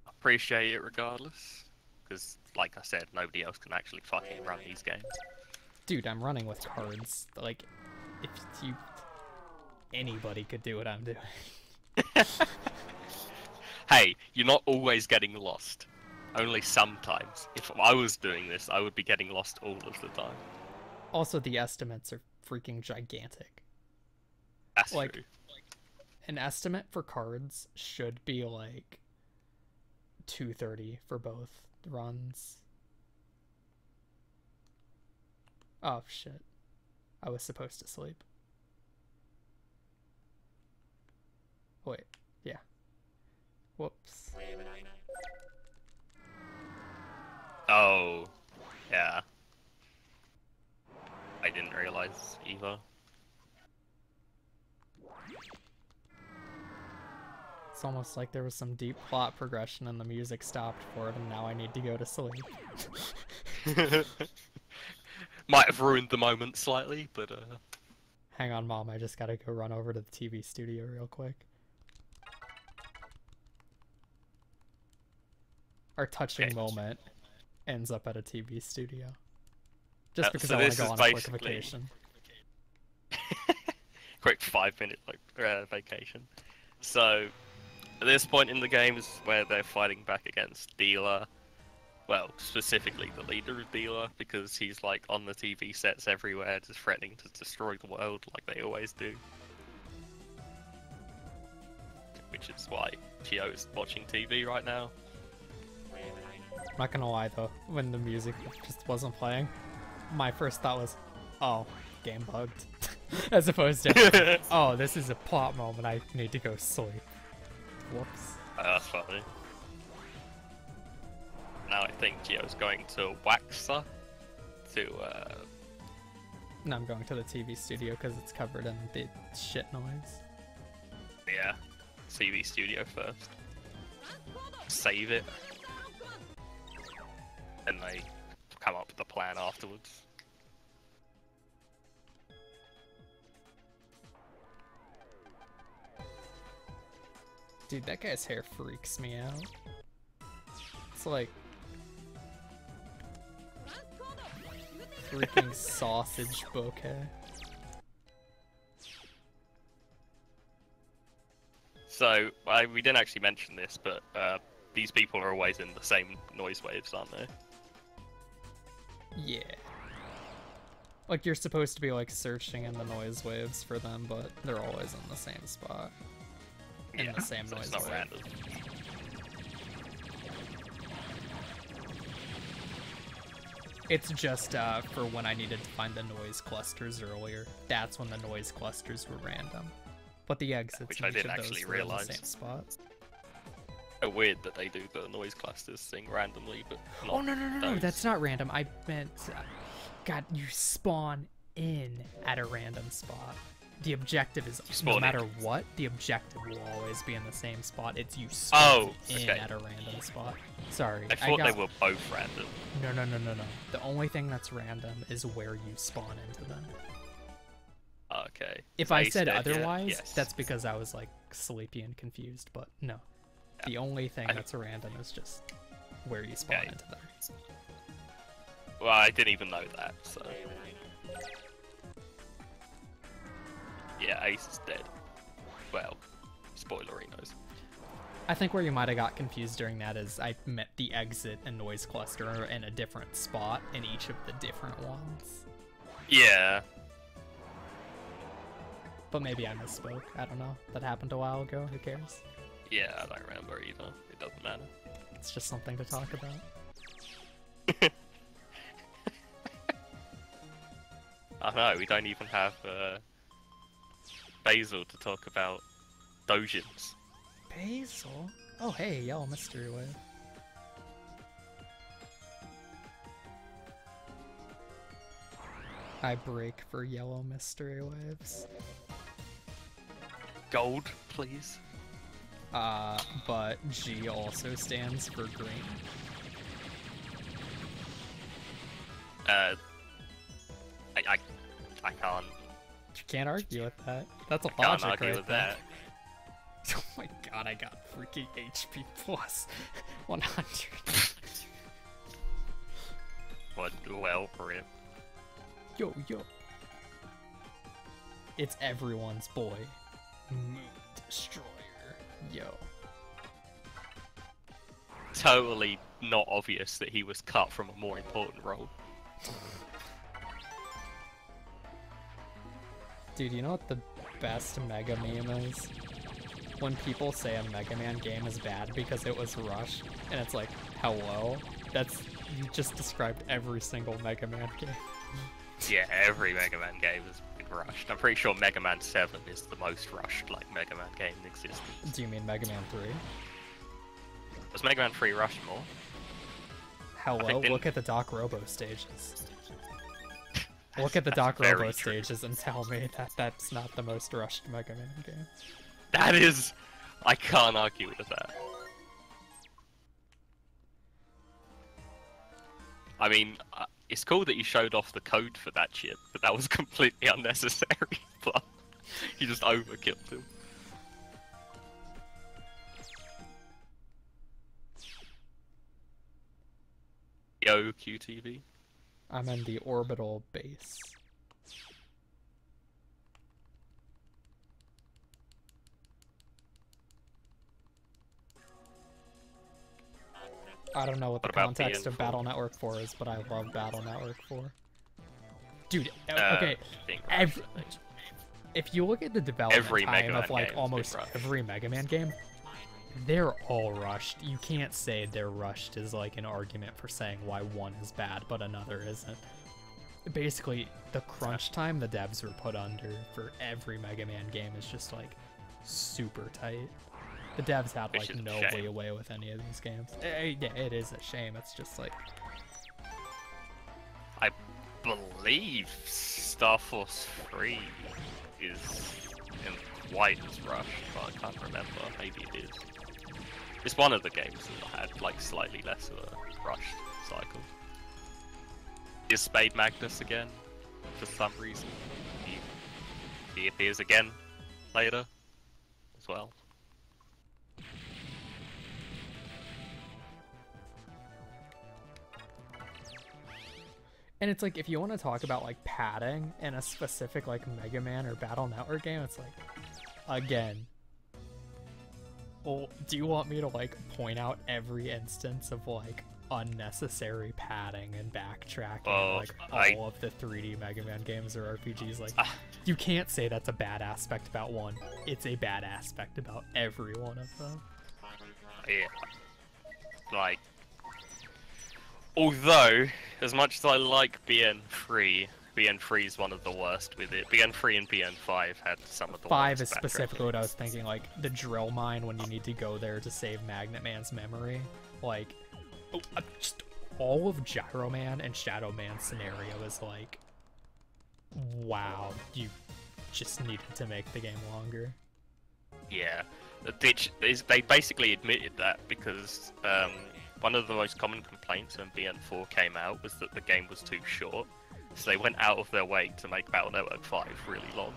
Appreciate it regardless, because like I said, nobody else can actually fucking run these games. Dude, I'm running with cards. Like, if you... Anybody could do what I'm doing. Hey, you're not always getting lost. Only sometimes. If I was doing this, I would be getting lost all of the time. Also, the estimates are freaking gigantic. That's Like- true. An estimate for cards should be like 230 for both runs. Oh shit. I was supposed to sleep. Wait, yeah. Whoops. Oh, yeah. I didn't realize either. It's almost like there was some deep plot progression and the music stopped for it and now I need to go to sleep. Might have ruined the moment slightly, but Hang on, Mom, I just gotta go run over to the TV studio real quick. Our touching Okay. moment ends up at a TV studio. Just because so I want this to go is on a quick basically- vacation. quick 5-minute vacation. So, at this point in the game is where they're fighting back against Dealer. Well, specifically the leader of Dealer, because he's like on the TV sets everywhere, just threatening to destroy the world like they always do. Which is why Chio is watching TV right now. I'm not gonna lie though, when the music just wasn't playing, my first thought was, oh, game bugged. As opposed to, oh, this is a plot moment, I need to go sleep. Whoops. That's funny. Now I think Gio's going to Waxa to, And I'm going to the TV studio because it's covered in the shit noise. yeah, CV studio first. Save it. And they come up with a plan afterwards. Dude, that guy's hair freaks me out. It's like freaking sausage bouquet. So, we didn't actually mention this, but these people are always in the same noise waves, aren't they? Yeah. Like, you're supposed to be, like, searching in the noise waves for them, but they're always in the same spot. In Yeah, the same so noise it's not wave. random. It's just for when I needed to find the noise clusters earlier. That's when the noise clusters were random. But the exits Which in I each didn't of actually those were in the realise. same spots. So weird that they do the noise clusters thing randomly, but not Oh, no, those. that's not random. I meant, God, you spawn in at a random spot. The objective is, no matter what, the objective will always be in the same spot. It's you spawn in at a random spot. Sorry. I thought they were both random. No. The only thing that's random is where you spawn into them. Okay. If So I Ace said dead yet? otherwise, Yes. that's because I was like sleepy and confused, but no. The only thing that's random is just where you spawn Okay. into them. Well, I didn't even know that, so... Yeah, Ace is dead. Well, spoiler, he knows. I think where you might have got confused during that is I meant the exit and noise cluster are in a different spot in each of the different ones. Yeah. But maybe I misspoke. I don't know. That happened a while ago. Who cares? Yeah, I don't remember either. It doesn't matter. It's just something to talk about. I know, we don't even have Basil to talk about Dojins. Basil? Oh, hey, Yellow Mystery Wave. I break for Yellow Mystery Waves. Gold, please. But G also stands for green. I can't. You can't argue with that. That's a Can't logic argue right with there. that. Oh my god, I got freaking HP plus 100. Well, for him. Yo. It's everyone's boy. Moon Destroyer. Yo. Totally not obvious that he was cut from a more important role. Dude, you know what the best Mega meme is? When people say a Mega Man game is bad because it was rushed, and it's like, hello? You just described every single Mega Man game. Yeah, every Mega Man game has been rushed. I'm pretty sure Mega Man 7 is the most rushed, like, Mega Man game in existence. Do you mean Mega Man 3? Was Mega Man 3 rushed more? Hello, look at the Doc Robo stages. Look at the Doc very Robo true. stages and tell me that that's not the most rushed Mega Man game. That is... I can't argue with that. I mean, it's cool that you showed off the code for that chip, but that was completely unnecessary. But you just overkilled him. Yo, QTV. I'm in the orbital base. I don't know what the What about context of BN4? Battle Network 4 is, but I love Battle Network 4. Dude, Uh, okay, being rushed, I think. if you look at the development Every Mega time Man of like game's been almost rushed. every Mega Man game, they're all rushed. You can't say they're rushed as like an argument for saying why one is bad but another isn't. Basically, the crunch time the devs were put under for every Mega Man game is just like super tight. The devs had Which like is a no shame. leeway with any of these games. Yeah, it is a shame. It's just like I believe Star Force 3 isn't quite as rushed, but I can't remember. Maybe it is. It's one of the games that had like slightly less of a rushed cycle. Is Spade Magnus again? For some reason. He appears again later as well. And it's like, if you want to talk about like padding in a specific like Mega Man or Battle Network game, it's like, again, well, do you want me to like point out every instance of like unnecessary padding and backtracking in, like all of the 3D Mega Man games or RPGs? Like, you can't say that's a bad aspect about one. It's a bad aspect about every one of them. Yeah. Like, although as much as I like BN3, BN3 is one of the worst with it. BN3 and BN5 had some of the 5 worst is specifically what I was backtracking. thinking, like, the drill mine when you need to go there to save Magnet Man's memory. Like, just all of Gyro Man and Shadow Man's scenario is like, wow, you just needed to make the game longer. Yeah, they basically admitted that because one of the most common complaints when BN4 came out was that the game was too short. So they went out of their way to make Battle Network 5 really long.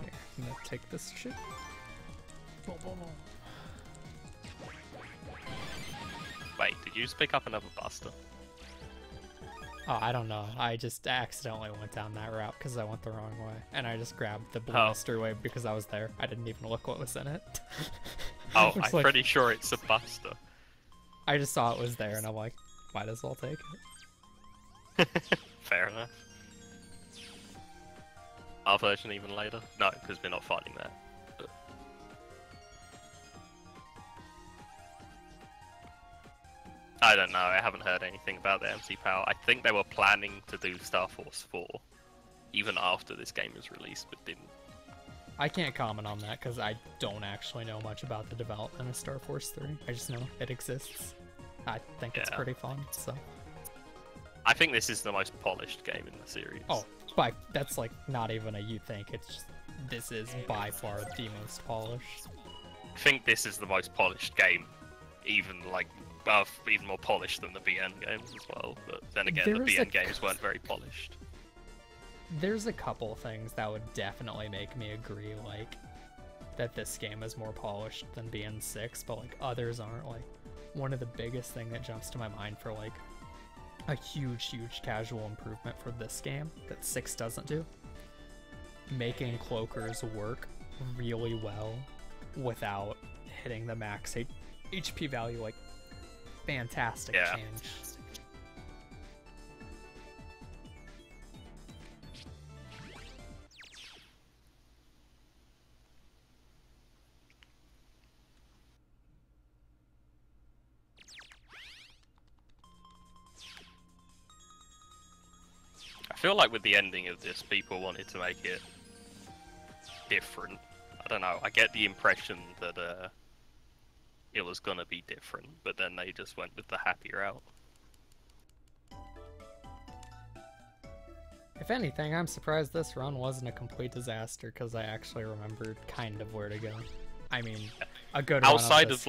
Here, I'm gonna take this shit. Wait, did you just pick up another Buster? Oh, I don't know. I just accidentally went down that route because I went the wrong way. And I just grabbed the blue Oh. mystery wave because I was there. I didn't even look what was in it. Oh, It's I'm like- pretty sure it's a Buster. I just saw it was there and I'm like, might as well take it. Fair enough. Our version even later? No, because we're not fighting that. But... I don't know, I haven't heard anything about the MC Power. I think they were planning to do Star Force 4, even after this game was released, but didn't. I can't comment on that because I don't actually know much about the development of Star Force 3. I just know it exists. I think it's Yeah. pretty fun, so. I think this is the most polished game in the series. Oh, that's like not even a you think, it's just, this is by far the most polished. I think this is the most polished game, even even more polished than the BN games as well. But then again, the BN games weren't very polished. There's a couple things that would definitely make me agree, like, that this game is more polished than BN6, but like others aren't. Like, one of the biggest thing that jumps to my mind for like a huge casual improvement for this game that 6 doesn't do, making cloakers work really well without hitting the max HP value. Like, fantastic change. I feel like with the ending of this, people wanted to make it different. I don't know, I get the impression that it was gonna be different, but then they just went with the happy route. If anything, I'm surprised this run wasn't a complete disaster because I actually remembered kind of where to go. I mean, a good run Outside up of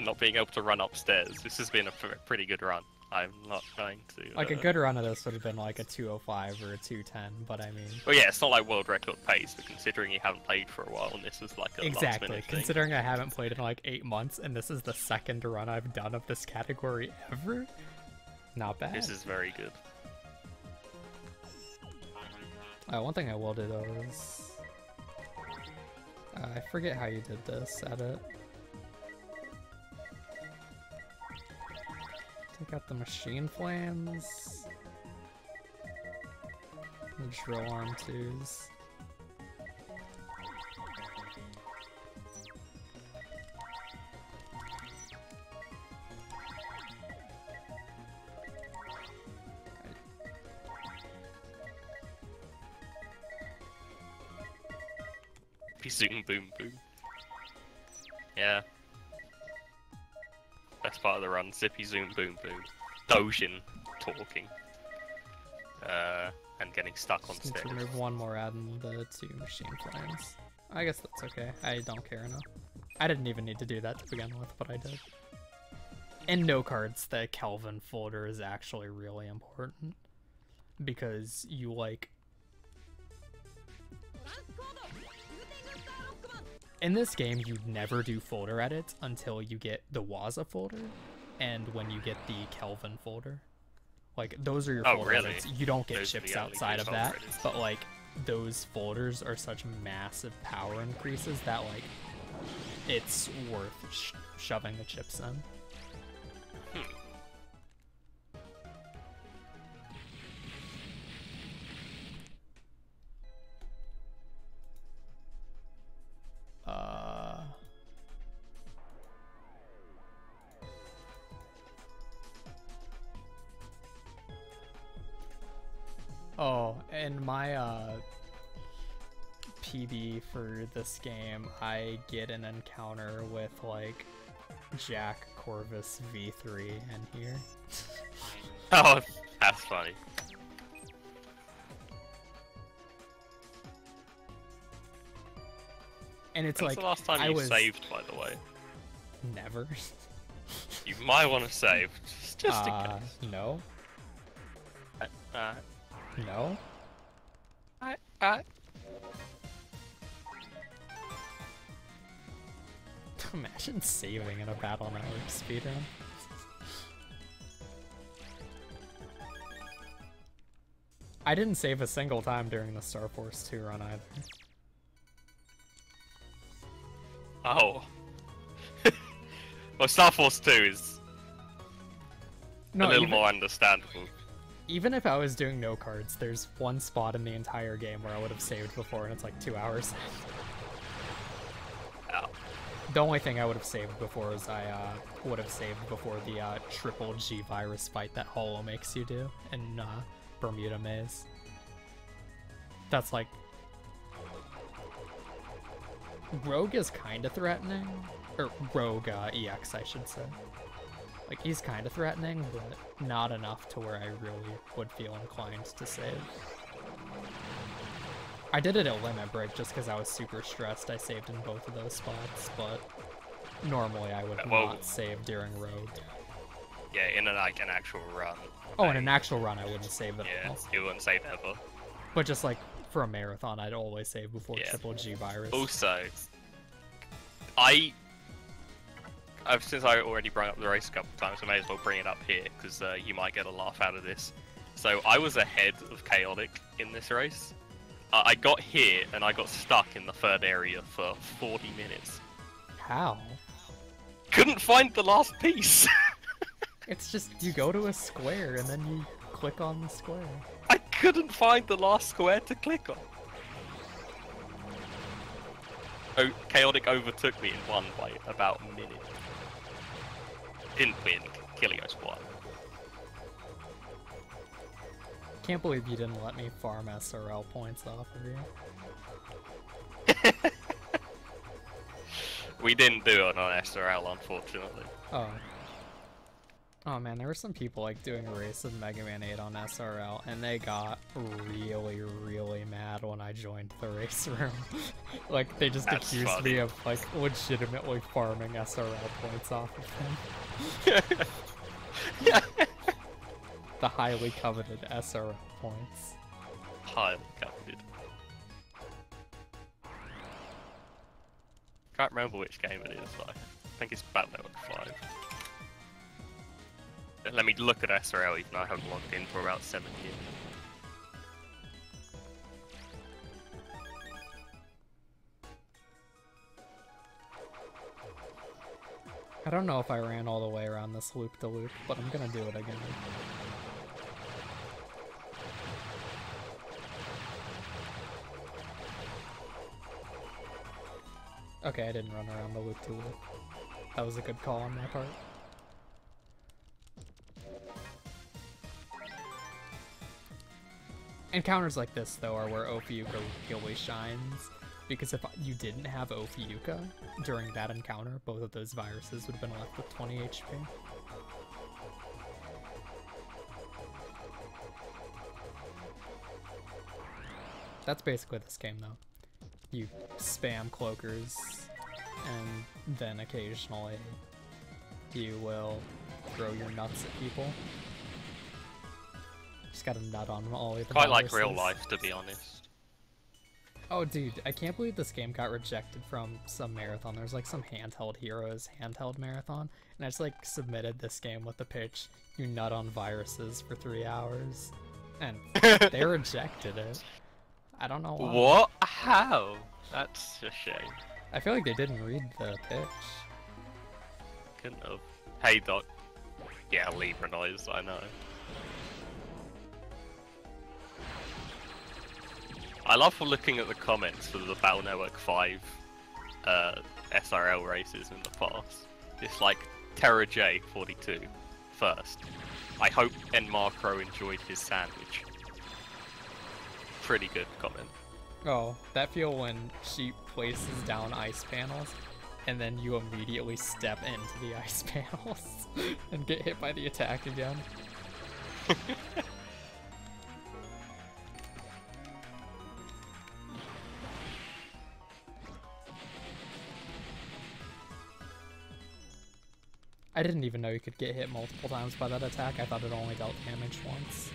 not being able to run upstairs, this has been a pretty good run. I'm not going to... Like, a good run of this would have been like a 205 or a 210, but I mean... Well, yeah, it's not like world record pace, but considering you haven't played for a while and this was like a Exactly, last-minute thing. considering I haven't played in like 8 months and this is the second run I've done of this category ever, not bad. This is very good. One thing I will do though is... I forget how you did this, edit. Take out the machine flames. The drill arm twos. Zoom boom boom. Yeah. Best part of the run, zippy zoom boom boom. Dojin talking. And getting stuck on Just need stairs. to remove one more ad in the 2 machine flames. I guess that's okay. I don't care enough. I didn't even need to do that to begin with, but I did. In no cards, the Kelvin folder is actually really important. Because you, like... In this game, you never do folder edits until you get the Waza folder, and when you get the Kelvin folder. Like, those are your folder edits. You don't get Those are chips the only outside of folder that, edits. but, like, those folders are such massive power increases that, like, it's worth shoving the chips in. Oh, and my PB for this game, I get an encounter with like Jack Corvus V3 in here. Oh, that's funny. And it's When's like the last time I you was saved, by the way? never. You might want to save, just in case. No. Uh, No. Imagine saving in a Battle Network speedrun. I didn't save a single time during the Star Force 2 run either. Oh. Well, Star Force 2 is a little more understandable. Even if I was doing no cards, there's one spot in the entire game where I would have saved before, and it's like 2 hours. Oh. The only thing I would have saved before is I would have saved before the triple G virus fight that Holo makes you do in Bermuda Maze. That's like... Rogue is kind of threatening. Or Rogue EX, I should say. Like, he's kind of threatening, but not enough to where I really would feel inclined to save. I did it at Limit Break just because I was super stressed. I saved in both of those spots, but normally I would not save during Rogue. Yeah, in like an actual run. Oh, in an actual run I wouldn't save at all. You wouldn't save ever. But just like for a marathon, I'd always save before triple G virus. Also, since I already brought up the race a couple of times, I may as well bring it up here, because you might get a laugh out of this. So I was ahead of Chaotic in this race. I got hit, and I got stuck in the third area for 40 minutes. How? Couldn't find the last piece! It's just, you go to a square, and then you click on the square. I couldn't find the last square to click on. Oh, Chaotic overtook me and won by about a minute. Didn't win, Kilios won. Can't believe you didn't let me farm SRL points off of you. We didn't do it on SRL, unfortunately. Oh. Oh man, there were some people like doing a race of Mega Man 8 on SRL, and they got really, really mad when I joined the race room. Like, they just accused me of like legitimately farming SRL points off of them. Yeah. The highly coveted SRL points. Highly coveted. Can't remember which game it is, but I think it's Battle Network 5. Let me look at SRL, even though I haven't logged in for about 7 years. I don't know if I ran all the way around this loop-de-loop, but I'm gonna do it again. Okay, I didn't run around the loop-de-loop. That was a good call on my part. Encounters like this, though, are where Ophiuka really shines, because if you didn't have Ophiuka during that encounter, both of those viruses would have been left with 20 HP. That's basically this game, though. You spam cloakers, and then occasionally you will throw your nuts at people. Just got a nut on all of the Quite viruses. like real life, to be honest. Oh, dude, I can't believe this game got rejected from some marathon. There's like some Handheld Heroes handheld marathon, and I just like submitted this game with the pitch, you nut on viruses for 3 hours, and they rejected it. I don't know why. What? How? That's a shame. I feel like they didn't read the pitch. Couldn't have. Hey, Doc. Yeah, Libra noise, I know. I love looking at the comments for the Battle Network 5 SRL races in the past. It's like Terra J42 first. I hope N Marcro enjoyed his sandwich. pretty good comment. Oh, that feel when she places down ice panels, and then you immediately step into the ice panels and get hit by the attack again. I didn't even know you could get hit multiple times by that attack. I thought it only dealt damage once.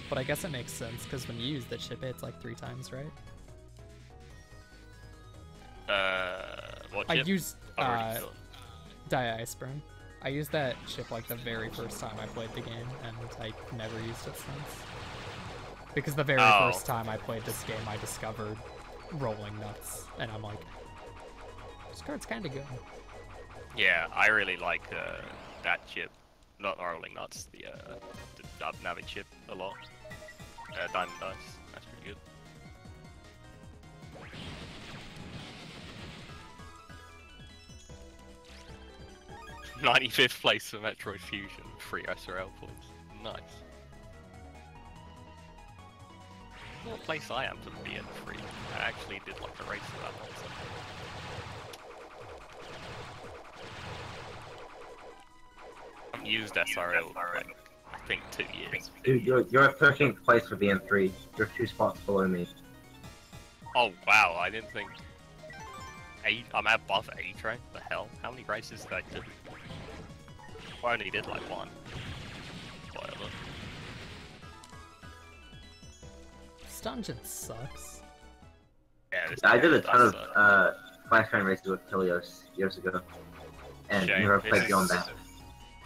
But I guess it makes sense, because when you use that chip, it's like 3 times, right? What I chip? used Already done. Di-Iceburn. I used that chip like the very first time I played the game, and I never used it since. Because the very first time I played this game, I discovered Rolling Nuts, and I'm like, this card's kind of good. Yeah, I really like that chip. Not Rolling Nuts, the Navi chip a lot. Diamond Dice, that's pretty good. 95th place for Metroid Fusion, 3 SRL points. Nice. What place I am for the BN3. I actually did like a race of that one. So. I haven't used SRL for like, I think 2 years. Dude, you're at 13th place for BN3. You're 2 spots below me. Oh wow, I didn't think... I'm above A-Train? The hell? How many races did I do? I only did like 1. Whatever. This dungeon sucks. Yeah, this I did a ton of suck. Flash Train races with Kilios years ago. And Shame. never played This beyond is- that.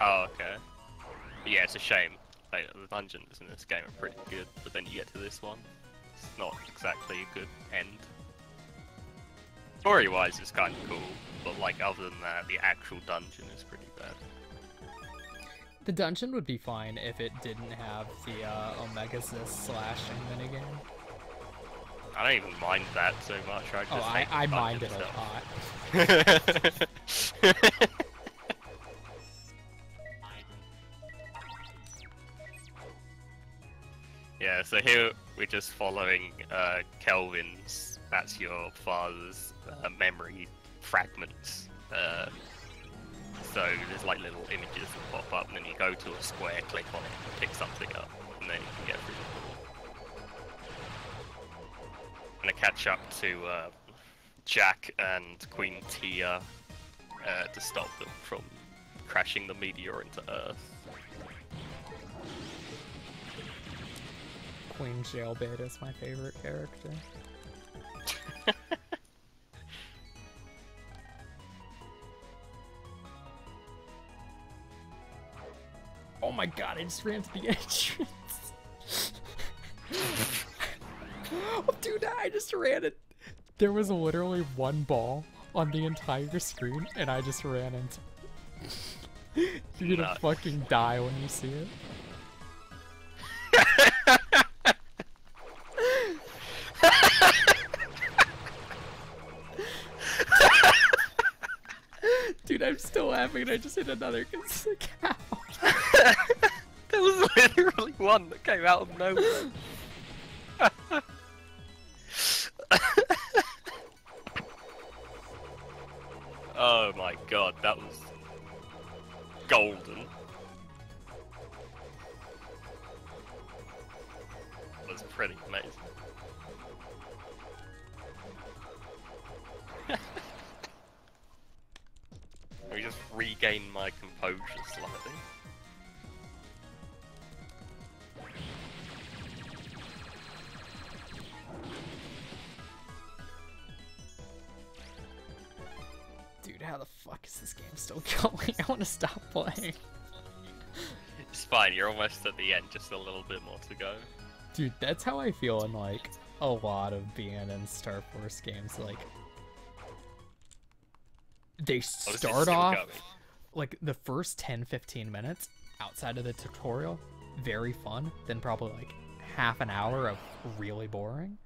Oh, okay. But yeah, it's a shame. Like, the dungeons in this game are pretty good, but then you get to this one, it's not exactly a good end. Story-wise, it's kind of cool, but like other than that, the actual dungeon is pretty bad. The dungeon would be fine if it didn't have the Omega Sis slashing minigame. I don't even mind that so much. I just hate I the mind dungeon it a lot. itself. Yeah, so here we're just following Kelvin's, that's your father's memory fragments. So there's like little images that pop up, and then you go to a square, click on it, pick something up, and then you can get through the door. I'm gonna catch up to Jack and Queen Tia to stop them from crashing the meteor into Earth. Queen Jailbait is my favorite character. Oh my god, I just ran to the entrance. Oh, dude, I just ran it. There was literally 1 ball on the entire screen, and I just ran into it. You're gonna Nuts. fucking die when you see it. Dude, I'm still laughing and I just hit another cow. There was literally one that came out of nowhere. Oh my god, that was golden. That was pretty amazing. Let me just regain my composure slightly. Dude, how the fuck is this game still going? I want to stop playing. It's fine, you're almost at the end, just a little bit more to go. Dude, that's how I feel in like a lot of BN Star Force games. Like, they Oh, this is start still off going. like the first 10-15 minutes outside of the tutorial, very fun. Then probably like half an hour of really boring.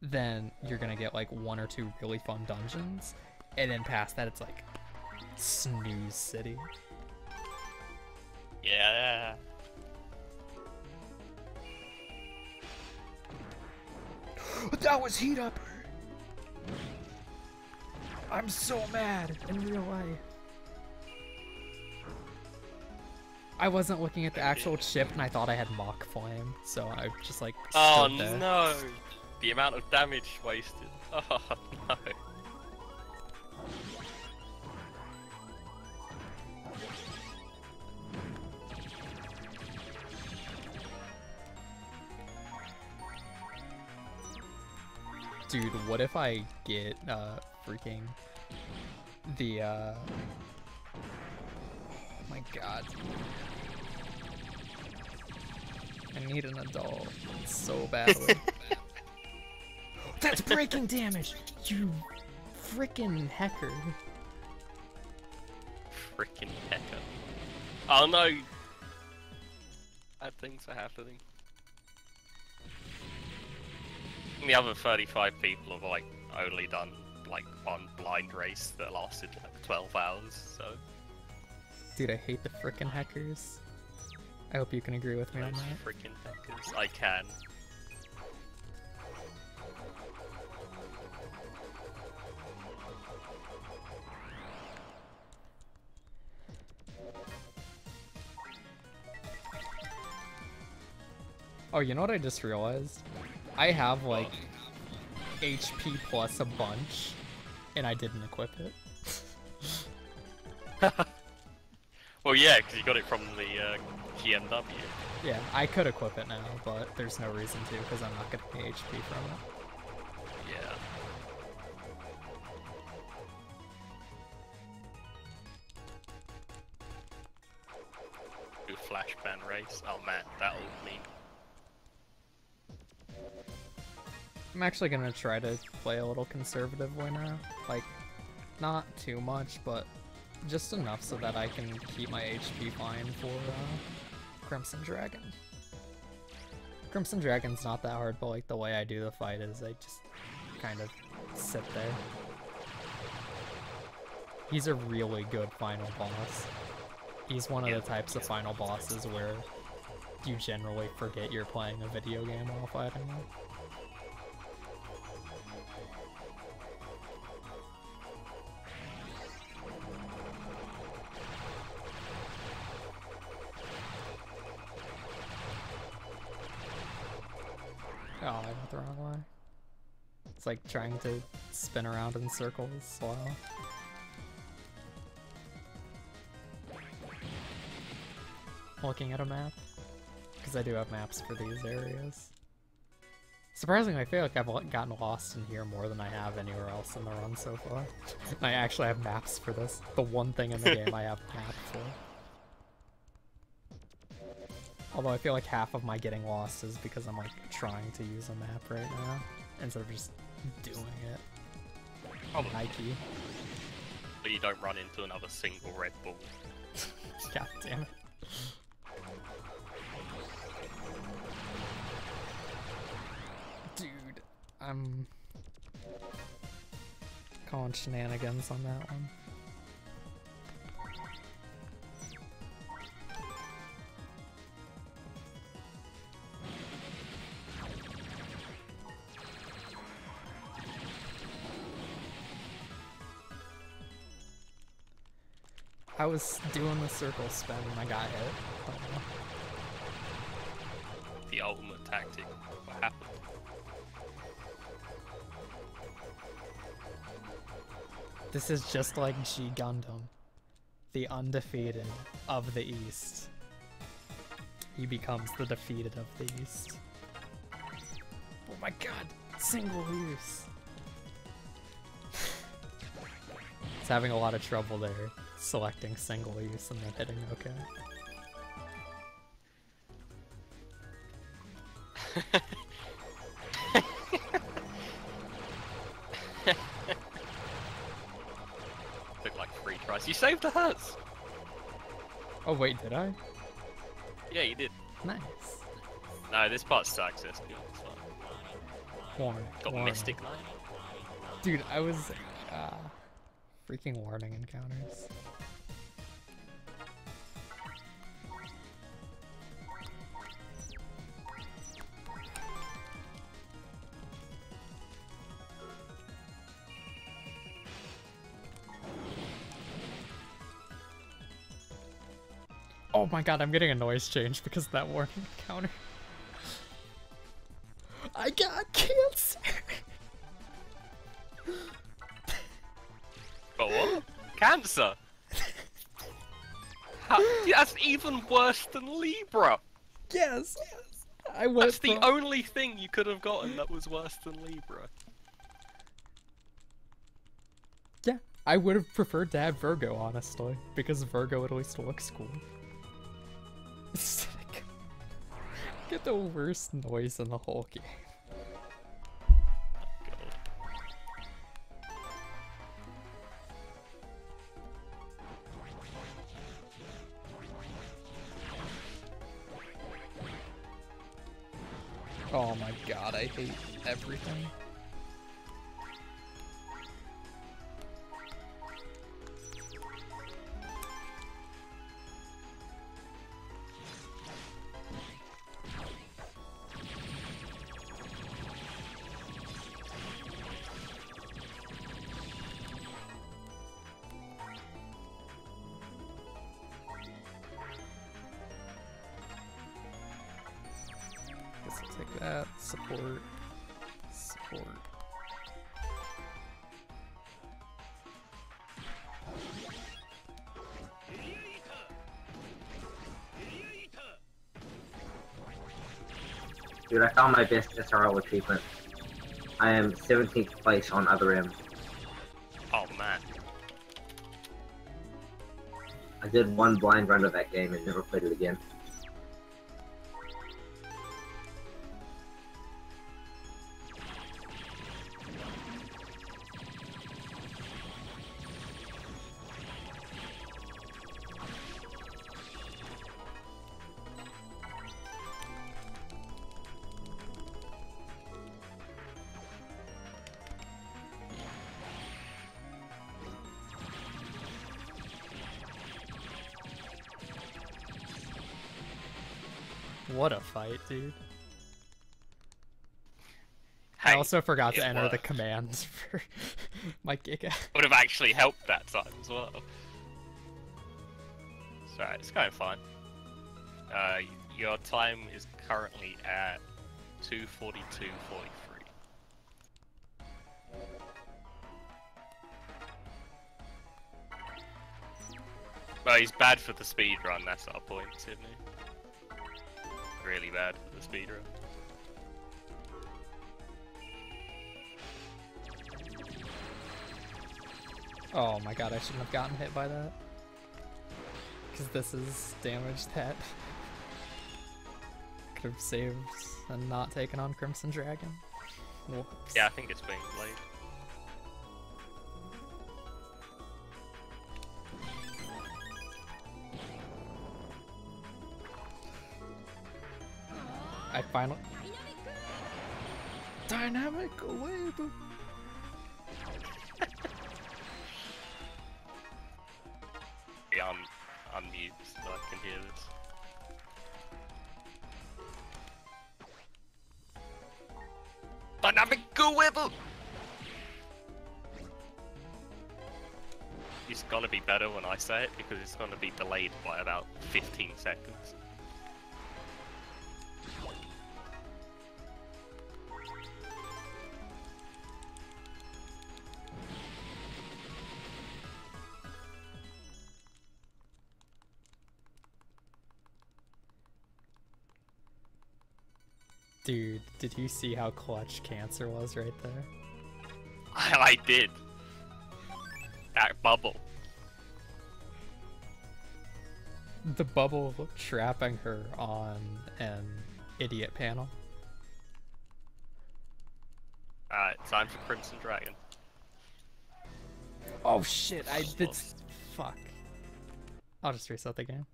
Then you're gonna get like 1 or 2 really fun dungeons, and then past that it's like snooze city. Yeah. That was heat upper. I'm so mad in real life. I wasn't looking at the actual chip and I thought I had Mach Flame, so I just like Oh stood there. no! The amount of damage wasted. Oh no. Dude, what if I get freaking the oh my god. I need an adult so badly. That's breaking damage! You freaking hacker. Freaking hacker. Oh no! Bad things are happening. And the other 35 people have like only done like one blind race that lasted like 12 hours, so... Dude, I hate the frickin' hackers. I hope you can agree with me on Those that. freaking hackers. I can. Oh, you know what I just realized? I have like HP plus a bunch, and I didn't equip it. Well, yeah, because you got it from the GMW. Yeah, I could equip it now, but there's no reason to, because I'm not getting HP from it. Yeah. Do a flash ban race. Oh man, that'll mean. I'm actually gonna try to play a little conservatively now. Like, not too much, but just enough so that I can keep my HP fine for Crimson Dragon. Crimson Dragon's not that hard, but like the way I do the fight is I just kind of sit there. He's a really good final boss. He's one of the types of final bosses where you generally forget you're playing a video game while fighting him. Oh, I went the wrong way. It's like trying to spin around in circles slow. Looking at a map, because I do have maps for these areas. Surprisingly, I feel like I've gotten lost in here more than I have anywhere else in the run so far. I actually have maps for this. The one thing in the game I have a map for. Although I feel like half of my getting lost is because I'm like trying to use a map right now instead of just doing it. Probably. Nike. But you don't run into another single Red Bull. God damn it. Dude, I'm calling shenanigans on that one. I was doing the circle spin and I got hit. The ultimate tactic. What happened? This is just like G Gundam, the undefeated of the East. He becomes the defeated of the East. Oh my god, single use. It's having a lot of trouble there, selecting single use and then hitting OK. Took like 3 tries. You saved the hurts! Oh wait, did I? Yeah, you did. Nice. No, this part sucks. It's good. It's fine. Got Warning. Mystic Knight. Dude, I was freaking warning encounters. Oh my god, I'm getting a noise change because of that warning counter. I got cancer! But what? Cancer? That's even worse than Libra! Yes! I went That's the only thing you could have gotten that was worse than Libra. Yeah, I would have preferred to have Virgo, honestly, because Virgo at least looks cool. Get the worst noise in the whole game. Oh my god, I hate everything. Guess I'll take that. Support. Support. Dude, I found my best SRL achievement. I am 17th place on Other M. Oh man. I did one blind run of that game and never played it again. What a fight, dude. Hey, I also forgot to enter the worked. commands for my Giga. Would have actually helped that time as well. It's alright, it's going fine. Your time is currently at 2:42:43. Well, he's bad for the speed run, that's our point, isn't he? Really bad for the speed run. Oh my god, I shouldn't have gotten hit by that. Because this is damage that could have saved and not taken on Crimson Dragon. Whoops. Yeah, I think it's being played. I finally... Dynamic wave! Yeah, I'm mute so I can hear this. Dynamic wave! It's gonna be better when I say it because it's gonna be delayed by about 15 seconds. Dude, did you see how clutch Cancer was right there? I did. That bubble. The bubble trapping her on an idiot panel. Alright, time for Crimson Dragon. Oh shit, I did... Fuck. I'll just reset the game.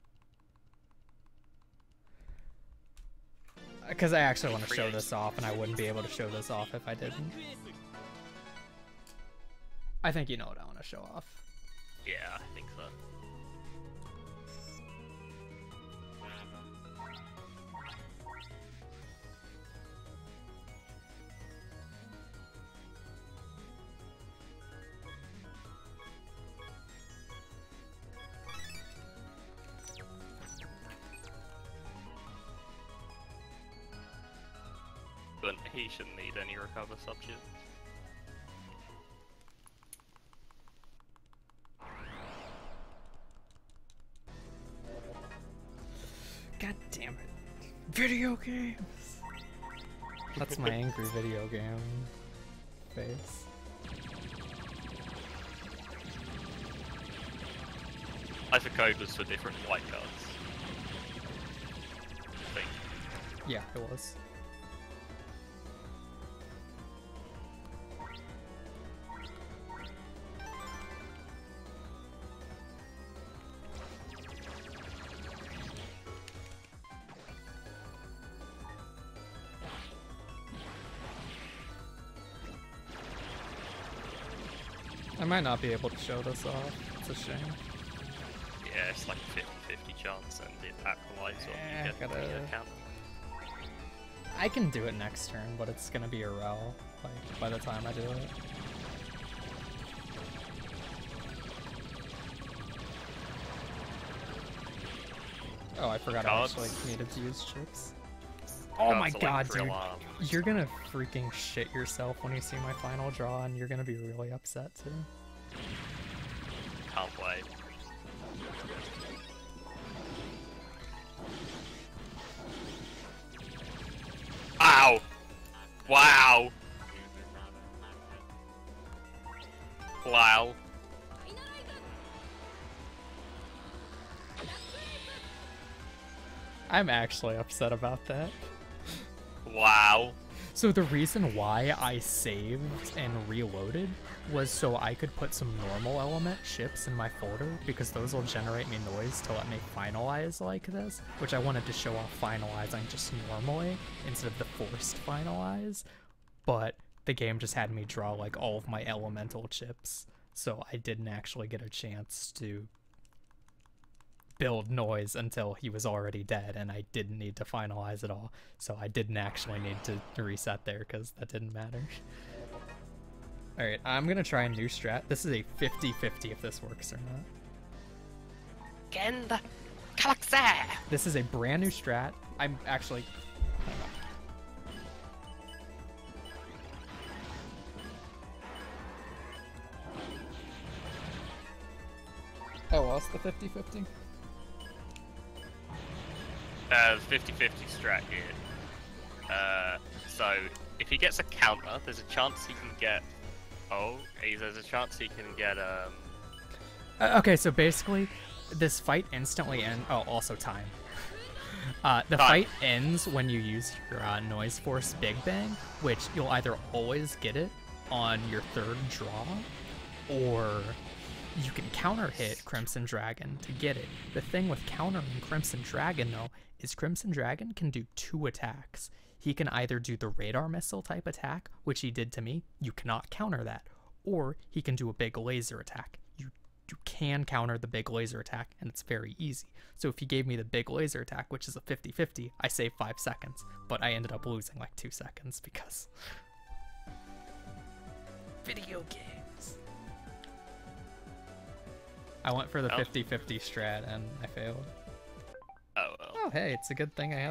Because I actually want to show this off, and I wouldn't be able to show this off if I didn't. I think you know what I want to show off. Yeah, I think so. He shouldn't need any recover subject. God damn it. Video games! That's my angry video game face. Cipher code was for different white cards. I think. Yeah, it was. I might not be able to show this off. It's a shame. Yeah, it's like a 50-50 chance, and it acolytes or you get gotta... the account. I can do it next turn, but it's gonna be a rel, like, by the time I do it. Oh, I forgot I actually needed to use chips. Oh my god, dude. You're gonna freaking shit yourself when you see my final draw, and you're gonna be really upset, too. Can't wait. Ow! Wow! Wow. I'm actually upset about that. Wow. So the reason why I saved and reloaded was so I could put some normal element chips in my folder, because those will generate me noise to let me finalize like this, which I wanted to show off finalizing just normally instead of the forced finalize, but the game just had me draw like all of my elemental chips, so I didn't actually get a chance to build noise until he was already dead, and I didn't need to finalize it all, so I didn't actually need to reset there because that didn't matter. Alright, I'm gonna try a new strat. This is a 50-50 if this works or not. Genda Galaxy! This is a brand new strat. I'm actually... I lost the 50-50. 50-50 strat here. So if he gets a counter, there's a chance he can get. There's a chance he can get. Okay, so basically, this fight instantly ends. Oh, also time. The fight ends when you use your Noise Force Big Bang, which you'll either always get it on your third draw, or you can counter hit Crimson Dragon to get it. The thing with countering Crimson Dragon, though, is Crimson Dragon can do 2 attacks. He can either do the radar missile type attack, which he did to me, you cannot counter that, or he can do a big laser attack. You can counter the big laser attack, and it's very easy. So if he gave me the big laser attack, which is a 50-50, I save 5 seconds, but I ended up losing like 2 seconds because... video games. I went for the 50-50 strat and I failed. Oh well. Oh hey, it's a good thing I had